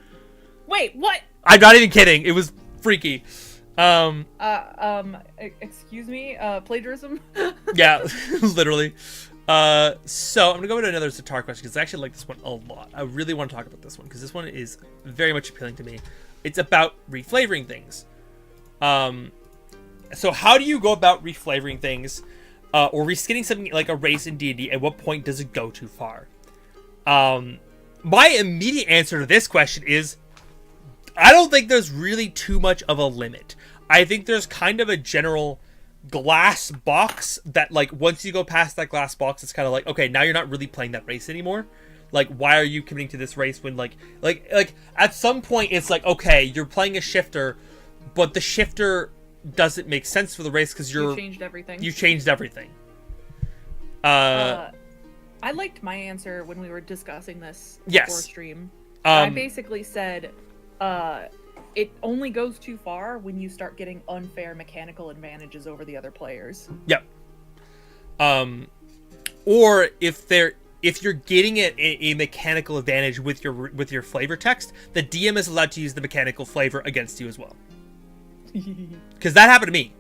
Wait, what? I'm not even kidding. It was freaky. Excuse me? Plagiarism? Yeah, literally. So I'm gonna go into another Zatara question, because I actually like this one a lot. I really want to talk about this one, because this one is very much appealing to me. It's about reflavoring things. So how do you go about reflavoring things, or reskinning something like a race in D&D? At what point does it go too far? My immediate answer to this question is, I don't think there's really too much of a limit. I think there's kind of a general glass box that, like, once you go past that glass box, it's kind of like, okay, now you're not really playing that race anymore. Like, why are you committing to this race when, like at some point it's like, okay, you're playing a shifter, but the shifter doesn't make sense for the race because you changed everything. You changed everything. I liked my answer when we were discussing this Yes. before stream. I basically said, it only goes too far when you start getting unfair mechanical advantages over the other players. Yep. Or if you're getting a mechanical advantage with your flavor text, the DM is allowed to use the mechanical flavor against you as well. Because that happened to me.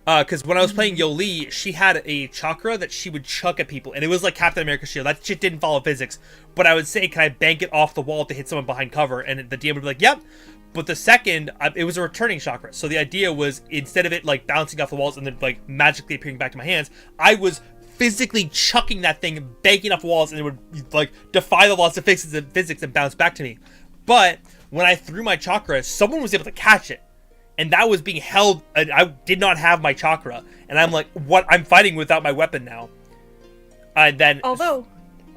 Because when I was playing Yoli, she had a chakra that she would chuck at people, and it was like Captain America's shield. That shit didn't follow physics. But I would say, can I bank it off the wall to hit someone behind cover? And the DM would be like, yep. But the second, it was a returning chakra. So the idea was, instead of it like bouncing off the walls and then like magically appearing back to my hands, I was physically chucking that thing, banking off walls, and it would like defy the laws of physics and bounce back to me. But when I threw my chakra, someone was able to catch it. And that was being held, and I did not have my chakra. And I'm like, what? I'm fighting without my weapon now. And then... Although...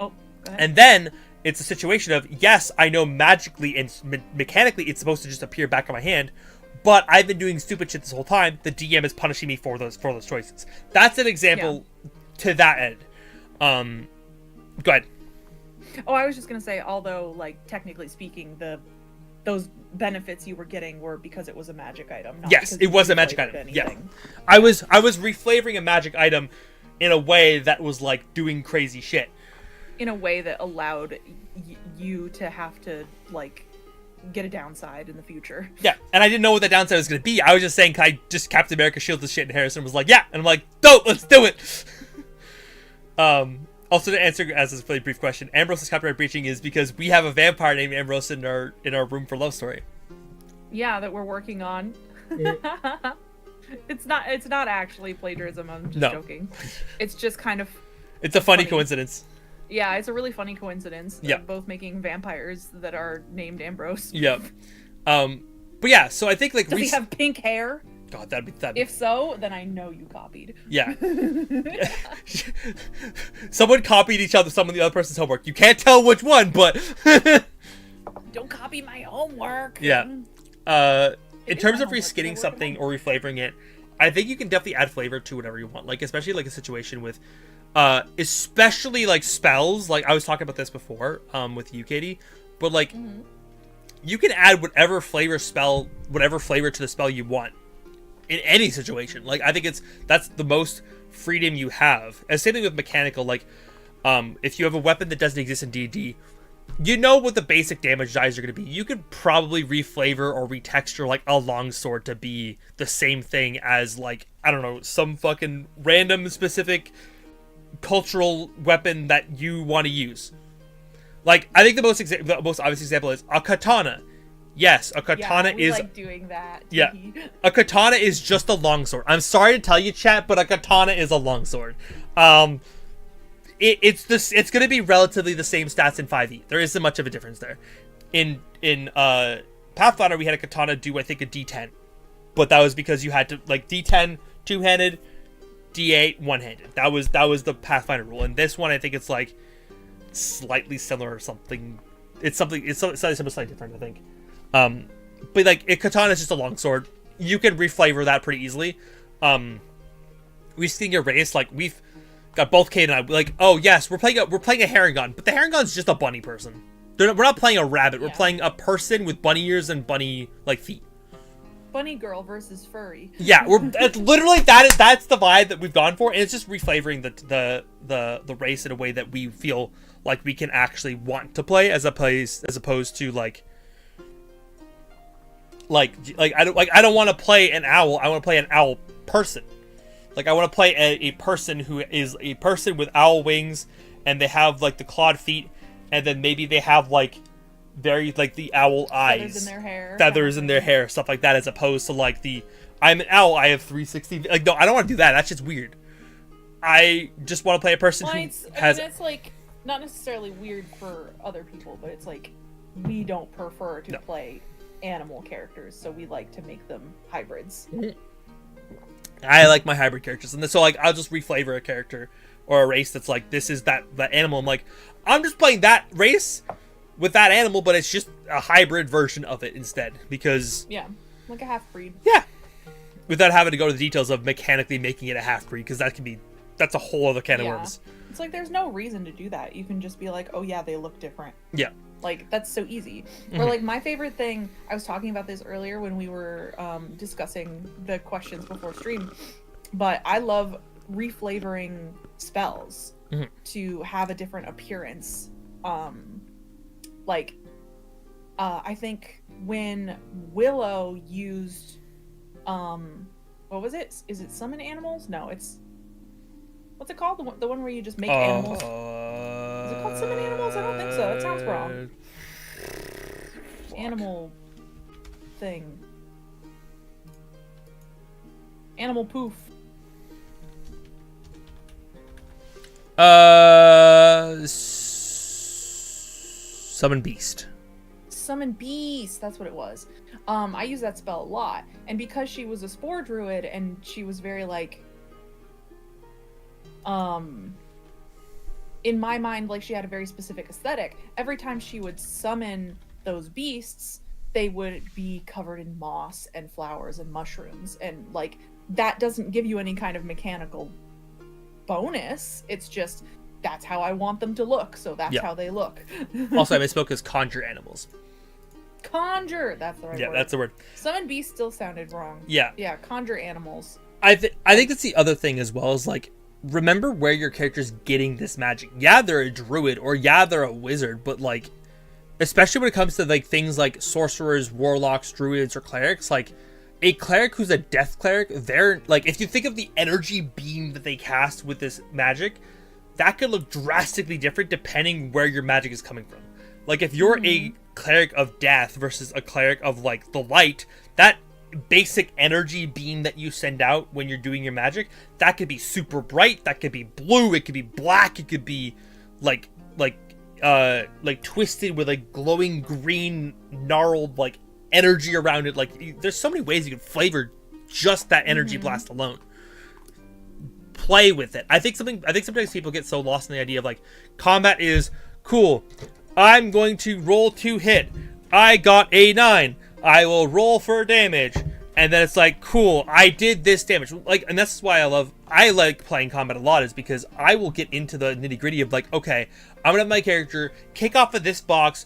Oh, go ahead. And then it's a situation of, yes, I know magically and mechanically it's supposed to just appear back on my hand, but I've been doing stupid shit this whole time. The DM is punishing me for those choices. That's an example to that end. Go ahead. Oh, I was just going to say, although, like, technically speaking, those benefits you were getting were because it was a magic item. Not yes, it was a magic item. Anything. Yeah, I was reflavoring a magic item in a way that was like doing crazy shit. In a way that allowed you to have to like get a downside in the future. Yeah, and I didn't know what that downside was going to be. I was just saying, can I just Captain America shield this shit? And Harrison was like, yeah, and I'm like, dope, let's do it. Also, to answer as a really brief question, Ambrose's copyright breaching is because we have a vampire named Ambrose in our room for love story. Yeah, that we're working on. It's not actually plagiarism. I'm just joking. It's just kind of. It's a funny coincidence. Yeah, it's a really funny coincidence. Yeah. Both making vampires that are named Ambrose. Yep. But yeah, so I think like. Does he have pink hair? God, that'd be... If so, then I know you copied. Yeah. Someone copied the other person's homework. You can't tell which one, but... Don't copy my homework. Yeah. In terms of reskinning something or reflavoring it, I think you can definitely add flavor to whatever you want. Like, especially like a situation with... especially like spells. Like, I was talking about this before with you, Katie. But like, you can add whatever flavor to the spell you want. In any situation. Like, I think that's the most freedom you have. And same thing with mechanical, like, if you have a weapon that doesn't exist in D&D, you know what the basic damage dies are going to be. You could probably reflavor or retexture, like, a longsword to be the same thing as, like, I don't know, some fucking random specific cultural weapon that you want to use. Like, I think the most obvious example is a katana. Yes, a katana is like doing that. Yeah, a katana is just a longsword. I'm sorry to tell you, chat, but a katana is a longsword. It's going to be relatively the same stats in 5e. There isn't much of a difference there. In Pathfinder, we had a katana do I think a D10, but that was because you had to like D10 two-handed, D8 one-handed. That was the Pathfinder rule. And this one, I think it's like slightly similar or something. It's slightly different, I think. But like a katana is just a longsword. You can reflavor that pretty easily. We've seen your race, like we've got both Kate and I like, oh yes, we're playing a Herringon, but the Herringon's just a bunny person. We're not playing a rabbit. We're playing a person with bunny ears and bunny like feet. Bunny girl versus furry. Yeah, it's literally that's the vibe that we've gone for, and it's just reflavoring the race in a way that we feel like we can actually want to play, as opposed to like I don't want to play an owl. I want to play an owl person. Like I want to play a person who is a person with owl wings, and they have like the clawed feet, and then maybe they have like very like the owl eyes, feathers in their hair, stuff like that, as opposed to like I'm an owl, I have 360. Like no, I don't want to do that. That's just weird. I just want to play a person who has. It's like not necessarily weird for other people, but it's like we don't prefer to play animal characters, so we like to make them hybrids. I like my hybrid characters, and so like I'll just reflavor a character or a race that's like this is that animal. I'm like, I'm just playing that race with that animal, but it's just a hybrid version of it instead, because like a half breed. Yeah, without having to go to the details of mechanically making it a half breed, because that's a whole other can of worms. It's like there's no reason to do that. You can just be like, oh yeah, they look different. Yeah. Like, that's so easy. Or like my favorite thing, I was talking about this earlier when we were discussing the questions before stream, but I love reflavoring spells to have a different appearance. I think when Willow used what was it? Is it summon animals? No, it's what's it called? The one where you just make animals? Is it called summon animals? I don't think so. That sounds wrong. Animal thing. Animal poof. Summon beast. Summon beast. That's what it was. I use that spell a lot, and because she was a spore druid and she was very like, in my mind, like she had a very specific aesthetic. Every time she would summon those beasts, they would be covered in moss and flowers and mushrooms, and like that doesn't give you any kind of mechanical bonus. It's just that's how I want them to look, so that's how they look. Also, I misspoke as conjure animals. Conjure, that's the right word. Yeah, that's the word. Summon beast still sounded wrong. Yeah. Yeah, conjure animals. I think that's the other thing as well, is like, remember where your character's getting this magic. Yeah, they're a druid, or yeah, they're a wizard, but like, especially when it comes to like things like sorcerers, warlocks, druids, or clerics, like a cleric who's a death cleric, they're like, if you think of the energy beam that they cast with this magic, that could look drastically different depending where your magic is coming from. Like if you're a cleric of death versus a cleric of like the light, that basic energy beam that you send out when you're doing your magic, that could be super bright, that could be blue, it could be black, it could be like twisted with like glowing green gnarled like energy around it. Like there's so many ways you can flavor just that energy blast alone. Play with it. I think sometimes people get so lost in the idea of like, combat is cool, I'm going to roll to hit, I got a 9, I will roll for damage, and then it's like, cool, I did this damage. Like, and that's why I like playing combat a lot, is because I will get into the nitty gritty of like, okay, I'm gonna have my character kick off of this box,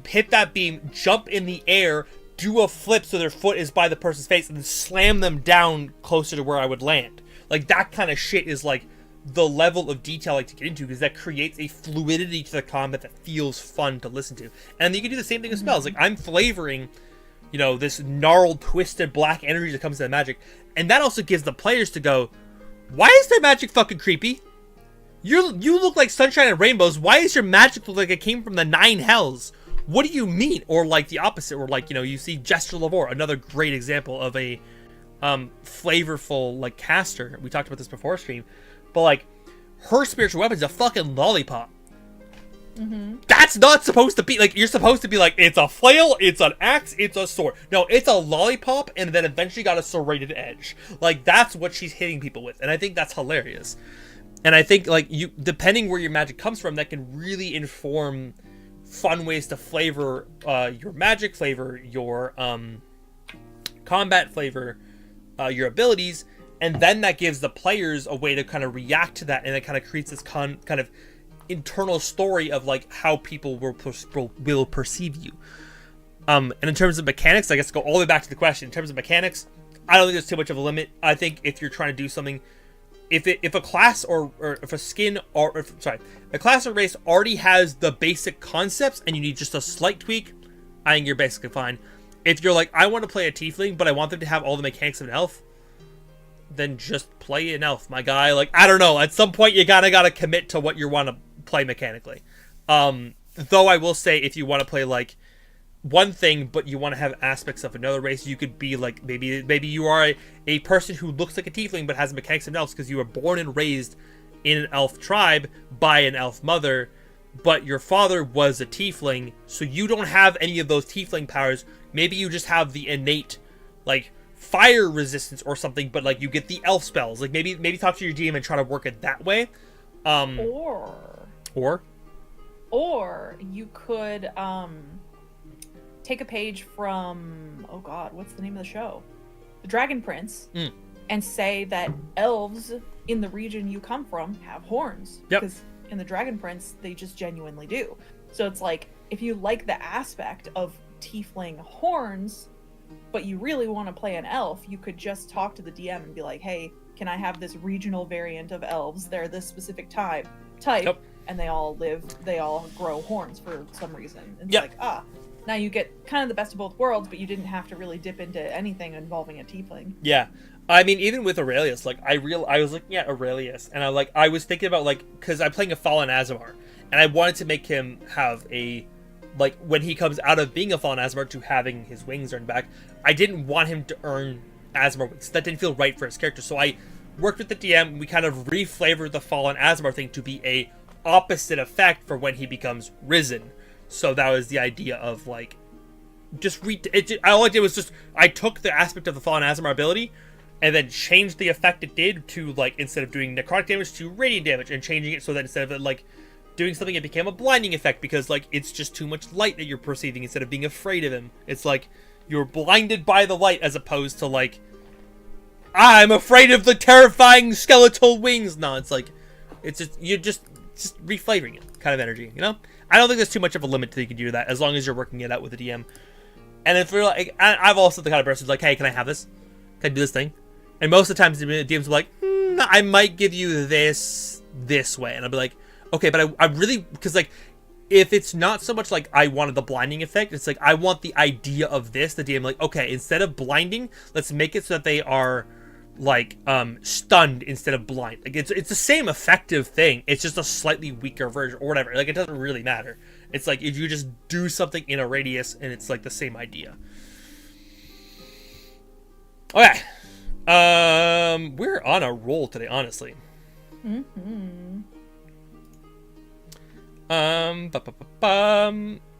hit that beam, jump in the air, do a flip so their foot is by the person's face, and then slam them down closer to where I would land. Like, that kind of shit is like the level of detail I like to get into, because that creates a fluidity to the combat that feels fun to listen to. And you can do the same thing with spells. Like, I'm flavoring, you know, this gnarled, twisted black energy that comes to the magic, and that also gives the players to go, why is their magic fucking creepy? You look like sunshine and rainbows. Why is your magic look like it came from the 9 hells? What do you mean? Or like the opposite, or like, you know, you see Jester Lavore, another great example of a flavorful like caster. We talked about this before stream, but like her spiritual weapon is a fucking lollipop. That's not supposed to be like, you're supposed to be like, it's a flail, it's an axe, it's a sword. No, it's a lollipop, and then eventually got a serrated edge. Like, that's what she's hitting people with, and I think that's hilarious. And I think like, you, depending where your magic comes from, that can really inform fun ways to flavor your magic, flavor your combat, flavor your abilities, and then that gives the players a way to kind of react to that, and it kind of creates this kind of internal story of like how people will perceive you. And in terms of mechanics, I guess go all the way back to the question. In terms of mechanics, I don't think there's too much of a limit. I think if you're trying to do something, if a class or if a skin or a class or race already has the basic concepts and you need just a slight tweak, I think you're basically fine. If you're like, I want to play a tiefling, but I want them to have all the mechanics of an elf, then just play an elf, my guy. Like, I don't know. At some point, you gotta commit to what you want to play mechanically. Though I will say, if you want to play like one thing, but you want to have aspects of another race, you could be like, maybe you are a person who looks like a tiefling but has mechanics of an elf because you were born and raised in an elf tribe by an elf mother, but your father was a tiefling, so you don't have any of those tiefling powers. Maybe you just have the innate, like, fire resistance or something, but like you get the elf spells. Like, maybe talk to your GM and try to work it that way. Or you could take a page from, oh god, what's the name of the show? The Dragon Prince, and say that elves in the region you come from have horns. Yep. Because in the Dragon Prince, they just genuinely do. So it's like, if you like the aspect of tiefling horns, but you really want to play an elf, you could just talk to the DM and be like, hey, can I have this regional variant of elves? They're this specific type, Yep. and they all grow horns for some reason. It's Yep. like, now you get kind of the best of both worlds, but you didn't have to really dip into anything involving a tiefling. Yeah. I mean, even with Aurelius, like, I was looking at Aurelius, and I was thinking about, like, because I'm playing a Fallen Azamar, and I wanted to make him have a, like, when he comes out of being a Fallen Azamar to having his wings earned back, I didn't want him to earn Azamar wings. That didn't feel right for his character, so I worked with the DM, and we kind of reflavored the Fallen Azamar thing to be a opposite effect for when he becomes risen. So that was the idea of, like, all I did was just, I took the aspect of the Fallen Azamar ability, and then changed the effect it did to, like, instead of doing necrotic damage, to radiant damage, and changing it so that instead of it, like, doing something, it became a blinding effect, because, like, it's just too much light that you're perceiving instead of being afraid of him. It's like, you're blinded by the light, as opposed to, like, I'm afraid of the terrifying skeletal wings. No, it's like, it's just, you're just reflavoring it, kind of energy, you know? I don't think there's too much of a limit that you can do that, as long as you're working it out with the DM. And if you're like, I've also the kind of person who's like, hey, can I have this? Can I do this thing? And most of the times the DMs are like, I might give you this way. And I'll be like, okay, but I really, because, like, if it's not so much like I wanted the blinding effect, it's like, I want the idea of this. The DM, like, okay, instead of blinding, let's make it so that they are, like, stunned instead of blind. Like, it's the same effective thing. It's just a slightly weaker version or whatever. Like, it doesn't really matter. It's like, if you just do something in a radius and it's, like, the same idea. Okay. We're on a roll today, honestly.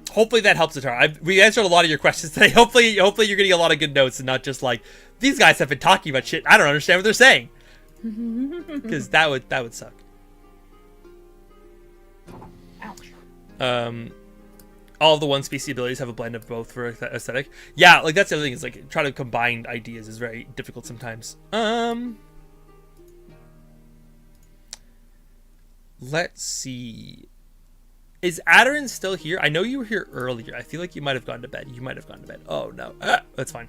Hopefully that helps, Atara. We answered a lot of your questions today. Hopefully you're getting a lot of good notes and not just like, these guys have been talking about shit. I don't understand what they're saying. Because that would suck. Ouch. All of the one species abilities have a blend of both for aesthetic. Yeah, like, that's the other thing, is like, trying to combine ideas is very difficult sometimes. Let's see. Is Adarin still here? I know you were here earlier. I feel like you might have gone to bed. You might have gone to bed. Oh, no. That's fine.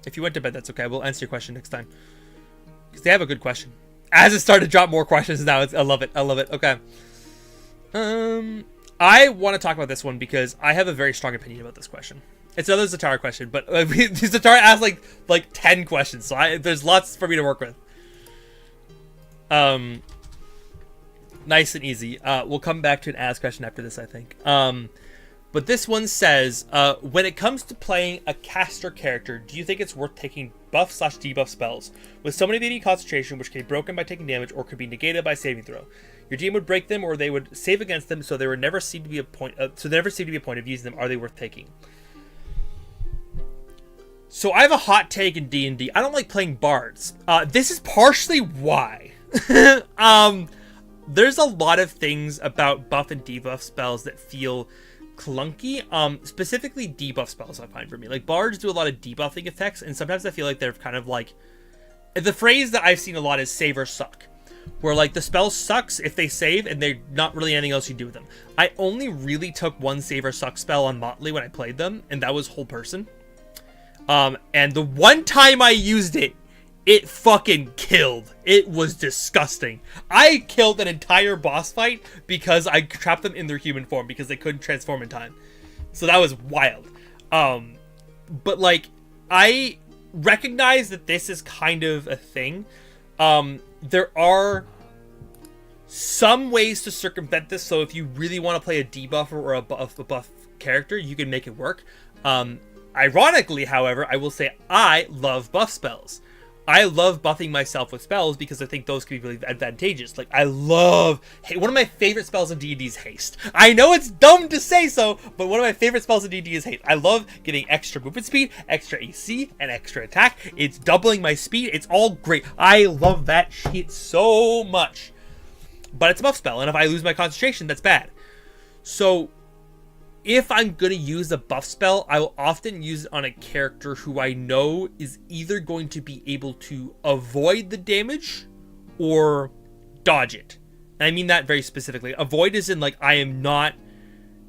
If you went to bed, that's okay. We'll answer your question next time. Because they have a good question. As it started to drop more questions now, I love it. I love it. Okay. I want to talk about this one because I have a very strong opinion about this question. It's another Zatara question, but Zatara asked like 10 questions, so there's lots for me to work with. Nice and easy. We'll come back to an ask question after this, I think. But this one says, when it comes to playing a caster character, do you think it's worth taking buff/debuff spells with so many of 80 concentration, which can be broken by taking damage or could be negated by saving throw? Your team would break them, or they would save against them, so there would never seem to be a point. So there never seem to be a point of using them. Are they worth taking? So I have a hot take in D&D. I don't like playing bards. This is partially why. There's a lot of things about buff and debuff spells that feel clunky. Specifically debuff spells, I find, for me. Like, bards do a lot of debuffing effects, and sometimes I feel like they're kind of like, the phrase that I've seen a lot is save or suck, where, like, the spell sucks if they save and they're not really anything else you do with them. I only really took one save or suck spell on Motley when I played them, and that was whole person. And the one time I used it, it fucking killed. It was disgusting. I killed an entire boss fight because I trapped them in their human form because they couldn't transform in time. So that was wild. But, like, I recognize that this is kind of a thing. There are some ways to circumvent this, so if you really want to play a debuffer or a buff character, you can make it work. Ironically, however, I will say I love buff spells. I love buffing myself with spells because I think those can be really advantageous. Like, I love... Hey, one of my favorite spells in D&D is Haste. I know it's dumb to say so, but one of my favorite spells in D&D is Haste. I love getting extra movement speed, extra AC, and extra attack. It's doubling my speed. It's all great. I love that shit so much. But it's a buff spell, and if I lose my concentration, that's bad. So, if I'm going to use a buff spell, I will often use it on a character who I know is either going to be able to avoid the damage or dodge it. And I mean that very specifically. Avoid is in, like, I am not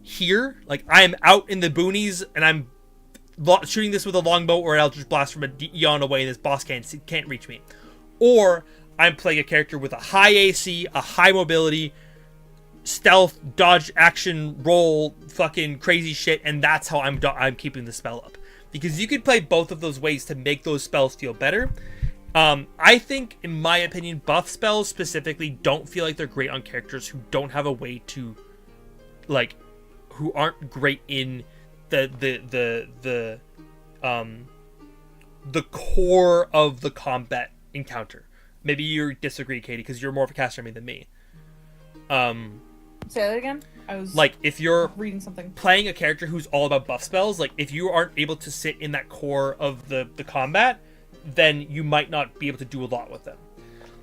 here. Like, I am out in the boonies, and I'm shooting this with a longbow or an Eldritch Blast from a eon away, and this boss can't reach me. Or I'm playing a character with a high AC, a high mobility, stealth, dodge, action, roll, fucking crazy shit, and that's how I'm keeping the spell up. Because you could play both of those ways to make those spells feel better. I think, in my opinion, buff spells specifically don't feel like they're great on characters who don't have a way to, like, who aren't great in the core of the combat encounter. Maybe you disagree, Katie, because you're more of a caster than me. Say that again? I was like, if you're reading something. Playing a character who's all about buff spells, like, if you aren't able to sit in that core of the combat, then you might not be able to do a lot with them.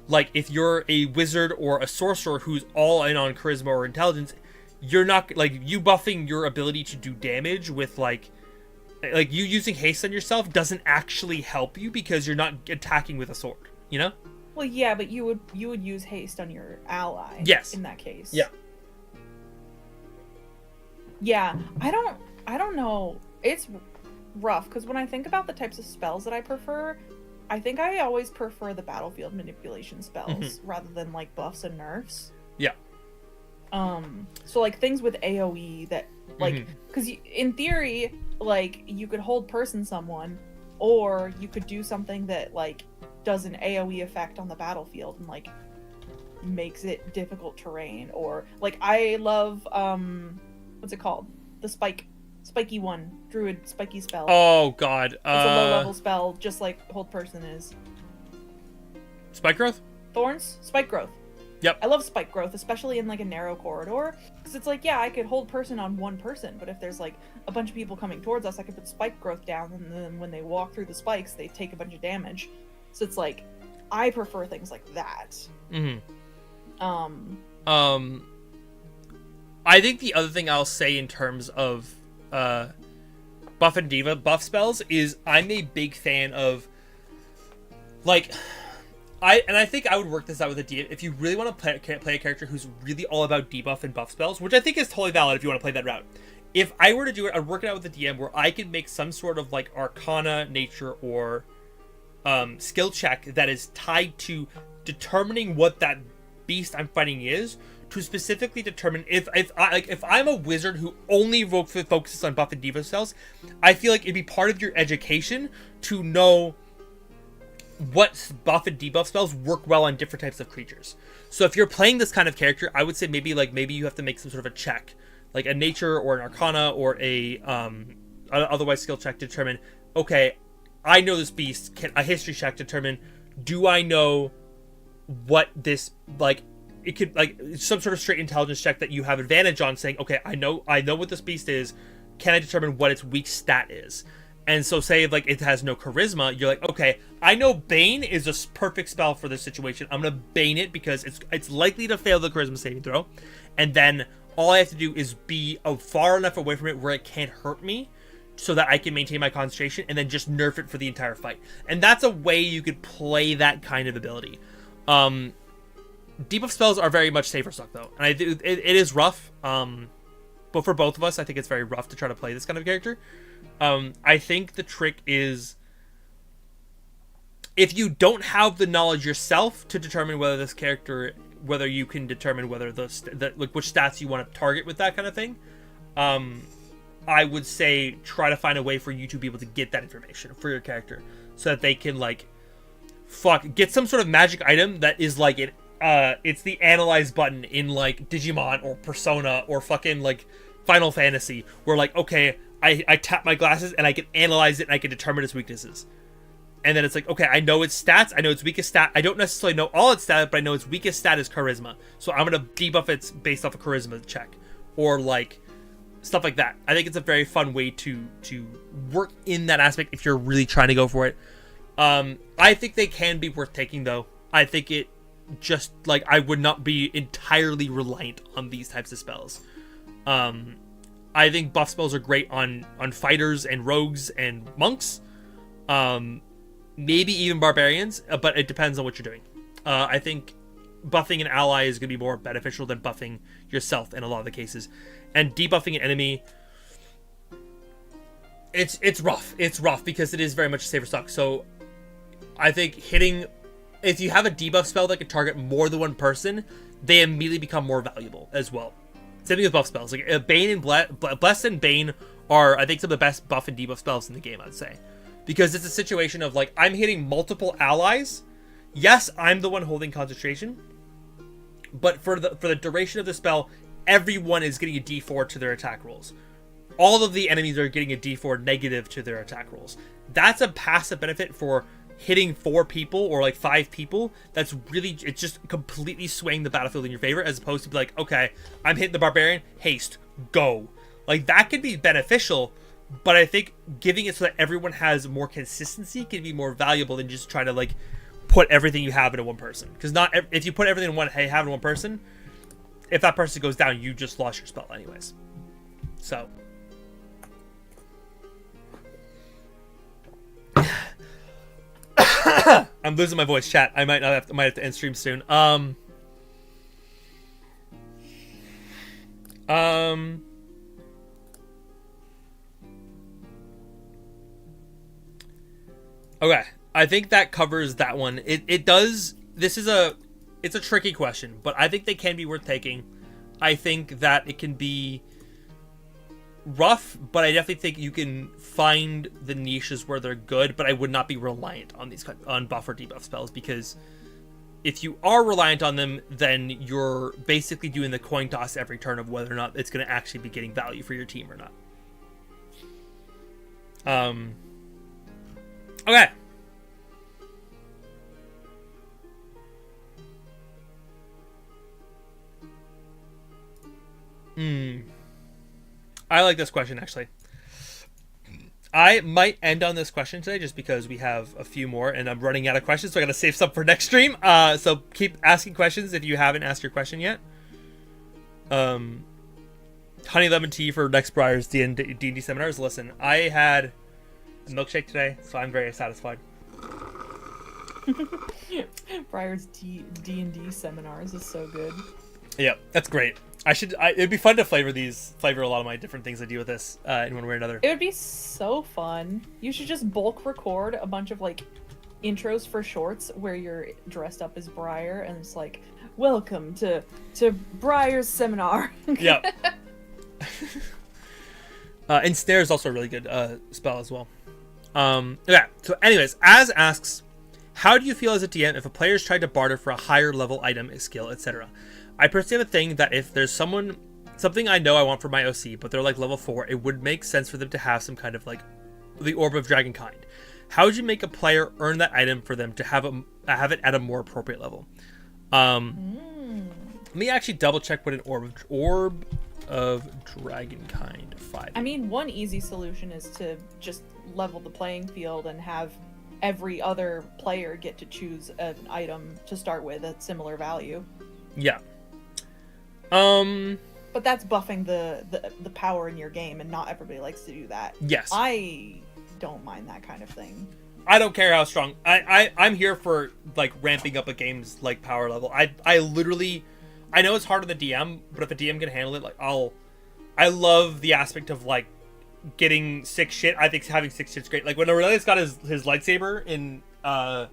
Like, if you're a wizard or a sorcerer who's all in on charisma or intelligence, you're not, like, you buffing your ability to do damage with, like you using haste on yourself doesn't actually help you because you're not attacking with a sword, you know? Well, yeah, but you would use haste on your ally. Yes. In that case. Yeah. Yeah, I don't know. It's rough because when I think about the types of spells that I prefer, I think I always prefer the battlefield manipulation spells rather than, like, buffs and nerfs. Yeah. So, like, things with AoE that, like, because in theory, like, you could hold person someone, or you could do something that, like, does an AoE effect on the battlefield and, like, makes it difficult terrain. Or, like, I love what's it called? The spiky one, druid spiky spell. Oh god. It's a low level spell, just like hold person is. Spike growth? Thorns? Spike growth. Yep. I love spike growth, especially in, like, a narrow corridor, because it's like, yeah, I could hold person on one person, but if there's, like, a bunch of people coming towards us, I could put spike growth down, and then when they walk through the spikes, they take a bunch of damage. So it's like, I prefer things like that. I think the other thing I'll say in terms of buff and diva buff spells is I'm a big fan of, like, I think I would work this out with a DM. If you really want to play a character who's really all about debuff and buff spells, which I think is totally valid if you want to play that route. If I were to do it, I'd work it out with a DM where I could make some sort of, like, arcana, nature, or skill check that is tied to determining what that beast I'm fighting is, to specifically determine if I'm a wizard who only focuses on buff and diva spells, I feel like it'd be part of your education to know what buff and debuff spells work well on different types of creatures. So if you're playing this kind of character, I would say maybe you have to make some sort of a check, like a nature or an arcana or a otherwise skill check to determine, okay, I know this beast. Can a history check determine, do I know what this, like, it could, like, some sort of straight intelligence check that you have advantage on, saying, okay, I know what this beast is. Can I determine what its weak stat is? And so say, like, it has no charisma, you're like, okay, I know Bane is a perfect spell for this situation. I'm gonna Bane it because it's likely to fail the charisma saving throw, and then all I have to do is be far enough away from it where it can't hurt me, so that I can maintain my concentration, and then just nerf it for the entire fight. And that's a way you could play that kind of ability. Debuff spells are very much safer stuff, though, and it is rough. But for both of us, I think it's very rough to try to play this kind of character. I think the trick is, if you don't have the knowledge yourself to determine whether you can determine whether like which stats you want to target with that kind of thing, I would say try to find a way for you to be able to get that information for your character, so that they can, like, get some sort of magic item that is like it's the analyze button in, like, Digimon or Persona or fucking, like, Final Fantasy, where, like, okay, I tap my glasses and I can analyze it and I can determine its weaknesses. And then it's like, okay, I know its stats, I know its weakest stat. I don't necessarily know all its stats, but I know its weakest stat is charisma. So I'm going to debuff it based off a charisma check. Or, like, stuff like that. I think it's a very fun way to work in that aspect if you're really trying to go for it. I think they can be worth taking, though. I think it just, like, I would not be entirely reliant on these types of spells. I think buff spells are great on fighters and rogues and monks. Maybe even barbarians, but it depends on what you're doing. I think buffing an ally is going to be more beneficial than buffing yourself in a lot of the cases. And debuffing an enemy, it's rough. It's rough because it is very much a safer stock. So I think if you have a debuff spell that can target more than one person, they immediately become more valuable as well. Same thing with buff spells. Like Bane and Bless and Bane are, I think, some of the best buff and debuff spells in the game, I'd say. Because it's a situation of, like, I'm hitting multiple allies. Yes, I'm the one holding concentration. But for the duration of the spell, everyone is getting a D4 to their attack rolls. All of the enemies are getting a D4 negative to their attack rolls. That's a passive benefit for hitting 4 people or like 5 people. That's really, it's just completely swaying the battlefield in your favor, as opposed to be like, okay, I'm hitting the barbarian, haste, go. Like, that could be beneficial, but I think giving it so that everyone has more consistency can be more valuable than just trying to, like, put everything you have into one person. Because if you put everything in one person, if that person goes down, you just lost your spell anyways. So I'm losing my voice, chat. I might have to end stream soon. Okay, I think that covers that one. It does. It's a tricky question, but I think they can be worth taking. I think that it can be rough, but I definitely think you can find the niches where they're good, but I would not be reliant on buff or debuff spells, because if you are reliant on them, then you're basically doing the coin toss every turn of whether or not it's going to actually be getting value for your team or not. Okay. I like this question, actually. I might end on this question today just because we have a few more and I'm running out of questions, so I gotta save some for next stream. So keep asking questions if you haven't asked your question yet. Honey lemon tea for next Briar's D&D seminars. Listen, I had a milkshake today, so I'm very satisfied. Briar's D&D seminars is so good. Yeah, that's great. It'd be fun to flavor a lot of my different things I do with this in one way or another. It would be so fun. You should just bulk record a bunch of, like, intros for shorts where you're dressed up as Briar and it's like, welcome to Briar's seminar. Yeah. And Snare is also a really good spell as well. Yeah, so anyways, Az asks, how do you feel as a DM if a player's tried to barter for a higher level item, skill, etc.? I personally have a thing that if there's something I know I want for my OC, but they're like level 4, it would make sense for them to have some kind of, like, the Orb of Dragonkind. How would you make a player earn that item for them to have it at a more appropriate level? Let me actually double check what an Orb of Dragonkind 5. I mean, one easy solution is to just level the playing field and have every other player get to choose an item to start with at similar value. Yeah. But that's buffing the power in your game, and not everybody likes to do that. Yes. I don't mind that kind of thing. I don't care how strong. I'm here for, like, ramping up a game's, like, power level. I literally, I know it's hard on the DM, but if a DM can handle it, like, I love the aspect of, like, getting 6 shit. I think having 6 shit's great. Like, when Aurelius got his lightsaber in our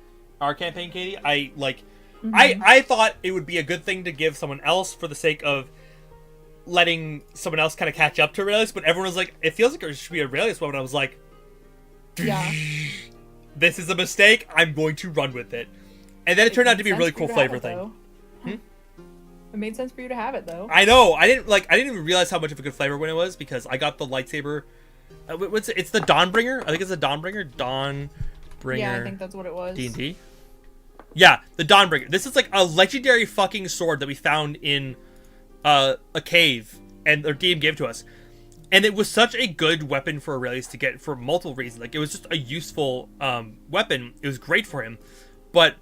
campaign, Katie, I thought it would be a good thing to give someone else for the sake of letting someone else kind of catch up to Aurelius, but everyone was like, it feels like it should be Aurelius one, and I was like, yeah, this is a mistake, I'm going to run with it. And then it turned out to be a really cool flavor thing. It made sense for you to have it, though. I know, I didn't even realize how much of a good flavor win it was, because I got the lightsaber, it's the Dawnbringer? I think it's the Dawnbringer? Dawnbringer. Yeah, I think that's what it was. D&D? Yeah, the Dawnbringer. This is like a legendary fucking sword that we found in a cave, and their DM gave to us. And it was such a good weapon for Aurelius to get for multiple reasons. Like, it was just a useful weapon. It was great for him. But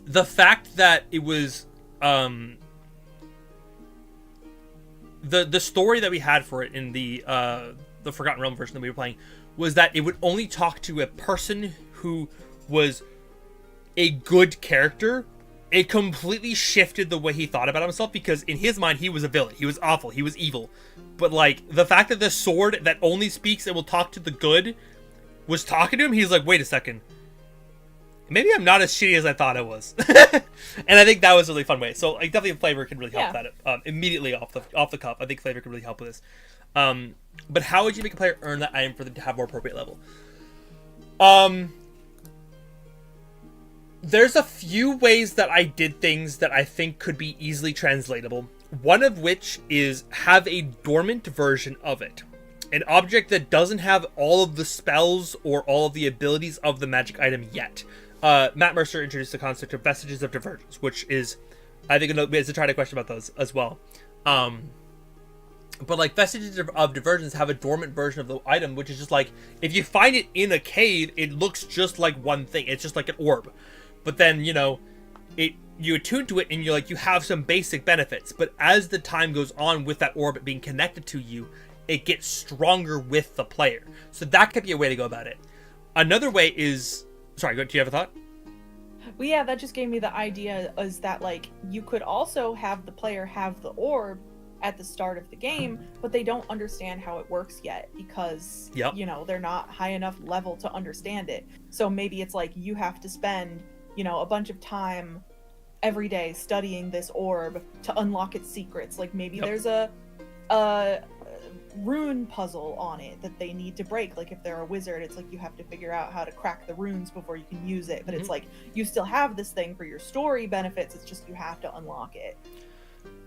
the fact that it was the story that we had for it in the Forgotten Realm version that we were playing was that it would only talk to a person who was a good character it completely shifted the way he thought about himself, because in his mind he was a villain, he was awful, he was evil. But like the fact that the sword that only speaks and will talk to the good was talking to him, he's like, wait a second, maybe I'm not as shitty as I thought I was. And I think that was a really fun way. So like definitely flavor can really help that immediately off the cuff. I think flavor can really help with this. But how would you make a player earn that item for them to have more appropriate level? There's a few ways that I did things that I think could be easily translatable. One of which is have a dormant version of it. An object that doesn't have all of the spells or all of the abilities of the magic item yet. Matt Mercer introduced the concept of Vestiges of Divergence, which is, I think, it's a try to question about those as well. But like Vestiges of Divergence have a dormant version of the item, which is just like, if you find it in a cave, it looks just like one thing. It's just like an orb. But then, you know, you attune to it and you have some basic benefits. But as the time goes on with that orb being connected to you, it gets stronger with the player. So that could be a way to go about it. Another way is... Sorry, do you have a thought? Well, yeah, that just gave me the idea is that, like, you could also have the player have the orb at the start of the game, but they don't understand how it works yet because, you know, they're not high enough level to understand it. So maybe it's like you have to spend, you know, a bunch of time every day studying this orb to unlock its secrets. Like maybe there's a rune puzzle on it that they need to break. Like if they're a wizard, it's like you have to figure out how to crack the runes before you can use it. But it's like you still have this thing for your story benefits. It's just you have to unlock it.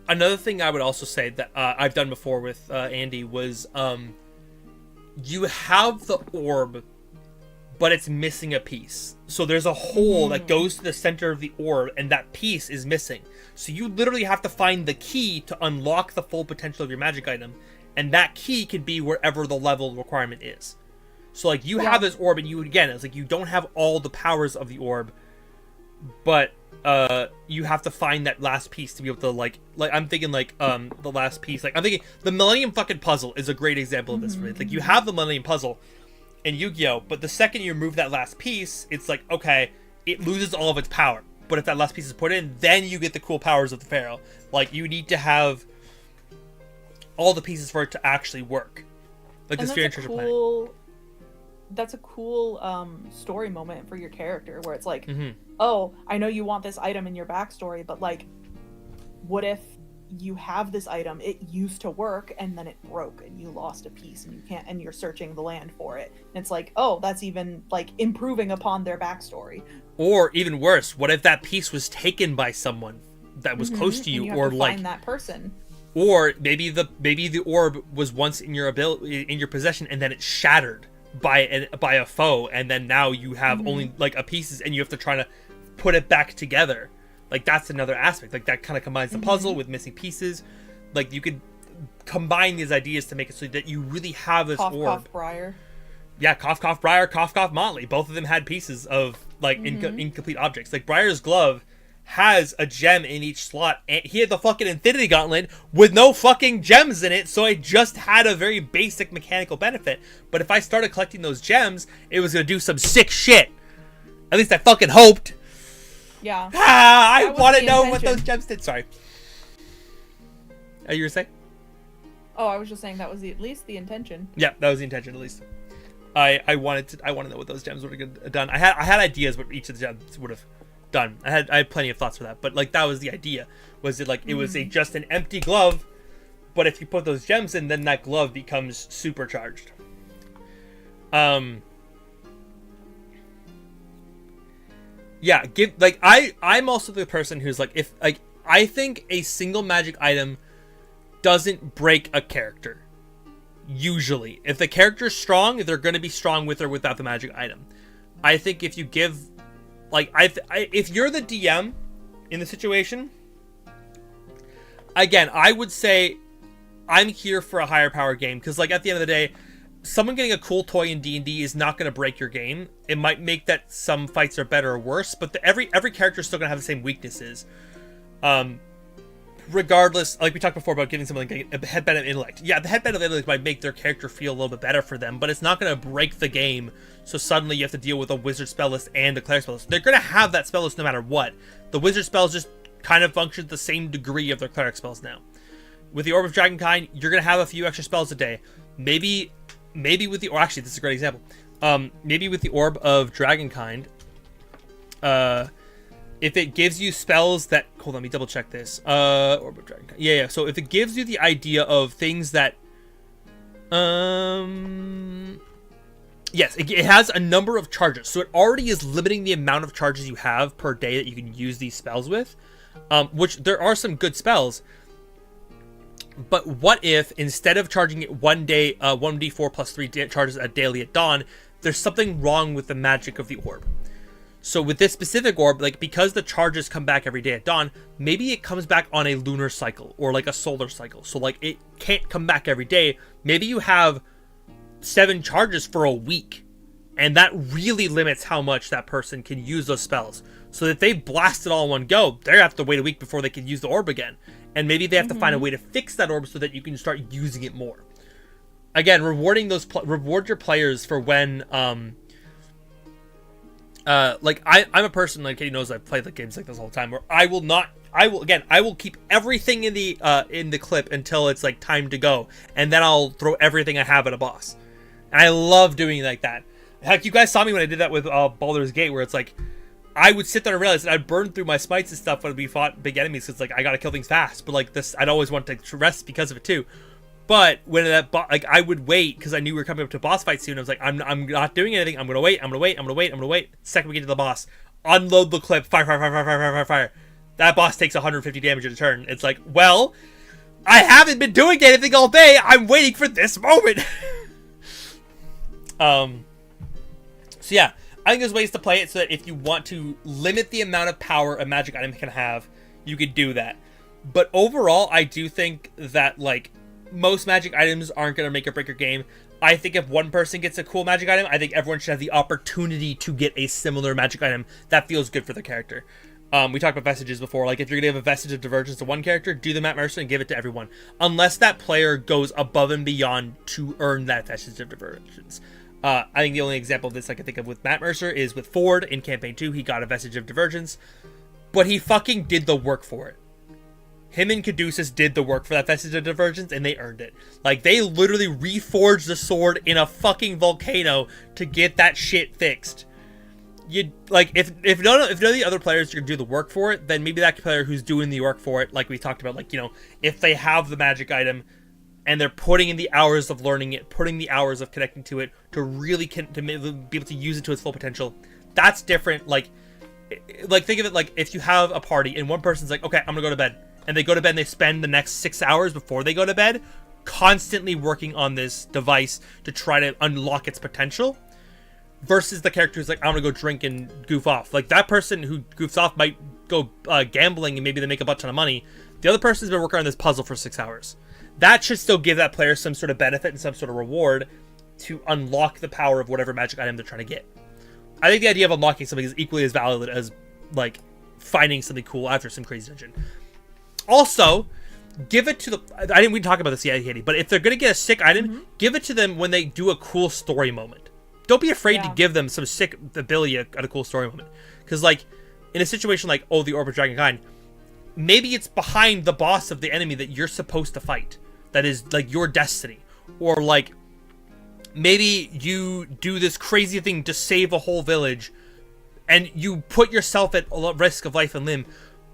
Another thing I would also say that I've done before with Andy was you have the orb, but it's missing a piece. So there's a hole that goes to the center of the orb, and that piece is missing. So you literally have to find the key to unlock the full potential of your magic item, and that key could be wherever the level requirement is. So like you have this orb, and it's like you don't have all the powers of the orb, but you have to find that last piece to be able to like I'm thinking like the last piece, like I'm thinking the Millennium fucking Puzzle is a great example of this for me. Like you have the Millennium Puzzle in Yu-Gi-Oh, but the second you remove that last piece, it's like, okay, it loses all of its power. But if that last piece is put in, then you get the cool powers of the Pharaoh. Like you need to have all the pieces for it to actually work. Like the Sphere and Treasure Planet. That's a cool story moment for your character where it's like, oh, I know you want this item in your backstory, but like, what if you have this item, it used to work, and then it broke, and you lost a piece, and you can't, and you're searching the land for it. And it's like, oh, that's even like improving upon their backstory. Or even worse, what if that piece was taken by someone that was close to you, and you have or to like find that person. Or maybe the orb was once in your possession, and then it shattered by a foe, and then now you have only like a pieces, and you have to try to put it back together. Like that's another aspect. Like that kind of combines the puzzle with missing pieces. Like you could combine these ideas to make it so that you really have this orb. Cough, Briar. Yeah, Cough, Briar, Cough, Motley. Both of them had pieces of like incomplete objects. Like Briar's glove has a gem in each slot, and he had the fucking Infinity Gauntlet with no fucking gems in it, so it just had a very basic mechanical benefit. But if I started collecting those gems, it was gonna do some sick shit. At least I fucking hoped. Yeah. I want to know what those gems did. Sorry. You were saying? Oh, I was just saying that was at least the intention. Yeah, that was the intention, at least. I want to know what those gems would have done. I had ideas what each of the gems would have done. I had plenty of thoughts for that, but like that was the idea. Was it like it was just an empty glove, but if you put those gems in, then that glove becomes supercharged. Yeah, I'm also the person who's like, if like I think a single magic item doesn't break a character. Usually, if the character's strong, they're going to be strong with or without the magic item. I think if you give, like, if you're the DM in the situation, again, I would say I'm here for a higher power game, because like at the end of the day, someone getting a cool toy in D&D is not going to break your game. It might make that some fights are better or worse, but every character is still going to have the same weaknesses. regardless, like we talked before about giving someone like a headband of intellect. Yeah, the headband of intellect might make their character feel a little bit better for them, but it's not going to break the game. So suddenly you have to deal with a wizard spell list and a cleric spell list. They're going to have that spell list no matter what. The wizard spells just kind of function the same degree of their cleric spells now. With the Orb of Dragonkind, you're going to have a few extra spells a day. Maybe with the, or actually, this is a great example. Maybe with the Orb of Dragonkind, if it gives you spells that... Hold on, let me double check this. Orb of Dragonkind. Yeah. So if it gives you the idea of things that... Yes, it has a number of charges. So it already is limiting the amount of charges you have per day that you can use these spells with. Which there are some good spells. But what if, instead of charging it 1d4 plus 3 charges daily at dawn, there's something wrong with the magic of the orb? So with this specific orb, like, because the charges come back every day at dawn, maybe it comes back on a lunar cycle or like a solar cycle. So like it can't come back every day. Maybe you have 7 charges for a week, and that really limits how much that person can use those spells. So if they blast it all in one go, they're gonna have to wait a week before they can use the orb again. And maybe they have to find a way to fix that orb so that you can start using it more. Again, rewarding those reward your players for when like I'm a person, like Katie knows, I've played like games like this all the time, where I will keep everything in the clip until it's like time to go, and then I'll throw everything I have at a boss. And I love doing it like that. Heck, you guys saw me when I did that with Baldur's Gate, where it's like I would sit there and realize that I'd burn through my smites and stuff when we fought big enemies, because like I gotta kill things fast. But like this, I'd always want to rest because of it too. But when like I would wait because I knew we were coming up to a boss fight soon. I was like, I'm not doing anything. I'm gonna wait. Second we get to the boss, unload the clip, fire. That boss takes 150 damage at a turn. It's like, well, I haven't been doing anything all day. I'm waiting for this moment. So yeah, I think there's ways to play it so that if you want to limit the amount of power a magic item can have, you could do that. But overall, I do think that like most magic items aren't going to make or break your game. I think if one person gets a cool magic item, I think everyone should have the opportunity to get a similar magic item that feels good for their character. We talked about vestiges before. Like, if you're going to give a vestige of divergence to one character, do the Matt Mercer and give it to everyone. Unless that player goes above and beyond to earn that vestige of divergence. I think the only example of this I can think of with Matt Mercer is with Ford in Campaign 2. He got a vestige of divergence, but he fucking did the work for it. Him and Caduceus did the work for that vestige of divergence, and they earned it. Like, they literally reforged the sword in a fucking volcano to get that shit fixed. You like, if none of the other players are gonna do the work for it, then maybe that player who's doing the work for it, like we talked about, like, you know, if they have the magic item and they're putting in the hours of learning it, putting the hours of connecting to it to really be able to use it to its full potential, that's different. Like think of it like if you have a party and one person's like, okay, I'm gonna go to bed. And they go to bed and they spend the next 6 hours before they go to bed constantly working on this device to try to unlock its potential, versus the character who's like, I'm gonna go drink and goof off. Like, that person who goofs off might go gambling and maybe they make a bunch ton of money. The other person's been working on this puzzle for 6 hours. That should still give that player some sort of benefit and some sort of reward to unlock the power of whatever magic item they're trying to get. I think the idea of unlocking something is equally as valid as, like, finding something cool after some crazy dungeon. Also, give it to the... I didn't even talk about this yet, Katie, but if they're going to get a sick item, give it to them when they do a cool story moment. Don't be afraid to give them some sick ability at a cool story moment. Because, like, in a situation like, oh, the Orb of Dragonkind, maybe it's behind the boss of the enemy that you're supposed to fight. That is, like, your destiny. Or, like, maybe you do this crazy thing to save a whole village, and you put yourself at risk of life and limb,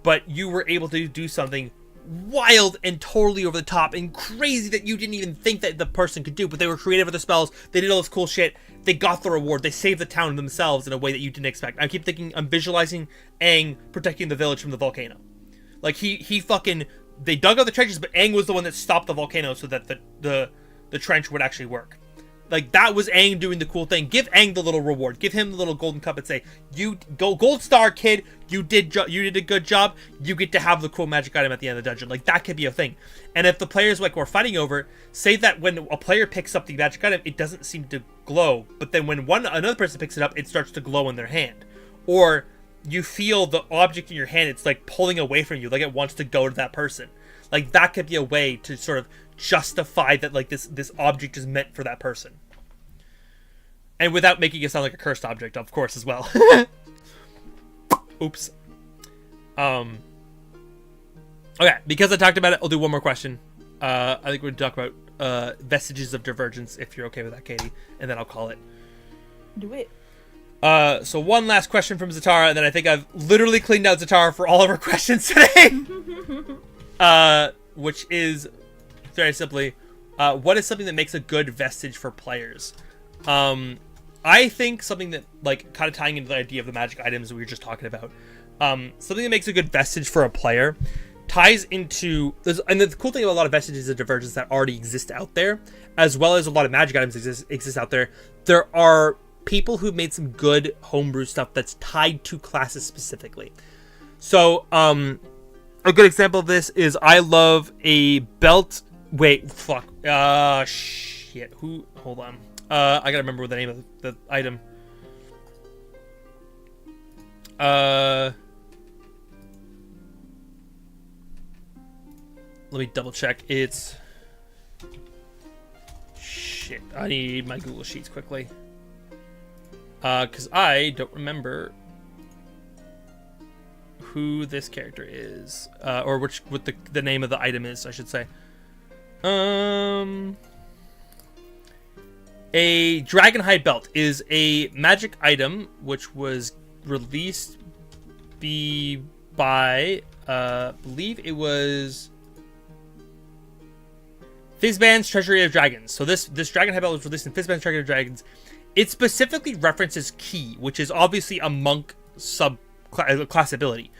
but you were able to do something wild and totally over the top and crazy that you didn't even think that the person could do, but they were creative with the spells, they did all this cool shit, they got the reward, they saved the town themselves in a way that you didn't expect. I keep thinking, I'm visualizing Aang protecting the village from the volcano. Like, he fucking, they dug out the trenches, but Aang was the one that stopped the volcano so that the trench would actually work. Like, that was Aang doing the cool thing. Give Aang the little reward. Give him the little golden cup and say, you go gold star, kid. You did a good job. You get to have the cool magic item at the end of the dungeon. Like, that could be a thing. And if the players, like, we're fighting over, say that when a player picks up the magic item, it doesn't seem to glow. But then when another person picks it up, it starts to glow in their hand. Or you feel the object in your hand, it's like pulling away from you, like it wants to go to that person. Like, that could be a way to sort of justify that, like, this object is meant for that person. And without making it sound like a cursed object, of course, as well. Oops. Okay, because I talked about it, I'll do one more question. I think we're going to talk about vestiges of divergence, if you're okay with that, Katie. And then I'll call it. Do it. So one last question from Zatara, and then I think I've literally cleaned out Zatara for all of her questions today. Which is, very simply, what is something that makes a good vestige for players? I think something that, like, kind of tying into the idea of the magic items that we were just talking about, something that makes a good vestige for a player ties into, and the cool thing about a lot of vestiges of divergence that already exist out there, as well as a lot of magic items exist out there, there are people who've made some good homebrew stuff that's tied to classes specifically. So, a good example of this is I love a belt. Wait, fuck. Shit. Hold on. I gotta remember what the name of the item. Let me double check. It's... Shit. I need my Google Sheets quickly. Because I don't remember who this character is. Or what the name of the item is, I should say. A Dragonhide Belt is a magic item which was released by, believe it was Fizban's Treasury of Dragons. So this Dragonhide Belt was released in Fizban's Treasury of Dragons. It specifically references Ki, which is obviously a monk class ability.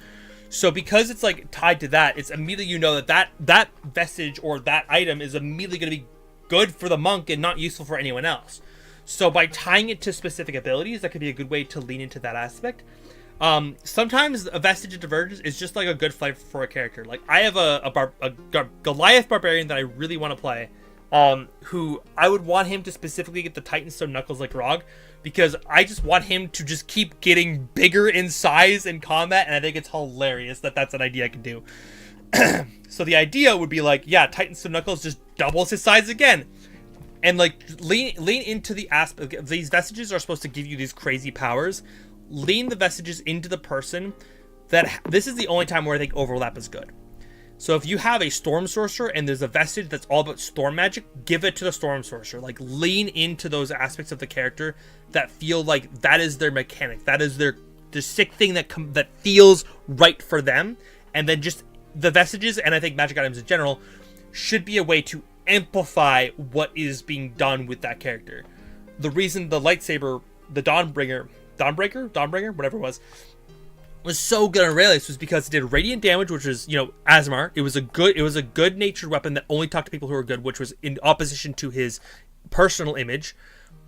So because it's like tied to that, it's immediately you know that vestige or that item is immediately going to be good for the monk and not useful for anyone else. So by tying it to specific abilities, that could be a good way to lean into that aspect. Sometimes a vestige of divergence is just like a good flavor for a character. Like I have a Goliath barbarian that I really want to play, who I would want him to specifically get the Titanstone Knuckles like Rog, because I just want him to just keep getting bigger in size in combat, and I think it's hilarious that that's an idea I can do. So the idea would be like, yeah, Titanstone Knuckles just doubles his size again. And like lean into the aspect. These vestiges are supposed to give you these crazy powers. Lean the vestiges into the person. This is the only time where I think overlap is good. So if you have a Storm Sorcerer and there's a vestige that's all about storm magic, give it to the Storm Sorcerer. Like lean into those aspects of the character that feel like that is their mechanic. That is the sick thing that feels right for them. And then just the vestiges, and I think magic items in general, should be a way to amplify what is being done with that character. The reason the lightsaber, the Dawnbreaker, whatever it was so good on Aurelius was because it did radiant damage, which was, Asmar. It was a good natured weapon that only talked to people who were good, which was in opposition to his personal image.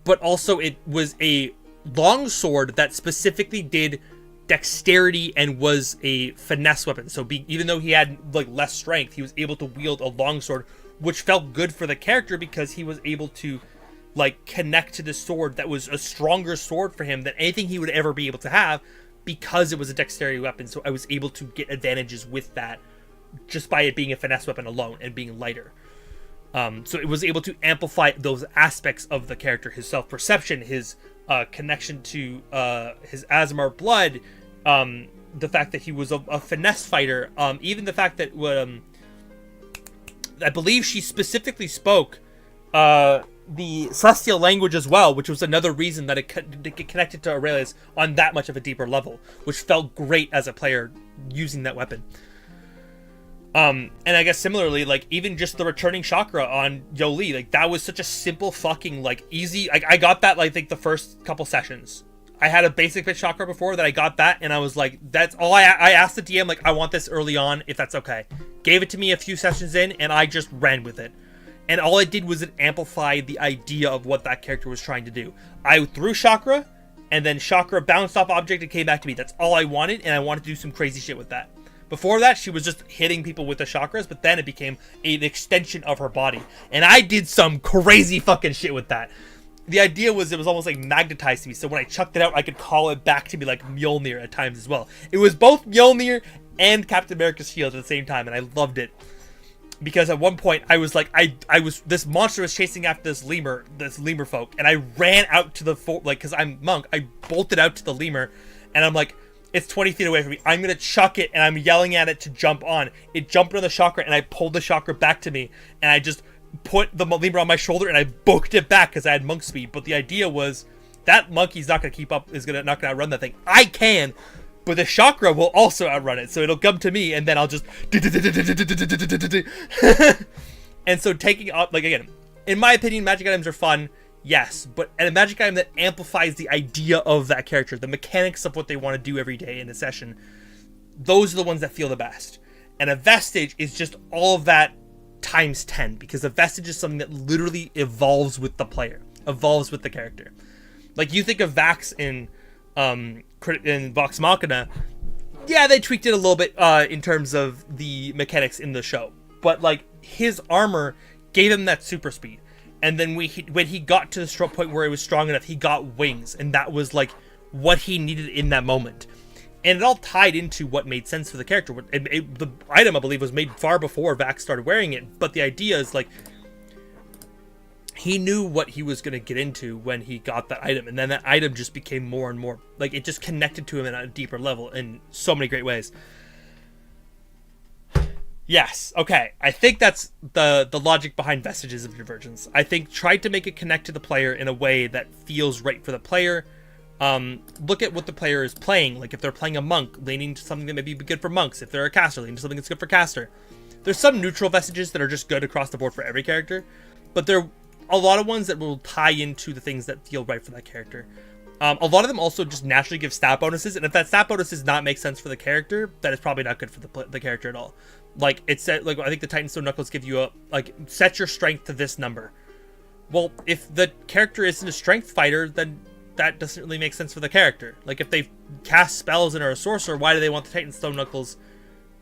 But also it was a long sword that specifically did dexterity and was a finesse weapon. So even though he had like less strength, he was able to wield a longsword, which felt good for the character because he was able to like connect to the sword that was a stronger sword for him than anything he would ever be able to have, because it was a dexterity weapon. So I was able to get advantages with that just by it being a finesse weapon alone and being lighter. So it was able to amplify those aspects of the character, his self-perception, his connection to his Asmar blood, the fact that he was a finesse fighter, even the fact that I believe she specifically spoke the Celestial language as well, which was another reason that it connected to Aurelius on that much of a deeper level, which felt great as a player using that weapon. And I guess similarly, like even just the returning chakra on Yoli, like that was such a simple fucking like easy. I got that like the first couple sessions. I had a basic fit chakra before that. I got that, and I was like, that's all. I asked the DM like, I want this early on, if that's okay. Gave it to me a few sessions in, and I just ran with it. And all it did was it amplified the idea of what that character was trying to do. I threw chakra, and then chakra bounced off object and came back to me. That's all I wanted, and I wanted to do some crazy shit with that. Before that, she was just hitting people with the chakras, but then it became an extension of her body. And I did some crazy fucking shit with that. The idea was it was almost like magnetized to me, so when I chucked it out, I could call it back to me like Mjolnir at times as well. It was both Mjolnir and Captain America's shield at the same time, and I loved it. because at one point I was like, this monster was chasing after this lemur folk, and I ran out to the because I'm monk, I bolted out to the lemur, and I'm like, it's 20 feet away from me, I'm gonna chuck it, and I'm yelling at it to jump on. It jumped on the chakra, and I pulled the chakra back to me, and I just put the lemur on my shoulder, and I booked it back because I had monk speed. But the idea was that monkey's not gonna keep up, not gonna outrun that thing. I can. But the chakra will also outrun it, so it'll come to me, and then I'll just... And so taking up, like, again, in my opinion, magic items are fun, yes, but a magic item that amplifies the idea of that character, the mechanics of what they want to do every day in a session, those are the ones that feel the best. And a vestige is just all of that times 10, because a vestige is something that literally evolves with the player, evolves with the character. Like, you think of Vax in Vox Machina, yeah, they tweaked it a little bit in terms of the mechanics in the show, but like his armor gave him that super speed, and then when he got to the point where he was strong enough, he got wings, and that was like what he needed in that moment, and it all tied into what made sense for the character. The item, I believe, was made far before Vax started wearing it, but the idea is like, he knew what he was going to get into when he got that item, and then that item just became more and more, like, it just connected to him at a deeper level in so many great ways. Yes, okay, I think that's the logic behind Vestiges of Divergence. I think try to make it connect to the player in a way that feels right for the player. Look at what the player is playing. Like, if they're playing a monk, leaning to something that may be good for monks. If they're a caster, leaning to something that's good for caster. There's some neutral vestiges that are just good across the board for every character, but they're a lot of ones that will tie into the things that feel right for that character. A lot of them also just naturally give stat bonuses, and if that stat bonus does not make sense for the character, that is probably not good for the character at all. Like, it said, like, I think the Titan Stone Knuckles give you a, like, set your strength to this number. Well, if the character isn't a strength fighter, then that doesn't really make sense for the character. Like, if they cast spells and are a sorcerer, why do they want the Titan Stone Knuckles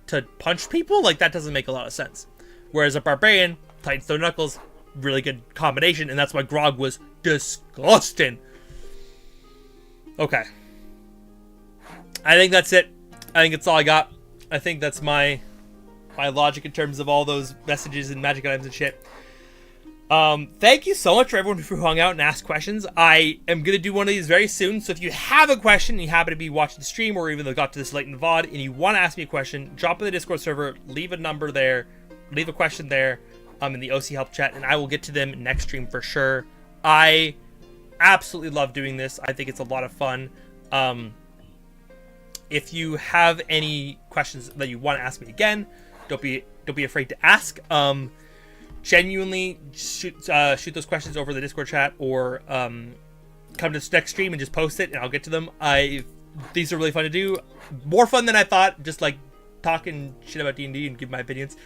to punch people? Like, that doesn't make a lot of sense. Whereas a barbarian, Titan Stone Knuckles, really good combination, and that's why Grog was disgusting. Okay, I think that's it. I think that's all I got. I think that's my logic in terms of all those messages and magic items and shit. Thank you so much for everyone who hung out and asked questions. I am gonna do one of these very soon, so if you have a question and you happen to be watching the stream, or even though got to this late in the VOD and you want to ask me a question, drop in the Discord server, leave a number there, leave a question there, in the OC help chat, and I will get to them next stream for sure. I absolutely love doing this. I think it's a lot of fun. If you have any questions that you want to ask me again, don't be afraid to ask. Genuinely shoot those questions over the Discord chat, or come to the next stream and just post it and I'll get to them. These are really fun to do. More fun than I thought, just like talking shit about D&D and give my opinions.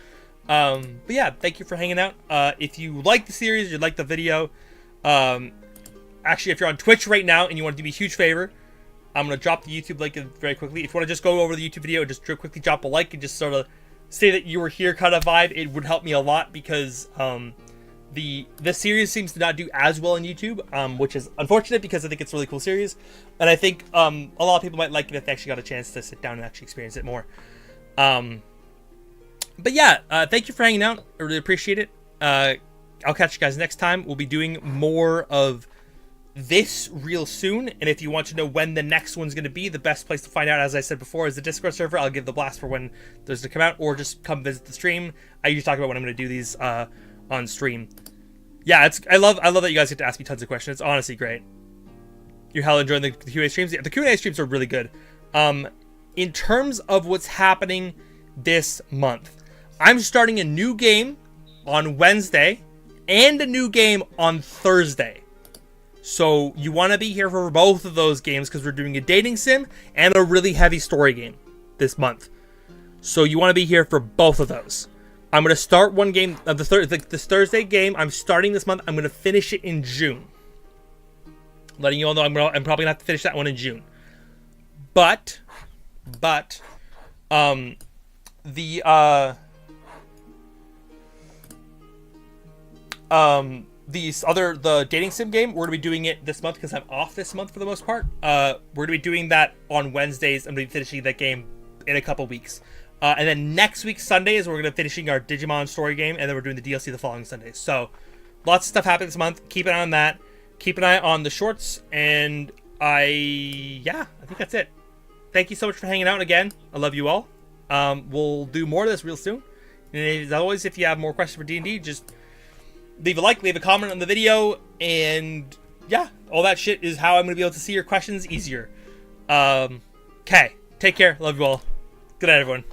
But yeah, thank you for hanging out. If you like the series, you like the video, actually, if you're on Twitch right now and you want to do me a huge favor, I'm going to drop the YouTube link very quickly. If you want to just go over the YouTube video and just real quickly drop a like and just sort of say that you were here kind of vibe, it would help me a lot, because the series seems to not do as well on YouTube, which is unfortunate because I think it's a really cool series, and I think a lot of people might like it if they actually got a chance to sit down and actually experience it more. But yeah, thank you for hanging out. I really appreciate it. I'll catch you guys next time. We'll be doing more of this real soon, and if you want to know when the next one's going to be, the best place to find out, as I said before, is the Discord server. I'll give the blast for when those to come out, or just come visit the stream. I usually talk about when I'm going to do these on stream. Yeah, I love that you guys get to ask me tons of questions. It's honestly great. You're hella enjoying the Q&A streams? Yeah, the Q&A streams are really good. In terms of what's happening this month, I'm starting a new game on Wednesday and a new game on Thursday. So you want to be here for both of those games, because we're doing a dating sim and a really heavy story game this month. So you want to be here for both of those. I'm going to start one game, this Thursday game I'm starting this month. I'm going to finish it in June. Letting you all know I'm probably going to have to finish that one in June. But the dating sim game, we're gonna be doing it this month because I'm off this month for the most part. We're gonna be doing that on Wednesdays. I'm gonna be finishing that game in a couple weeks. And then next week, Sunday, is we're going to be finishing our Digimon story game, and then we're doing the DLC the following Sunday. So, lots of stuff happening this month. Keep an eye on that. Keep an eye on the shorts, and I think that's it. Thank you so much for hanging out again. I love you all. We'll do more of this real soon. And as always, if you have more questions for D&D, just leave a like, leave a comment on the video, and yeah, all that shit is how I'm going to be able to see your questions easier. Okay, take care. Love you all. Good night, everyone.